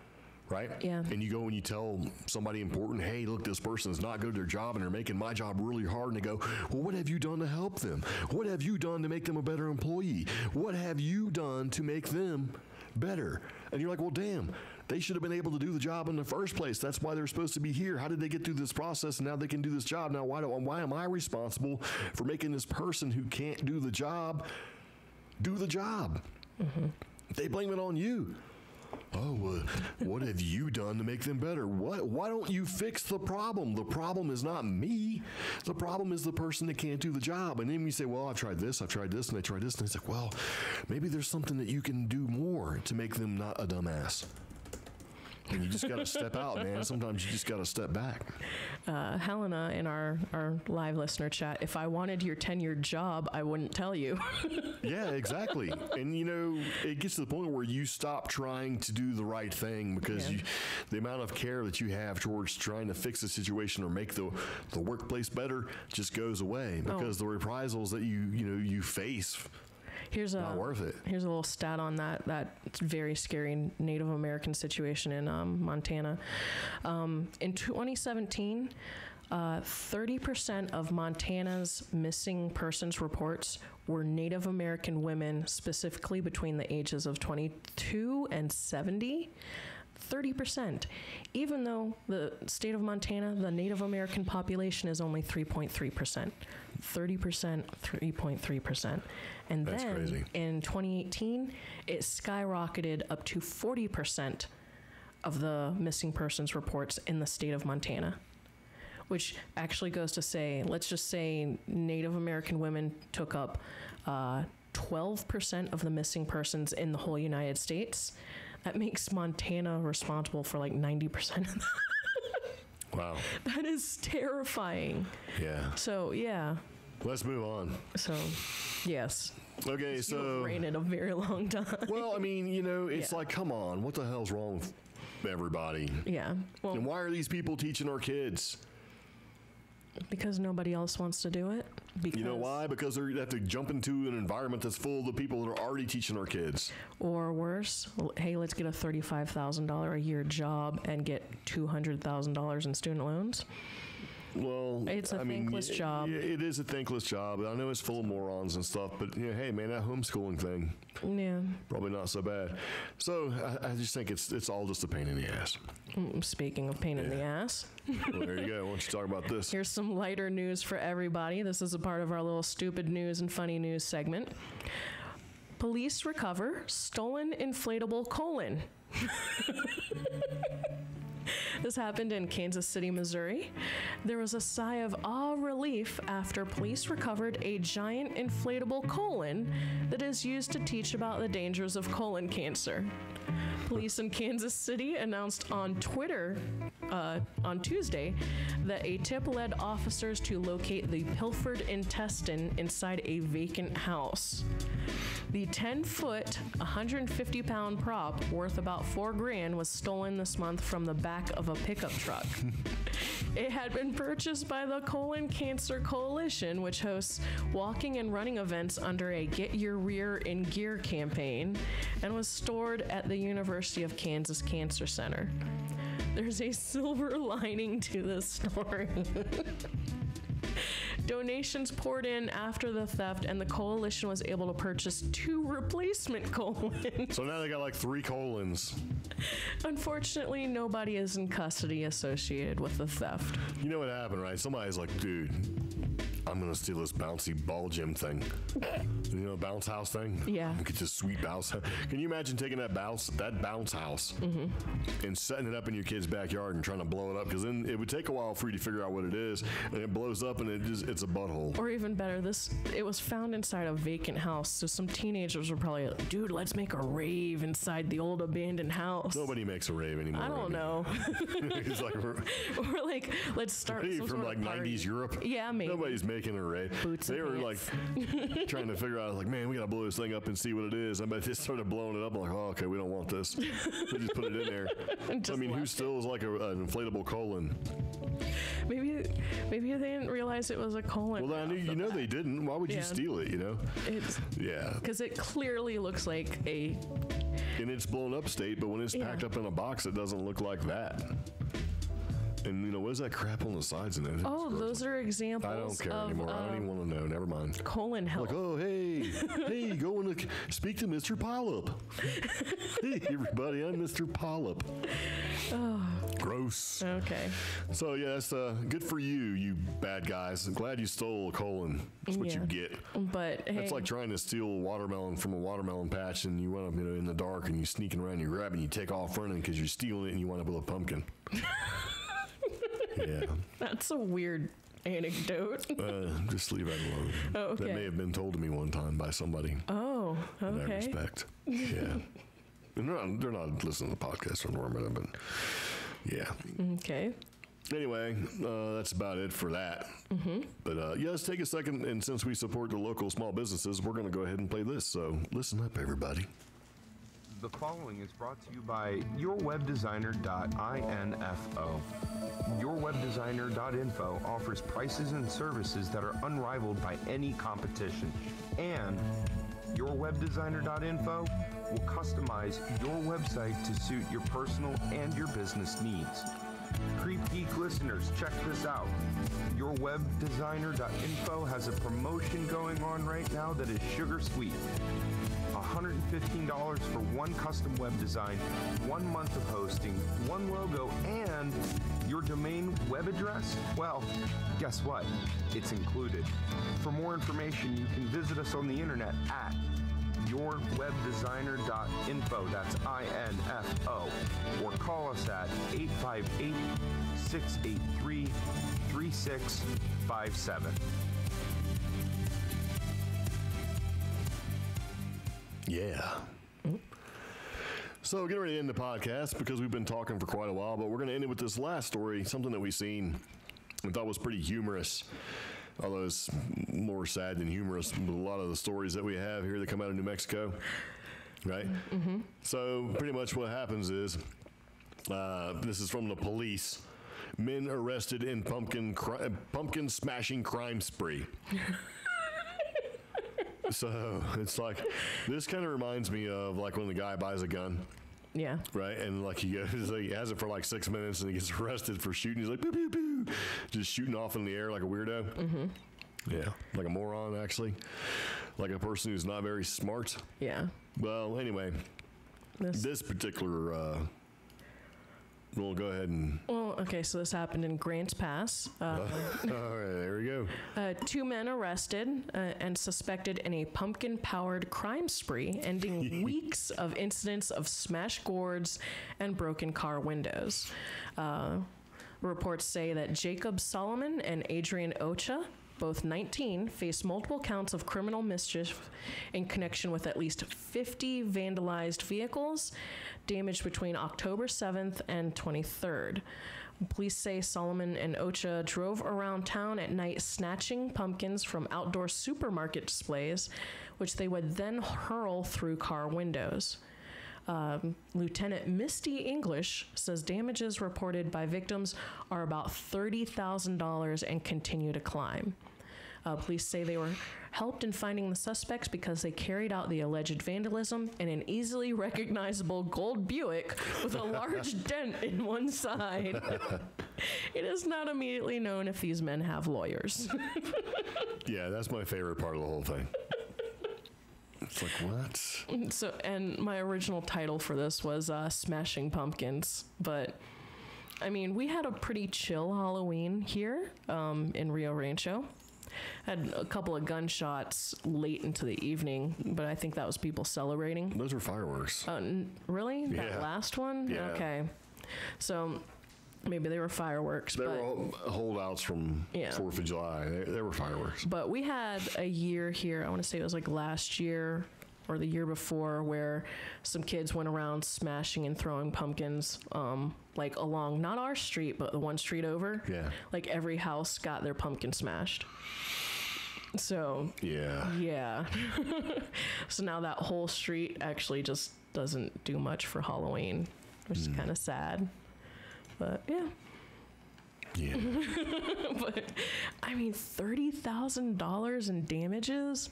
right? Yeah. And you go and you tell somebody important, hey, look, this person's not good at their job and they're making my job really hard. And they go, well, what have you done to help them? What have you done to make them a better employee? What have you done to make them better? And you're like, well, damn, they should have been able to do the job in the first place. That's why they're supposed to be here. How did they get through this process? And now they can do this job. Now, why am I responsible for making this person who can't do the job do the job? Mm-hmm. They blame it on you. Oh, what have you done to make them better? Why don't you fix the problem? The problem is not me. The problem is the person that can't do the job. And then you say, well, I've tried this, and I tried this. And it's like, well, maybe there's something that you can do more to make them not a dumbass. And you just got to step out, man. Sometimes you just got to step back. Helena in our live listener chat, if I wanted your tenured job, I wouldn't tell you. Yeah, exactly. And, it gets to the point where you stop trying to do the right thing because the amount of care that you have towards trying to fix the situation or make the workplace better just goes away because the reprisals that you face. Not worth it. Here's a little stat on that very scary Native American situation in Montana. In 2017, 30% of Montana's missing persons reports were Native American women, specifically between the ages of 22 and 70. 30%, even though the state of Montana, the Native American population is only 3.3%. 30%, 3.3%. And That's then crazy. in 2018, it skyrocketed up to 40% of the missing persons reports in the state of Montana, which actually goes to say, let's just say Native American women took up 12% of the missing persons in the whole United States. That makes Montana responsible for like 90% of that. Wow. That is terrifying. Yeah. So, yeah. Let's move on. So, yes. Okay, so. You've reigned a very long time. Well, I mean, you know, it's Yeah. like, come on, what the hell's wrong with everybody? Yeah. Well, And why are these people teaching our kids? because nobody else wants to do it. Because, You know why? Because they have to jump into an environment that's full of the people that are already teaching our kids. Or worse, hey, let's get a $35,000 a year job and get $200,000 in student loans. Well, It's a thankless job. It is a thankless job. I know it's full of morons and stuff, but you know, hey, man, that homeschooling thing, Yeah. probably not so bad. So I just think it's all just a pain in the ass. Speaking of pain in the ass, Well, there you go. Why don't you talk about this? here's some lighter news for everybody. This is a part of our little stupid news and funny news segment. Police recover stolen inflatable colon. This happened in Kansas City, Missouri. There was a sigh of relief after police recovered a giant inflatable colon that is used to teach about the dangers of colon cancer. Police in Kansas City announced on Twitter on Tuesday that a tip led officers to locate the pilfered intestine inside a vacant house. The 10-foot, 150-pound prop worth about $4,000 was stolen this month from the back of a pickup truck. It had been purchased by the Colon Cancer Coalition, which hosts walking and running events under a Get Your Rear in Gear campaign, and was stored at the University of Kansas Cancer Center. There's a silver lining to this story. Donations poured in after the theft, and the coalition was able to purchase 2 replacement colons. So now they got like 3 colons. Unfortunately, nobody is in custody associated with the theft. You know what happened, right? Somebody's like, dude, I'm going to steal this bouncy ball gym thing. You know, bounce house thing? Yeah. Get this sweet bounce. Can you imagine taking that bounce house and setting it up in your kid's backyard and trying to blow it up? Because then it would take a while for you to figure out what it is, and it blows up and it's a butthole. Or even better, it was found inside a vacant house, so some teenagers were probably like, dude, let's make a rave inside the old abandoned house. Nobody makes a rave anymore. I don't know. It's like, Or like, let's start some from sort like of party. 90s Europe. Yeah, maybe. Nobody's making a rave. Boots they and were pants. like trying to figure out, like, man, we got to blow this thing up and see what it is. I bet they started blowing it up. I'm like, oh, okay, we don't want this. They just put it in there. Just I mean, who left steals like an inflatable colon? Maybe they didn't realize it was a colon. Well, you know they didn't. Why would you Yeah. steal it, you know? It's Yeah. because it clearly looks like a. In its blown up state, but when it's packed up in a box, it doesn't look like that. And, you know, what is that crap on the sides of it? Oh, those are examples. I don't care of, anymore. I don't even want to know. Never mind. colon health. Like, oh, hey, go and speak to Mr. Polyp. Hey, everybody, I'm Mr. Polyp. Gross. Okay. So, yeah, that's good for you bad guys. I'm glad you stole a colon. That's what you Yeah. get. But hey, That's like trying to steal a watermelon from a watermelon patch, and you wind up, in the dark, and you sneaking around, you grab it, and you take off running because you're stealing it, and you wind up with a pumpkin. Yeah. that's a weird anecdote. Just leave that alone. Oh, okay. That may have been told to me one time by somebody Oh, that I okay. respect. Yeah. And they're not listening to the podcast from Norman, but yeah. Okay. Anyway, that's about it for that. But yeah, let's take a second, and since we support the local small businesses, we're going to go ahead and play this. So listen up, everybody. The following is brought to you by yourwebdesigner.info. Yourwebdesigner.info offers prices and services that are unrivaled by any competition. And yourwebdesigner.info will customize your website to suit your personal and your business needs. Creep Geek listeners, check this out. YourWebDesigner.info has a promotion going on right now that is sugar sweet. $115 for one custom web design, 1 month of hosting, one logo, and your domain web address? Well, guess what? It's included. For more information, you can visit us on the internet at yourwebdesigner.info. That's INFO. Or call us at 858-683-3657. Yeah. So getting ready to end the podcast because we've been talking for quite a while, but we're going to end it with this last story, something that we seen and thought was pretty humorous, although it's more sad than humorous with a lot of the stories that we have here that come out of New Mexico, right? Mm-hmm. So pretty much what happens is, this is from the police, men arrested in pumpkin smashing crime spree. So it's like, this kind of reminds me of like when the guy buys a gun. Yeah. Right? And like he has it for like 6 minutes and he gets arrested for shooting. He's like, pew, pew, pew, just shooting off in the air like a weirdo. Mm-hmm. Yeah. Like a moron, actually. Like a person who's not very smart. Yeah. Well, anyway, this particular, we'll go ahead and... Well, okay, so this happened in Grants Pass. All right, there we go. 2 men arrested and suspected in a pumpkin-powered crime spree, ending weeks of incidents of smashed gourds and broken car windows. Reports say that Jacob Solomon and Adrian Ocha, both 19, face multiple counts of criminal mischief in connection with at least 50 vandalized vehicles damaged between October 7th and 23rd. Police say Solomon and Ocha drove around town at night snatching pumpkins from outdoor supermarket displays, which they would then hurl through car windows. Lieutenant Misty English says damages reported by victims are about $30,000 and continue to climb. Police say they were helped in finding the suspects because they carried out the alleged vandalism in an easily recognizable gold Buick with a large dent in one side. It is not immediately known if these men have lawyers. Yeah, that's my favorite part of the whole thing. It's like, what? So, and my original title for this was Smashing Pumpkins, but I mean, we had a pretty chill Halloween here in Rio Rancho. Had a couple of gunshots late into the evening, but I think that was people celebrating. Those are fireworks. Really? Yeah. That last one? Yeah. Okay. So maybe they were fireworks. They were holdouts from 4th of July. They were fireworks. But we had a year here, I want to say it was like last year or the year before, where some kids went around smashing and throwing pumpkins, like along, not our street, but the one street over. Yeah. Like every house got their pumpkin smashed. So. Yeah. So now that whole street actually just doesn't do much for Halloween, which is kind of sad. But yeah. Yeah. But I mean, $30,000 in damages.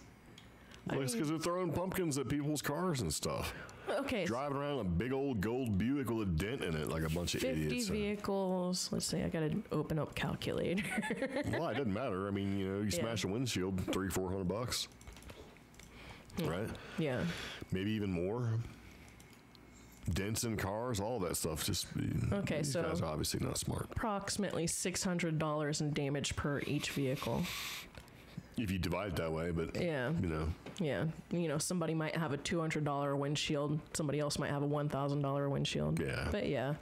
Well, it's because they're throwing pumpkins at people's cars and stuff. Okay. Driving around a big old gold Buick with a dent in it like a bunch of 50 idiots. 50 vehicles. Let's see. I got to open up calculator. Well, it doesn't matter. I mean, you smash a windshield, $300-400, right? Yeah. Maybe even more. Dents in cars, all that stuff. Just okay. These guys are obviously not smart. Approximately $600 in damage per each vehicle. If you divide it that way, but yeah, somebody might have a $200 windshield, somebody else might have a $1,000 windshield. Yeah, but yeah,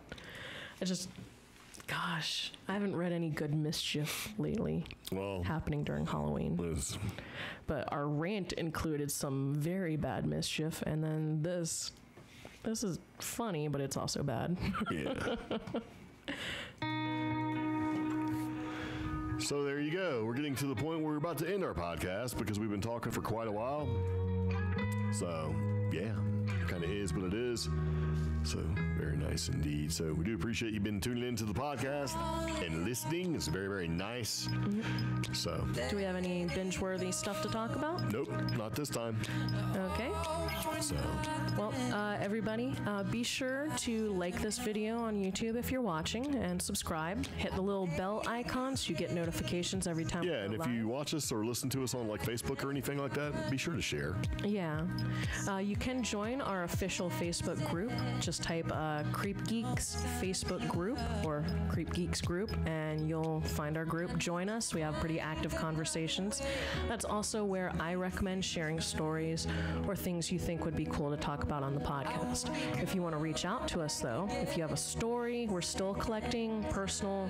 gosh, I haven't read any good mischief lately. Well, happening during Halloween. But our rant included some very bad mischief, and then this is funny, but it's also bad. Yeah. So there you go. We're getting to the point where we're about to end our podcast because we've been talking for quite a while. So, yeah, kind of is what it is. So very nice indeed. So we do appreciate you been tuning into the podcast and listening. It's very, very nice. So Do we have any binge-worthy stuff to talk about? nope, not this time. Okay. So Well, everybody, be sure to like this video on YouTube if you're watching and subscribe. Hit the little bell icon so you get notifications every time. yeah, we and go if you live. watch us or listen to us on like Facebook or anything like that, be sure to share. Yeah. You can join our official Facebook group. Just type CREEPGEEKS Facebook group or CREEPGEEKS group, and you'll find our group. Join us. We have pretty active conversations. That's also where I recommend sharing stories or things you think would be cool to talk about on the podcast. If you want to reach out to us, though, if you have a story, we're still collecting personal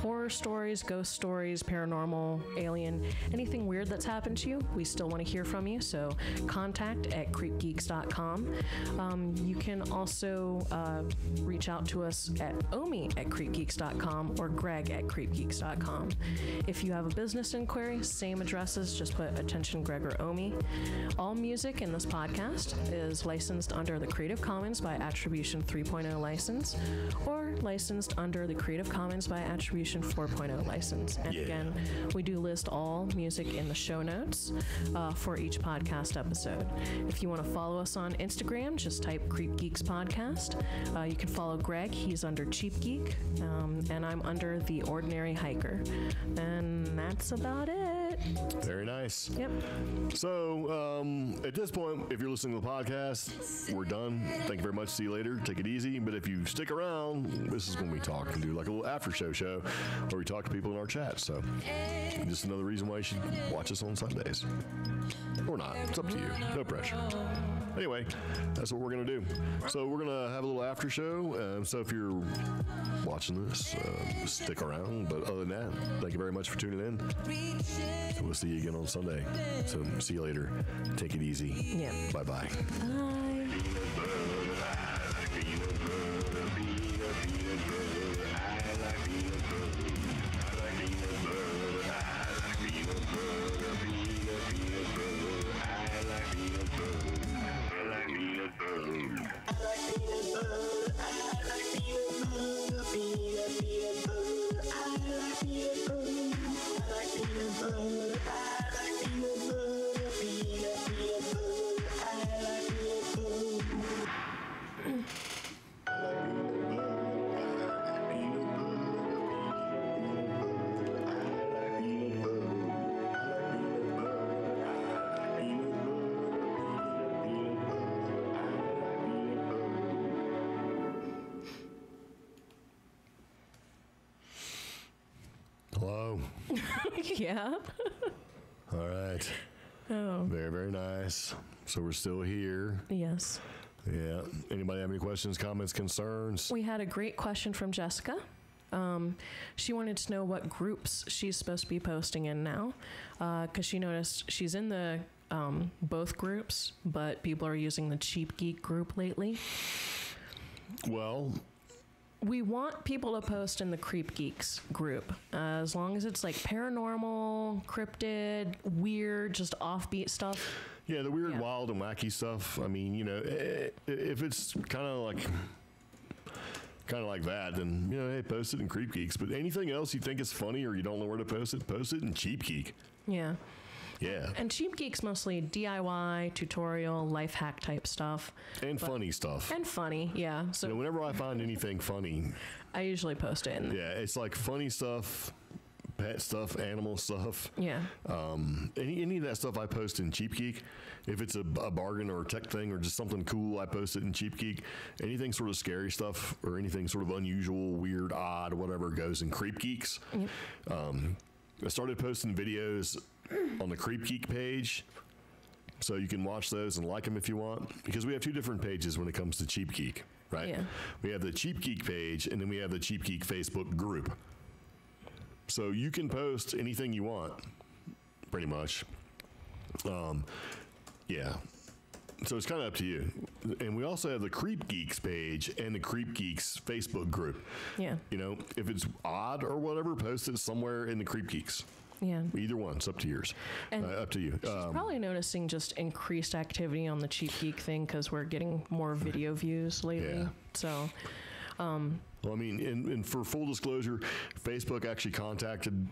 horror stories, ghost stories, paranormal, alien, anything weird that's happened to you. We still want to hear from you, so contact at creepgeeks.com. You can also reach out to us at Omi at creepgeeks.com or Greg at creepgeeks.com. If you have a business inquiry, same addresses, just put attention Greg or Omi. All music in this podcast is licensed under the Creative Commons by Attribution 3.0 license or licensed under the Creative Commons by Attribution 4.0 license. And Yeah. again, we do list all music in the show notes for each podcast episode. If you want to follow us on Instagram, just type Creep Geeks Podcast. You can follow Greg. He's under Cheap Geek, and I'm under The Ordinary Hiker. And that's about it. Very nice. Yep. So, at this point, if you're listening to the podcast, we're done. Thank you very much. See you later. Take it easy. But if you stick around, this is when we talk and do like a little after show where we talk to people in our chat. So, just another reason why you should watch us on Sundays. Or not. It's up to you. No pressure. Anyway, that's what we're going to do. So, we're going to have a little after show. So, if you're watching this, stick around. But other than that, thank you very much for tuning in. And we'll see you again on Sunday. So see you later. Take it easy. Yeah. Bye-bye. Bye. Hello. Yeah. All right. Oh, Very, very nice. So we're still here. yes. Yeah. Anybody have any questions, comments, concerns? We had a great question from Jessica. She wanted to know what groups she's supposed to be posting in now, because she noticed she's in the both groups, but people are using the Cheap Geek group lately. Well, We want people to post in the Creep Geeks group, as long as it's like paranormal, cryptid, weird, just offbeat stuff. yeah, the weird, Yeah. wild, and wacky stuff. I mean, you know, if it's kind of like that, then, you know, hey, post it in Creep Geeks. But anything else you think is funny or you don't know where to post it in Cheap Geek. Yeah. Yeah. And Cheap Geeks mostly DIY, tutorial, life hack type stuff. And funny stuff. And funny, yeah. So You know, whenever I find anything funny, I usually post it in. yeah, it's like funny stuff, pet stuff, animal stuff. Yeah. Any of that stuff I post in Cheap Geek. If it's a bargain or a tech thing or just something cool, I post it in Cheap Geek. Anything sort of scary stuff or anything sort of unusual, weird, odd, whatever goes in Creep Geeks. I started posting videos on the Creep Geek page, so you can watch those and like them if you want, because we have two different pages when it comes to Cheap Geek, right? Yeah. We have the Cheap Geek page, and then we have the Cheap Geek Facebook group. So you can post anything you want, pretty much. Yeah. So it's kind of up to you. And we also have the Creep Geeks page and the Creep Geeks Facebook group. Yeah. You know, if it's odd or whatever, post it somewhere in the Creep Geeks. Yeah. Either one. It's up to yours. And up to you. Probably noticing just increased activity on the Cheap Geek thing because we're getting more video views lately. Yeah. So, Well, I mean, and for full disclosure, Facebook actually contacted,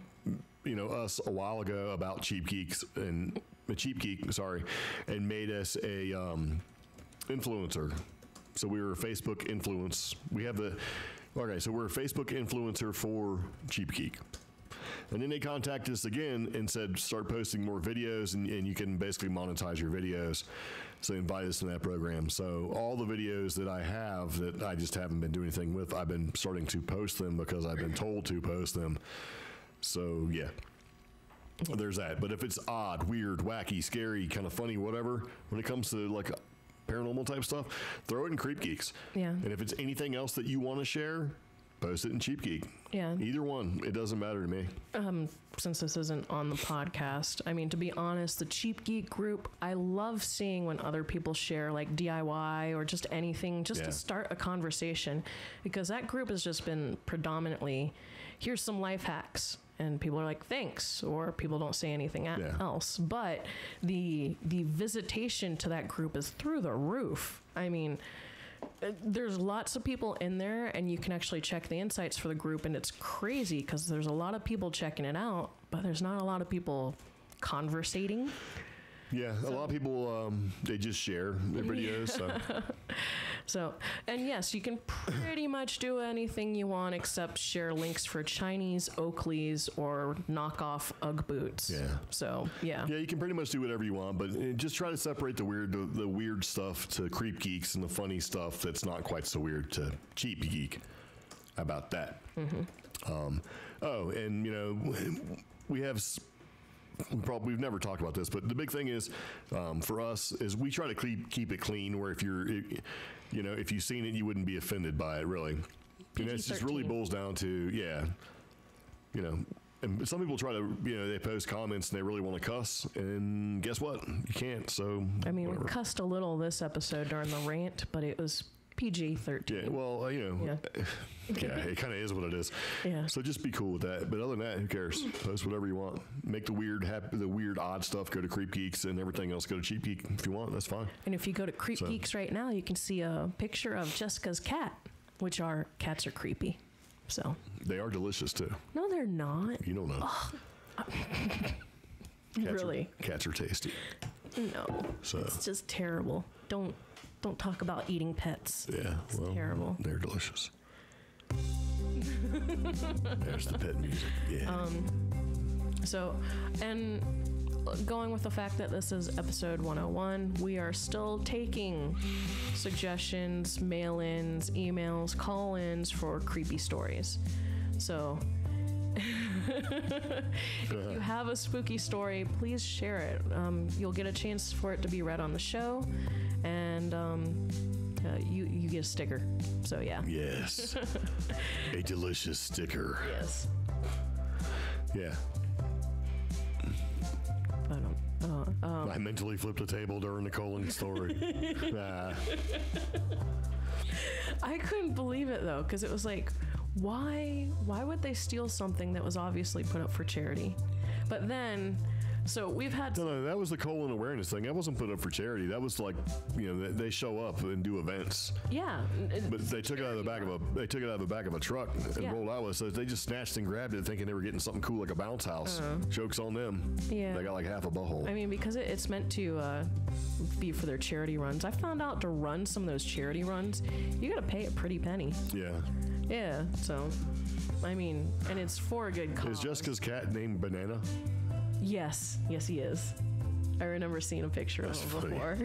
us a while ago about Cheap Geeks and Cheap Geek, sorry, and made us a influencer. So we were a Facebook influence. We have so we're a Facebook influencer for Cheap Geek. And then they contacted us again and said, start posting more videos and you can basically monetize your videos. So they invited us in that program. So all the videos that I have that I just haven't been doing anything with, I've been starting to post them because I've been told to post them. So yeah, there's that. But if it's odd, weird, wacky, scary, kind of funny, whatever, when it comes to like paranormal type stuff, throw it in Creep Geeks. Yeah. And if it's anything else that you want to share, post it in Cheap Geek. Yeah. Either one. It doesn't matter to me. Since this isn't on the podcast, I mean, to be honest, the Cheap Geek group, I love seeing when other people share like DIY or just anything just to start a conversation, because that group has just been predominantly, here's some life hacks. And people are like, thanks, or people don't say anything else. But the visitation to that group is through the roof. I mean, there's lots of people in there, and you can actually check the insights for the group, and it's crazy because there's a lot of people checking it out, but there's not a lot of people conversating. Yeah, a lot of people, they just share their videos. So, and yes, you can pretty much do anything you want except share links for Chinese Oakleys or knockoff Ugg boots. Yeah. So, yeah. Yeah, you can pretty much do whatever you want, but just try to separate the weird stuff to Creep Geeks and the funny stuff that's not quite so weird to Cheap Geek. How about that? Mm-hmm. And, we've never talked about this, but the big thing is for us is we try to keep it clean, where if you've seen it, you wouldn't be offended by it, really. It just really boils down to, and some people try to, they post comments and they really want to cuss, and guess what? You can't, so I mean, whatever. we cussed a little this episode during the rant, but it was PG-13. Yeah, well, it kind of is what it is. Yeah. So just be cool with that. But other than that, who cares? Post whatever you want. Make the weird, odd stuff go to Creep Geeks, and everything else go to Cheap Geek if you want. That's fine. And if you go to Creep Geeks right now, you can see a picture of Jessica's cat, which our cats are creepy. So They are delicious too. no, they're not. You don't know. Really? Cats are tasty. No. So It's just terrible. Don't talk about eating pets. yeah, well, terrible. They're delicious. There's the pet music. Yeah. So, and going with the fact that this is episode 101, we are still taking suggestions, mail-ins, emails, call-ins for creepy stories. So, if you have a spooky story, please share it. You'll get a chance for it to be read on the show, and you get a sticker. So yeah. Yes. A delicious sticker. Yes. Yeah. I mentally flipped a table during the colon story. I couldn't believe it though, because it was like, why would they steal something that was obviously put up for charity? But then, so we've had No, that was the colon awareness thing. That wasn't put up for charity. That was like, they show up and do events. yeah, But they took it out of the back of a truck and rolled out with it. So they just snatched and grabbed it, thinking they were getting something cool like a bounce house. Joke's on them. Yeah. They got like half a butthole. I mean, because it's meant to be for their charity runs. I found out to run some of those charity runs, you got to pay a pretty penny. Yeah. Yeah, so I mean, and it's for a good cause. Is Jessica's cat named Banana? Yes, he is. I remember seeing a picture of him funny. before.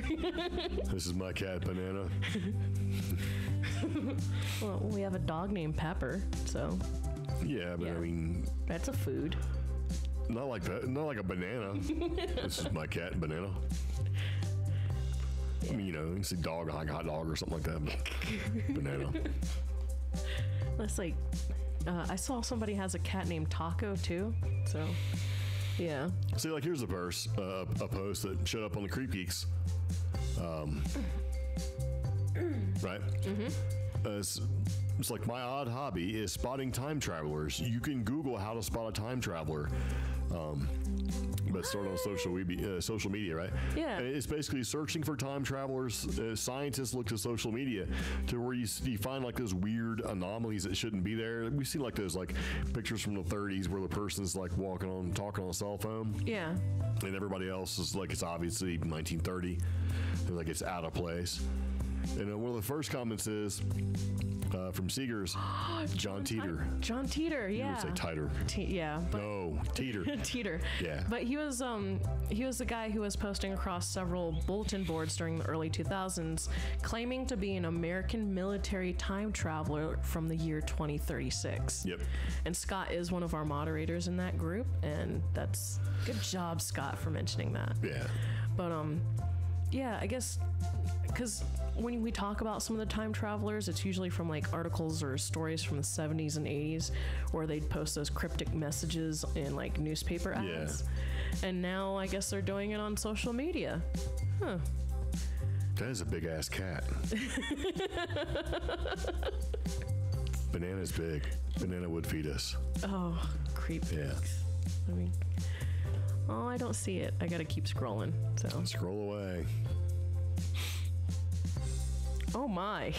This is my cat, Banana. Well, we have a dog named Pepper, so Yeah, but Yeah. I mean, that's a food. not like a banana. This is my cat, Banana. I mean, you can see dog like hot dog or something like that. But Banana. That's like, I saw somebody has a cat named Taco too, so yeah. See, like here's a post that showed up on the Creep Geeks. Right? Mm-hmm. It's like, my odd hobby is spotting time travelers. You can Google how to spot a time traveler. But start on social media, right? Yeah. And it's basically searching for time travelers. Scientists look to social media to where you find like those weird anomalies that shouldn't be there. We've seen like those like pictures from the 30s where the person's like talking on a cell phone. Yeah. And everybody else is like, it's obviously 1930. They're like, it's out of place. And one of the first comments is from Seegers, John Teeter. John Teeter, yeah. You would say Titer. Yeah. But No, Teeter. Teeter. Yeah. But he was the guy who was posting across several bulletin boards during the early 2000s, claiming to be an American military time traveler from the year 2036. Yep. And Scott is one of our moderators in that group, and that's good job, Scott, for mentioning that. Yeah. But yeah, I guess because when we talk about some of the time travelers, it's usually from like articles or stories from the 70s and 80s where they'd post those cryptic messages in like newspaper ads. Yeah. And now I guess they're doing it on social media. Huh. That is a big ass cat. Banana's big. Banana would feed us. Oh, creep. Yeah. I mean, oh, I don't see it. I gotta keep scrolling. So Scroll away. oh my.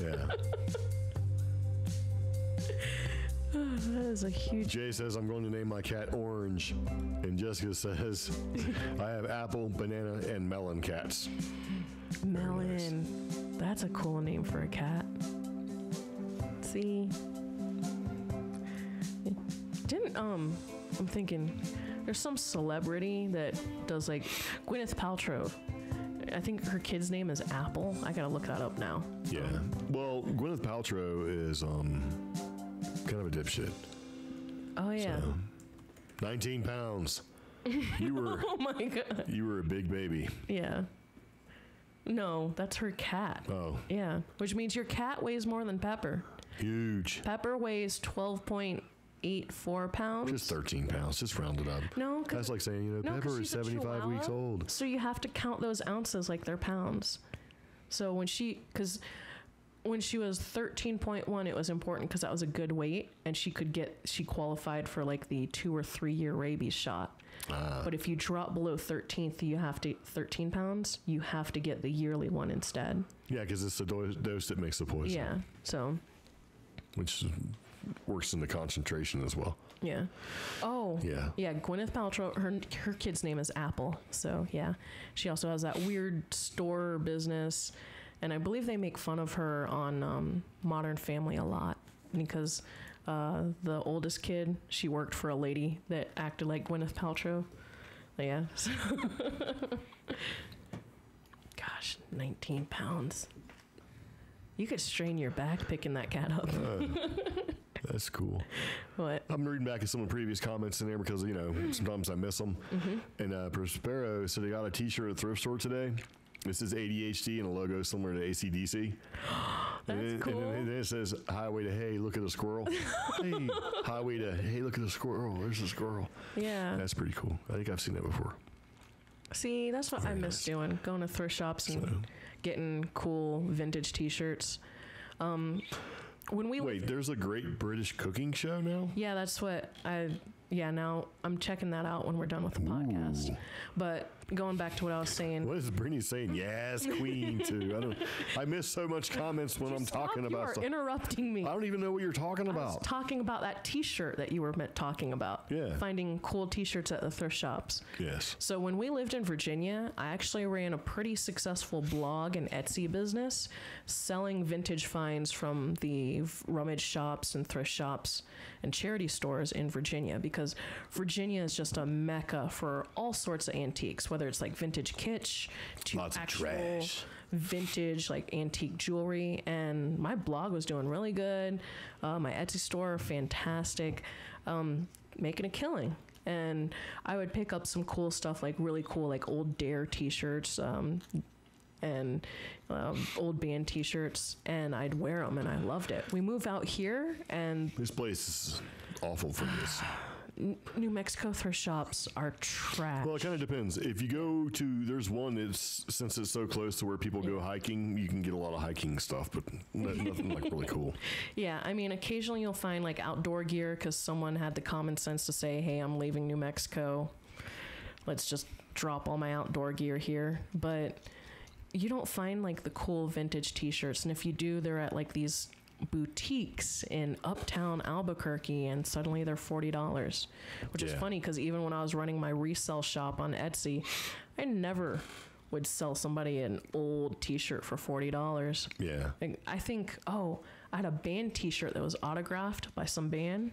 Yeah. That is a huge. Jay says, I'm going to name my cat Orange. And Jessica says, I have apple, banana, and melon cats. Melon. That's a cool name for a cat. See? Didn't, I'm thinking, there's some celebrity that does like Gwyneth Paltrow. I think her kid's name is Apple. I gotta look that up now. Yeah. Well, Gwyneth Paltrow is kind of a dipshit. Oh, yeah. So, 19 pounds. You were. Oh, my God. You were a big baby. Yeah. No, that's her cat. Oh. Yeah. Which means your cat weighs more than Pepper. Huge. Pepper weighs 12.84 pounds. Just 13 pounds. Just round it up. No, That's like saying, Pepper is she's a 75 weeks Chihuahua, old. So you have to count those ounces like they're pounds. So when she was 13.1, it was important because that was a good weight, and she qualified for like the 2 or 3 year rabies shot. But if you drop below 13 pounds, you have to get the yearly one instead. Yeah, because it's the dose that makes the poison. Yeah. So. Which works in the concentration as well. Yeah. Oh. Yeah. Yeah. Gwyneth Paltrow. Her kid's name is Apple. So yeah, she also has that weird store business, and I believe they make fun of her on Modern Family a lot because the oldest kid, she worked for a lady that acted like Gwyneth Paltrow. Yeah. Gosh, 19 pounds. You could strain your back picking that cat up. That's cool. What? I'm reading back at some of the previous comments in there because, sometimes I miss them. Mm-hmm. And Prospero said he got a t-shirt at the thrift store today. This is ADHD and a logo similar to AC/DC. That's cool. And then it says, highway to hey, look at a squirrel. Hey, highway to hey, look at a squirrel. There's a squirrel. Yeah. That's pretty cool. I think I've seen that before. See, that's what I miss doing. Going to thrift shops and getting cool vintage t-shirts. Wait, there's a Great British Cooking Show now? Yeah, that's what now I'm checking that out when we're done with the podcast. Ooh. But going back to what I was saying. What is Brittany saying? Yes, queen, too. I miss so much comments when I'm talking about stuff. You are interrupting me. I don't even know what you're talking about. I was talking about that t-shirt that you were talking about. Yeah. Finding cool t-shirts at the thrift shops. Yes. So when we lived in Virginia, I actually ran a pretty successful blog and Etsy business selling vintage finds from the rummage shops and thrift shops and charity stores in Virginia, because Virginia is just a mecca for all sorts of antiques, whether it's like vintage kitsch to lots actual of trash, vintage like antique jewelry. And my blog was doing really good. My Etsy store, fantastic, making a killing. And I would pick up some cool stuff, like really cool, like old Dare t-shirts, and old band t-shirts, and I'd wear them, and I loved it. We moved out here, and this place is awful for this. New Mexico thrift shops are trash. Well, it kind of depends. If you go to, there's one that's, since it's so close to where people go hiking, you can get a lot of hiking stuff, but nothing like really cool. Yeah, I mean, occasionally you'll find like outdoor gear because someone had the common sense to say, hey, I'm leaving New Mexico. Let's just drop all my outdoor gear here. But you don't find like the cool vintage t-shirts. And if you do, they're at like these boutiques in uptown Albuquerque, and suddenly they're $40, which is funny because even when I was running my resale shop on Etsy, I never would sell somebody an old t-shirt for $40. Yeah. I think, I had a band t-shirt that was autographed by some band,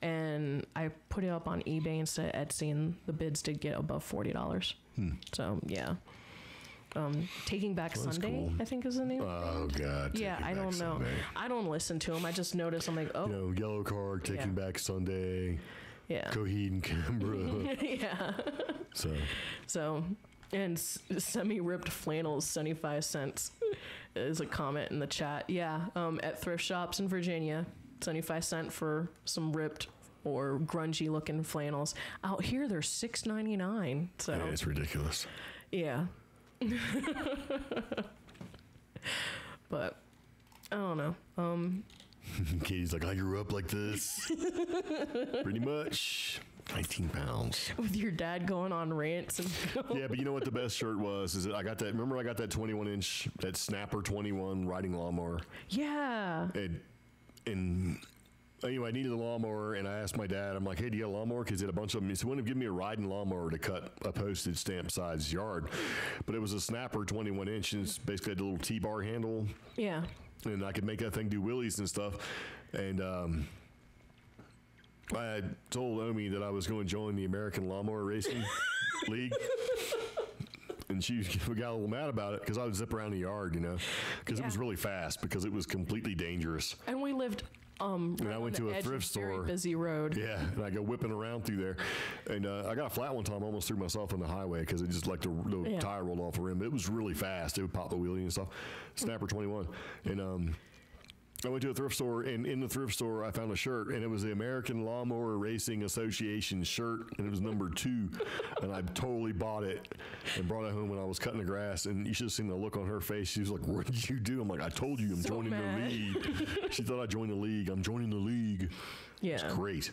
and I put it up on eBay instead of Etsy, and the bids did get above $40. So yeah. Taking Back Sunday, cool. I think is the name. Oh God. Yeah, I don't know. Sunday. I don't listen to them. I just notice. I'm like, oh. You know, Yellow Card, Taking Back Sunday. Yeah. Coheed and Cambria. Yeah. So, and semi-ripped flannels, 75 cents is a comment in the chat. Yeah. At thrift shops in Virginia, 75 cents for some ripped or grungy looking flannels. Out here, they're $6.99. So Yeah, it's ridiculous. yeah. But I don't know. Katie's like, I grew up like this. Pretty much. 19 pounds. With your dad going on rants and Yeah, but you know what the best shirt was? Is that I got that. Remember, I got that 21-inch, that Snapper 21 riding lawnmower. yeah. And anyway, I needed a lawnmower, and I asked my dad, I'm like, hey, do you have a lawnmower? Because he had a bunch of them. He said, why don't you give me a riding lawnmower to cut a postage stamp size yard? But it was a Snapper 21 inch, and it's basically had a little T-bar handle. Yeah. And I could make that thing do wheelies and stuff. And I had told Omi that I was going to join the American Lawnmower Racing League. And she got a little mad about it because I would zip around the yard, you know, because it was really fast, because it was completely dangerous. And we lived And I went to a thrift store. Very busy road. Yeah, and I go whipping around through there, and I got a flat one time. I almost threw myself on the highway because it just like the tire rolled off the rim. It was really fast. It would pop the wheelie and stuff. Snapper 21, and I went to a thrift store, and in the thrift store I found a shirt, and it was the American Lawnmower Racing Association shirt, and it was number 2, and I totally bought it and brought it home when I was cutting the grass, and you should have seen the look on her face. She was like, what did you do? I'm like, I told you I'm So joining mad. the league. She thought I joined the league. I'm joining the league. Yeah. It's great.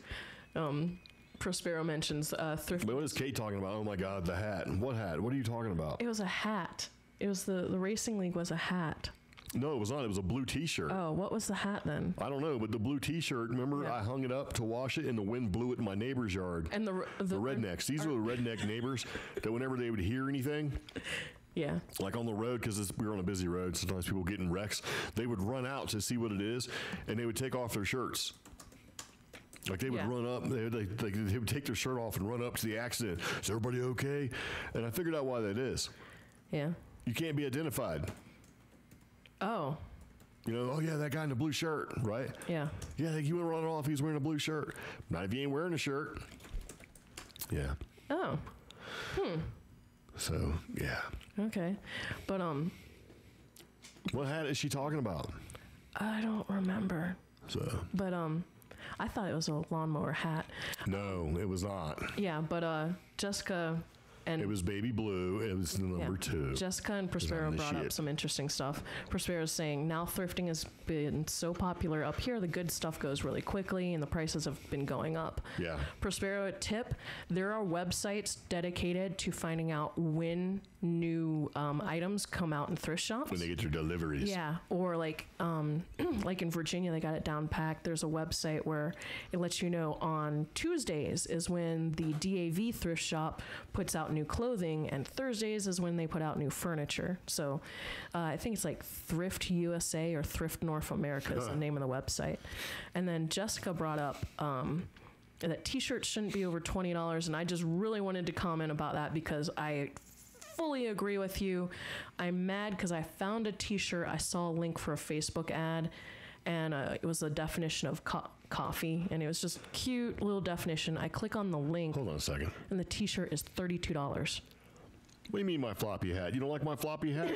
Prospero mentions thrift. But what is Kate talking about? Oh my God, the hat. What hat? What are you talking about? It was a hat. It was the racing league was a hat. No, it was not. It was a blue T-shirt. Oh, what was the hat then? I don't know, but the blue T-shirt, remember, Yeah. I hung it up to wash it, and the wind blew it in my neighbor's yard. And the rednecks. These are the redneck neighbors that whenever they would hear anything, Yeah. like on the road, because we were on a busy road, sometimes people get in wrecks, they would run out to see what it is, and they would take off their shirts. Like they would Yeah. run up, they would take their shirt off and run up to the accident. Is everybody okay? And I figured out why that is. Yeah. You can't be identified. Oh. You know, oh yeah, that guy in the blue shirt, right? Yeah. Yeah, he would run off. He was wearing a blue shirt. Not if he ain't wearing a shirt. Yeah. Oh. So yeah. Okay. But What hat is she talking about? I don't remember. So But I thought it was a lawnmower hat. no, it was not. Yeah, but Jessica and It was baby blue. It was the number 2. Jessica and Prospero on the brought up shit. some interesting stuff. Prospero's saying now thrifting has been so popular up here, the good stuff goes really quickly and the prices have been going up. Yeah. Prospero tip: there are websites dedicated to finding out when new items come out in thrift shops. When they get their deliveries. Yeah, or like like in Virginia, they got it down packed. There's a website where it lets you know on Tuesdays is when the DAV thrift shop puts out new clothing, and Thursdays is when they put out new furniture. So I think it's like Thrift USA or Thrift North America is the name of the website. And then Jessica brought up that t-shirts shouldn't be over $20, and I just really wanted to comment about that because I fully agree with you. I'm mad because I found a t-shirt. I saw a link for a Facebook ad, and it was a definition of coffee, and it was just cute little definition. I click on the link, Hold on a second. and the t-shirt is $32. What do you mean my floppy hat? You don't like my floppy hat?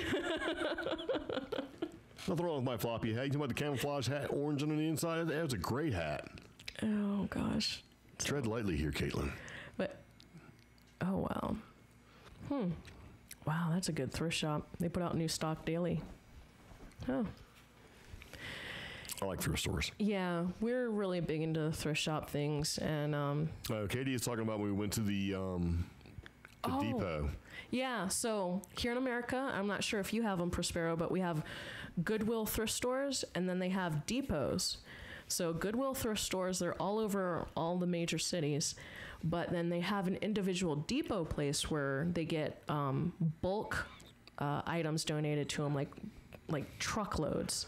Nothing wrong with my floppy hat. You talking about the camouflage hat, orange on the inside? That was a great hat. Oh gosh. Tread lightly here, Caitlin. But, oh, wow. Wow, that's a good thrift shop. They put out new stock daily. Oh. I like thrift stores. Yeah, we're really big into thrift shop things. And, Katie is talking about when we went to the depot. Yeah, so here in America, I'm not sure if you have them, Prospero, but we have Goodwill thrift stores, and then they have depots. So Goodwill thrift stores, they're all over all the major cities, but then they have an individual depot place where they get bulk items donated to them, like truckloads.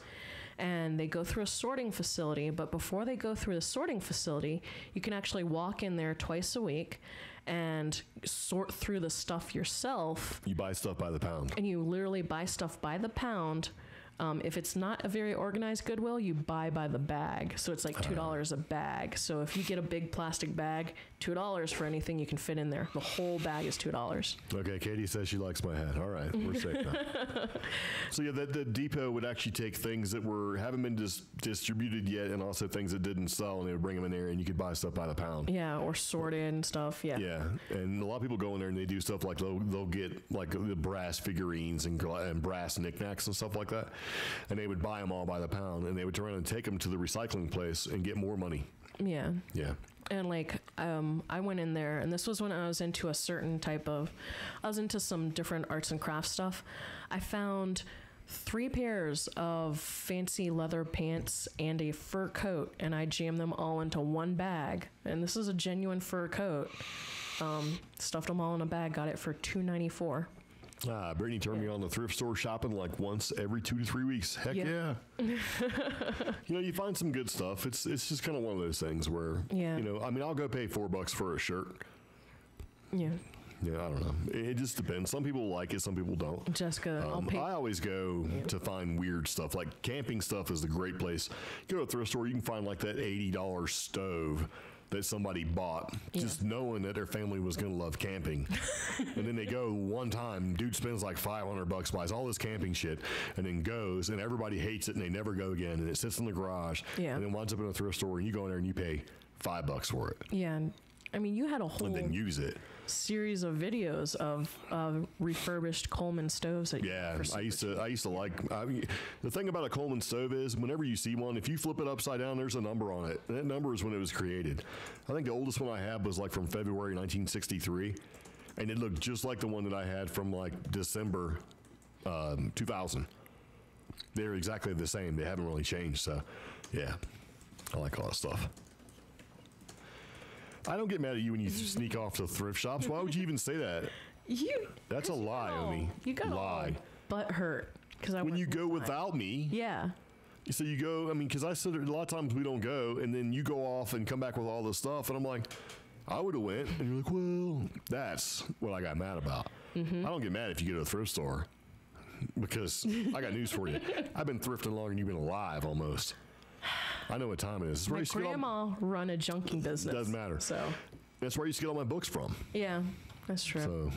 And they go through a sorting facility, but before they go through the sorting facility, you can actually walk in there twice a week and sort through the stuff yourself. You buy stuff by the pound. And you literally buy stuff by the pound. If it's not a very organized Goodwill, you buy by the bag. So it's like $2 a bag. So if you get a big plastic bag, $2 for anything you can fit in there. The whole bag is $2. Okay, Katie says she likes my hat. All right, we're safe now. So yeah, the depot would actually take things that haven't been distributed yet, and also things that didn't sell, and they would bring them in there, and you could buy stuff by the pound. Yeah, or sorted and stuff. Yeah. Yeah, and a lot of people go in there and they do stuff like they'll get like the brass figurines and brass knickknacks and stuff like that. And they would buy them all by the pound, and they would turn around and take them to the recycling place and get more money. Yeah. Yeah. And like, I went in there, and this was when I was into I was into some different arts and crafts stuff. I found 3 pairs of fancy leather pants and a fur coat, and I jammed them all into one bag. And this is a genuine fur coat. Stuffed them all in a bag, got it for $2.94. Brittany turned me on to thrift store shopping like once every 2 to 3 weeks. Heck yeah. You find some good stuff. It's just kind of one of those things where, I'll go pay $4 for a shirt. Yeah. Yeah, I don't know. It just depends. Some people like it, some people don't. Jessica, I always go to find weird stuff. Like camping stuff is a great place. You go to a thrift store, you can find like that $80 stove that somebody bought, just knowing that their family was going to love camping. And then they go one time, dude spends like $500, buys all this camping shit, and then goes, and everybody hates it, and they never go again, and it sits in the garage, and then winds up in a thrift store, and you go in there and you pay $5 for it. Yeah. I mean, you had a whole and then use it. Series of videos of refurbished Coleman stoves. I used to like. The thing about a Coleman stove is, whenever you see one, if you flip it upside down, there's a number on it. And that number is when it was created. I think the oldest one I had was like from February 1963, and it looked just like the one that I had from like December 2000. They're exactly the same. They haven't really changed. So, yeah, I like all that stuff. I don't get mad at you when you sneak off to thrift shops. Why would you even say that? That's a lie, Omi. You got lie. Butt hurt because when you go without me. Yeah. So you go. I mean, because I said a lot of times we don't go, and then you go off and come back with all this stuff, and I'm like, I would have went, and you're like, well, that's what I got mad about. I don't get mad if you go to a thrift store because I got news for you. I've been thrifting longer than you've been alive, almost. I know what time it is. My grandma run a junking business. Doesn't matter. So that's where I used to get all my books from. Yeah, that's true. So,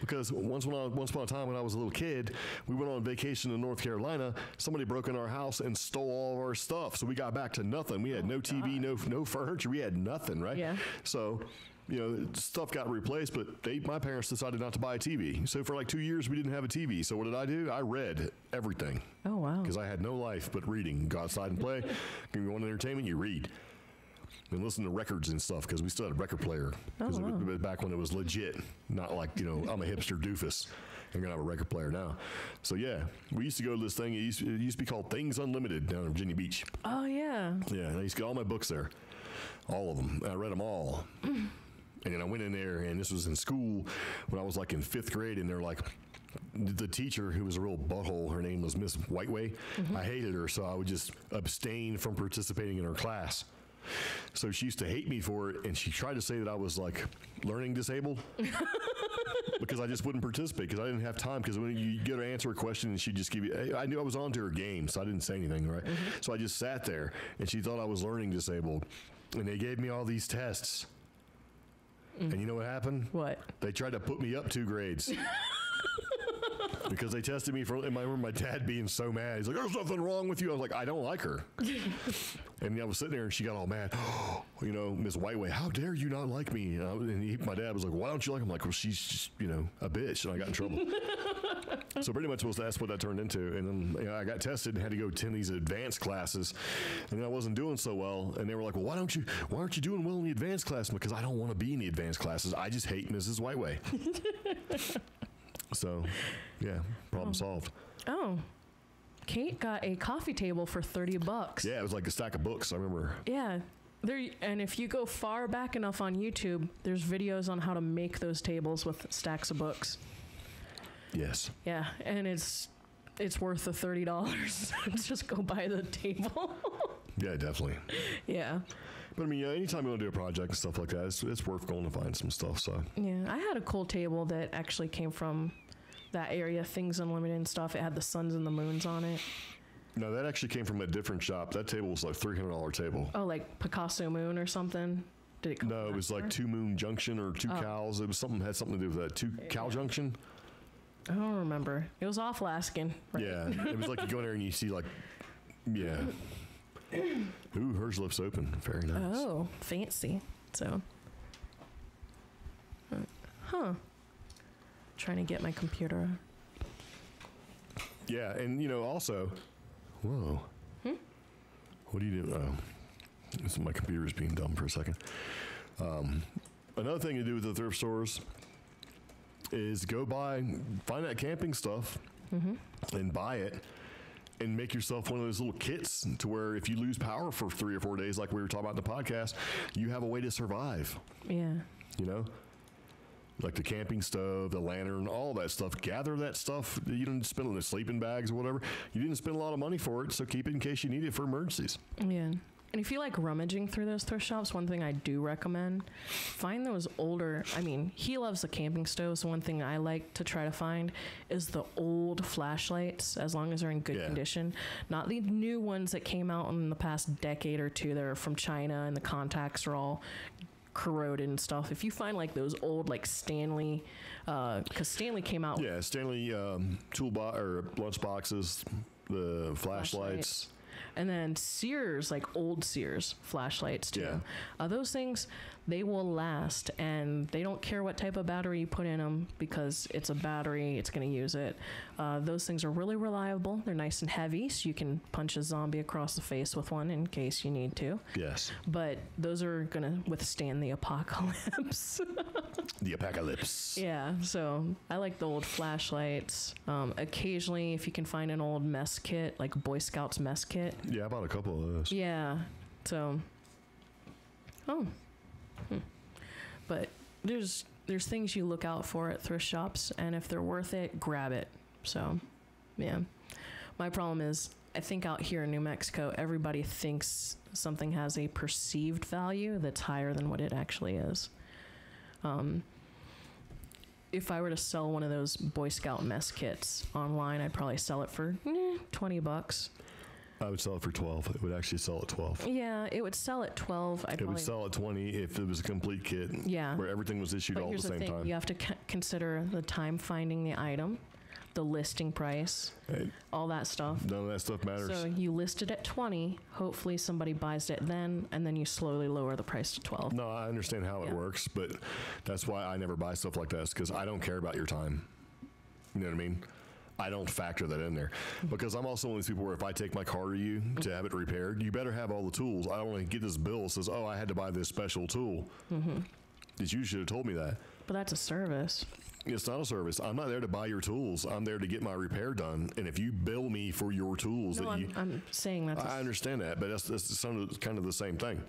because once upon a time when I was a little kid, we went on vacation to North Carolina. Somebody broke in our house and stole all of our stuff. So we got back to nothing. We had no TV, no furniture. We had nothing, right? Yeah. So, stuff got replaced, but my parents decided not to buy a TV. So for like 2 years, we didn't have a TV. So what did I do? I read everything. Oh, wow. Because I had no life but reading. Go outside and play. If you want entertainment, you read. And listen to records and stuff, because we still had a record player. Because it was back when it was legit. Not like, I'm a hipster doofus. I'm going to have a record player now. So, yeah, we used to go to this thing. It used to be called Things Unlimited down in Virginia Beach. Oh, yeah. Yeah, and I used to get all my books there. All of them. I read them all. And then I went in there, and this was in school when I was like in 5th grade, and they're like, the teacher, who was a real butthole, her name was Miss Whiteway. I hated her, so I would just abstain from participating in her class. So she used to hate me for it, and she tried to say that I was like learning disabled because I just wouldn't participate because I didn't have time. Because when you get to answer a question and she'd just give you, I knew I was on to her game, so I didn't say anything, right? So I just sat there, and she thought I was learning disabled, and they gave me all these tests. And you know what happened? What? They tried to put me up 2 grades. Because they tested me for, and I remember my dad being so mad. He's like, there's nothing wrong with you. I was like, I don't like her. And I was sitting there and she got all mad. You know, Miss Whiteway, how dare you not like me? My dad was like, why don't you like him? I'm like, well, she's just, you know, a bitch. And I got in trouble. So pretty much that's what that turned into. And then I got tested and had to go attend these advanced classes. And I wasn't doing so well. And they were like, well, why aren't you doing well in the advanced class? Because I don't want to be in the advanced classes. I just hate Mrs. Whiteway. So, yeah, problem solved. Oh. Kate got a coffee table for $30. Yeah, it was like a stack of books, I remember. Yeah. And if you go far back enough on YouTube, there's videos on how to make those tables with stacks of books. Yes. Yeah, and it's worth the $30. Just go buy the table. Yeah, definitely. Yeah. But I mean, anytime you want to do a project and stuff like that, it's worth going to find some stuff. So. Yeah, I had a cool table that actually came from that area, Things Unlimited and stuff. It had the suns and the moons on it. No, that actually came from a different shop. That table was like $300 table. Oh, like Picasso Moon or something? Did it come No, it was like Two Moon Junction or Two Cows. It was had something to do with that. Two Cow Junction. I don't remember. It was off Laskin. Right? Yeah, it was like you go in there and you see like, yeah. Ooh, hers lifts open. Very nice. Oh, fancy. So, trying to get my computer. Yeah, and you know, also, whoa. What do you do? Oh, my computer is being dumb for a second. Another thing to do with the thrift stores is find that camping stuff and buy it. And make yourself one of those little kits to where if you lose power for 3 or 4 days, like we were talking about in the podcast, you have a way to survive. Yeah. You know? Like the camping stove, the lantern, all that stuff. Gather that stuff. You didn't spend it in the sleeping bags or whatever. You didn't spend a lot of money for it, so keep it in case you need it for emergencies. Yeah. And if you like rummaging through those thrift shops, one thing I do recommend, find those older, he loves the camping stoves. So one thing I like to try to find is the old flashlights, as long as they're in good condition. Not the new ones that came out in the past decade or two that are from China and the contacts are all corroded and stuff. If you find like those old like Stanley, because Stanley came out. Yeah, Stanley toolbox or lunch boxes, the flashlights. And then Sears, like old Sears flashlights too. Yeah. Those things, they will last, and they don't care what type of battery you put in them because it's a battery, it's going to use it. Those things are really reliable. They're nice and heavy, so you can punch a zombie across the face with one in case you need to. Yes. But those are going to withstand the apocalypse. The apocalypse. Yeah, so I like the old flashlights. Occasionally, if you can find an old mess kit, like Boy Scouts mess kit. Yeah, I bought a couple of those. Yeah, so. But there's things you look out for at thrift shops, and if they're worth it, grab it. So, yeah. My problem is, I think out here in New Mexico, everybody thinks something has a perceived value that's higher than what it actually is. If I were to sell one of those Boy Scout mess kits online, I'd probably sell it for $20. I would sell it for 12. It would actually sell at 12. Yeah, it would sell at 12. It would sell at 20 if it was a complete kit. Yeah. Where everything was issued all at the same time. You have to consider the time finding the item, the listing price, all that stuff. None of that stuff matters. So you list it at 20. Hopefully somebody buys it then, and then you slowly lower the price to 12. No, I understand how it works, but that's why I never buy stuff like this, because I don't care about your time. You know what I mean? I don't factor that in there because I'm also one of these people where if I take my car to you to have it repaired, you better have all the tools. I don't want to get this bill that says, oh, I had to buy this special tool. You should have told me that. But that's a service. It's not a service. I'm not there to buy your tools. I'm there to get my repair done. And if you bill me for your tools, No, I'm saying that's. I understand that, but that's kind of the same thing.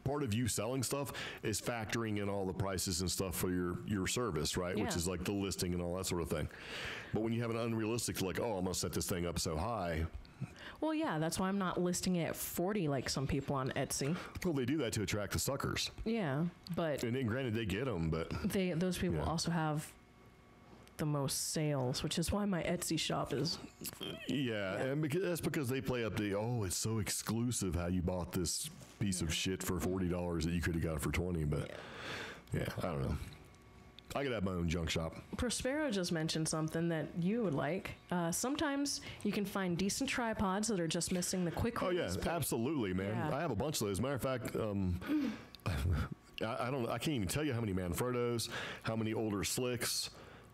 Part of you selling stuff is factoring in all the prices and stuff for your service, right? Yeah. Which is like the listing and all that sort of thing. But when you have an unrealistic, like, oh, I'm going to set this thing up so high. Well, yeah, that's why I'm not listing it at 40 like some people on Etsy. Well, they do that to attract the suckers. Yeah, but And then granted, they get them, but those people also have the most sales, which is why my Etsy shop is. yeah. And that's because they play up the, oh, it's so exclusive how you bought this piece of shit for $40 that you could have got it for 20. But yeah, I don't know. I could have my own junk shop. Prospero just mentioned something that you would like. Sometimes you can find decent tripods that are just missing the quick Oh yeah, release plate. absolutely, man. Yeah. I have a bunch of those. Matter of fact, I can't even tell you how many Manfrottos, how many older Slicks,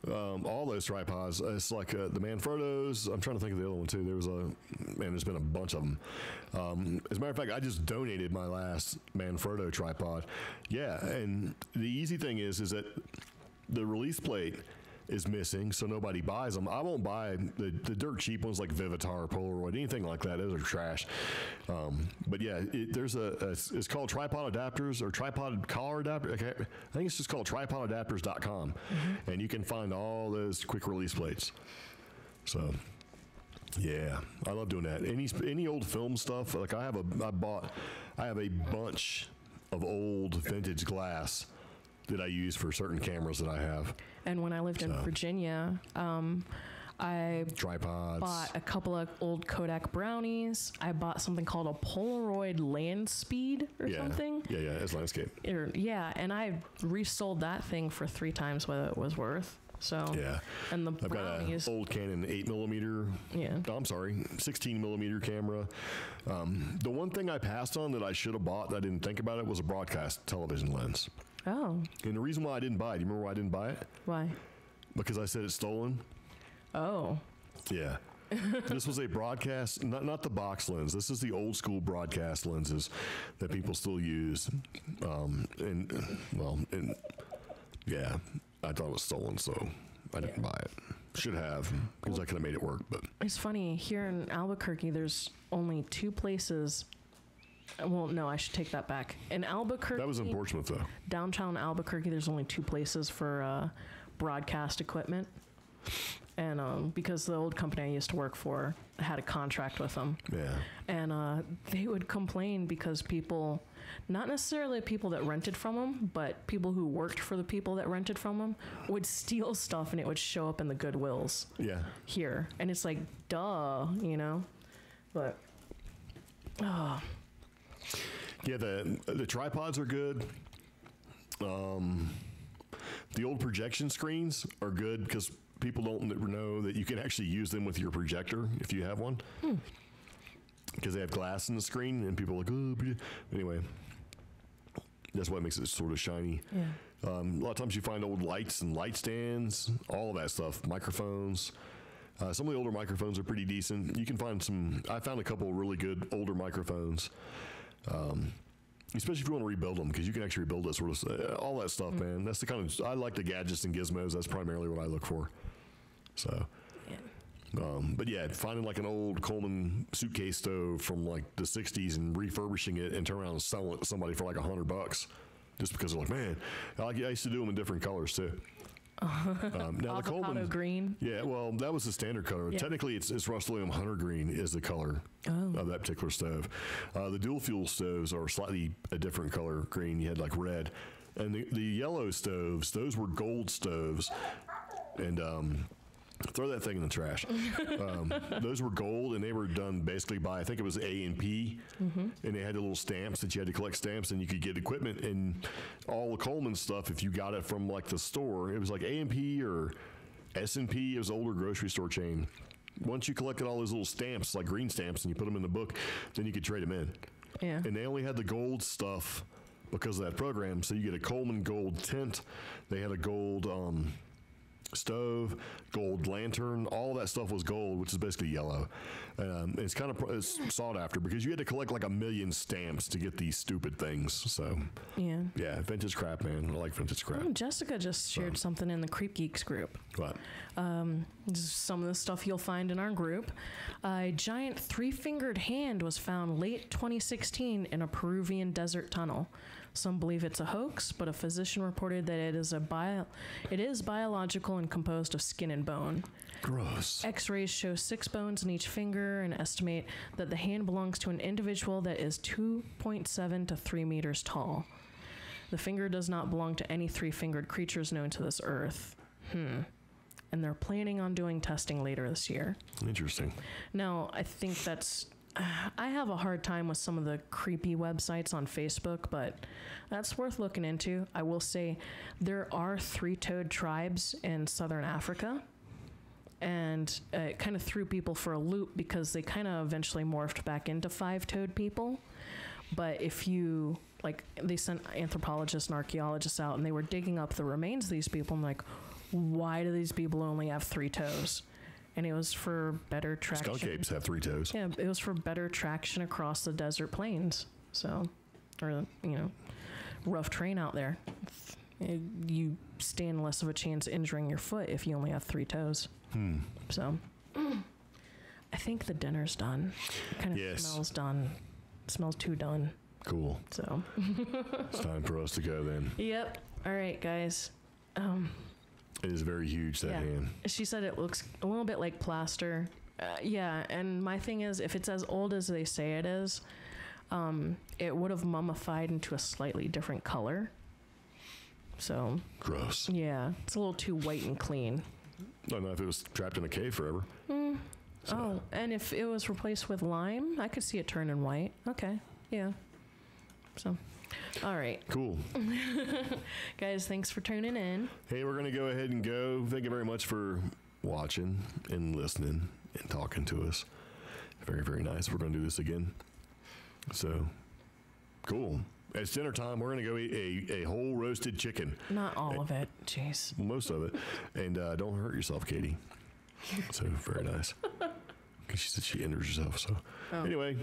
all those tripods. It's like the Manfrottos. I'm trying to think of the other one too. There's been a bunch of them. As a matter of fact, I just donated my last Manfrotto tripod. Yeah, and the easy thing is that the release plate is missing, so nobody buys them. I won't buy the dirt cheap ones like Vivitar, Polaroid, anything like that. Those are trash. But yeah, it's called tripod adapters or tripod collar adapter. Okay, I think it's just called tripodadapters.com, and you can find all those quick release plates. So yeah, I love doing that. Any old film stuff. Like I have a bunch of old vintage glass that I use for certain cameras that I have. And when I lived in Virginia, I Tripods. bought a couple of old Kodak brownies. I bought something called a Polaroid Land Speed or something. Yeah, it's landscape. And I resold that thing for 3 times what it was worth. So Yeah. and the I've got brownies. an old Canon 8mm. Yeah. I'm sorry, 16mm camera. The one thing I passed on that I should have bought that I didn't think about it was a broadcast television lens. Oh, And the reason why I didn't buy it, do you remember why I didn't buy it? why? Because I said it's stolen. Oh, Yeah. This was a broadcast, not the box lens. This is the old school broadcast lenses that people still use. Yeah, I thought it was stolen, so I didn't buy it. Should have, because I could have made it work, but it's funny. Here in Albuquerque, there's only 2 places. Well, no, I should take that back. In Albuquerque, that was in Portsmouth, though. downtown Albuquerque, there's only 2 places for broadcast equipment. And because the old company I used to work for had a contract with them. Yeah. And they would complain because people, not necessarily people that rented from them, but people who worked for the people that rented from them would steal stuff and it would show up in the Goodwills Yeah. here. And it's like, duh, you know? But, oh. Yeah, the tripods are good. The old projection screens are good because people don't know that you can actually use them with your projector if you have one. Because they have glass in the screen and people are like, oh, anyway. That's what makes it sort of shiny. Yeah. A lot of times you find old lights and light stands, all of that stuff, microphones. Some of the older microphones are pretty decent. You can find I found a couple of really good older microphones. Especially if you want to rebuild them, because you can actually rebuild that sort of all that stuff, man. That's the kind of I like the gadgets and gizmos. That's primarily what I look for. So, but yeah, finding like an old Coleman suitcase stove from like the '60s and refurbishing it and turn around and selling it to somebody for like $100, just because they're like, man, I used to do them in different colors too. Now the Avocado Coleman green. Yeah, well, that was the standard color. Yeah. Technically, it's Rust-Oleum Hunter Green is the color of that particular stove. The dual fuel stoves are slightly a different color green. You had like red, and the yellow stoves, those were gold stoves, and throw that thing in the trash. Those were gold, and they were done basically by, I think it was A&P, and they had the little stamps that you had to collect stamps, and you could get equipment and all the Coleman stuff. If you got it from like the store, it was like A&P or S&P. It was an older grocery store chain. Once you collected all those little stamps, like green stamps, and you put them in the book, then you could trade them in. Yeah. And they only had the gold stuff because of that program. So you get a Coleman gold tint. They had a gold stove, gold lantern, all that stuff was gold, which is basically yellow. It's kind of it's sought after because you had to collect like 1 million stamps to get these stupid things. So yeah, vintage crap, man. I like vintage crap. Oh, Jessica just shared something in the Creep Geeks group. What? This is some of the stuff you'll find in our group. A giant 3-fingered hand was found late 2016 in a Peruvian desert tunnel. Some believe it's a hoax, but a physician reported that it is biological and composed of skin and bone. Gross. X-rays show 6 bones in each finger and estimate that the hand belongs to an individual that is 2.7 to 3 meters tall. The finger does not belong to any 3-fingered creatures known to this earth. And they're planning on doing testing later this year. Interesting. Now, I think that's I have a hard time with some of the creepy websites on Facebook, but that's worth looking into. I will say there are three-toed tribes in southern Africa, and it kind of threw people for a loop because they kind of eventually morphed back into five-toed people. But if you, like, they sent anthropologists and archaeologists out, and they were digging up the remains of these people, and like, why do these people only have three toes? And it was for better traction. Skunk apes have three toes. Yeah, it was for better traction across the desert plains. So, or, rough terrain out there. You stand less of a chance of injuring your foot if you only have three toes. So, I think the dinner's done. It kind of smells done. It smells too done. Cool. So. It's time for us to go then. Yep. All right, guys. It is very huge, that hand. She said it looks a little bit like plaster. Yeah, and my thing is, if it's as old as they say it is, it would have mummified into a slightly different color. So. Gross. Yeah, it's a little too white and clean. I don't know if it was trapped in a cave forever. So. Oh, and if it was replaced with lime, I could see it turning white. Okay, yeah. So. All right. Cool. Guys, thanks for tuning in. Hey, we're going to go ahead and go. Thank you very much for watching and listening and talking to us. Very, very nice. We're going to do this again. So, cool. It's dinner time. We're going to go eat a whole roasted chicken. Not all of it. Jeez. Most of it. And don't hurt yourself, Katie. So, very nice. Because she said she injures herself. So, anyway.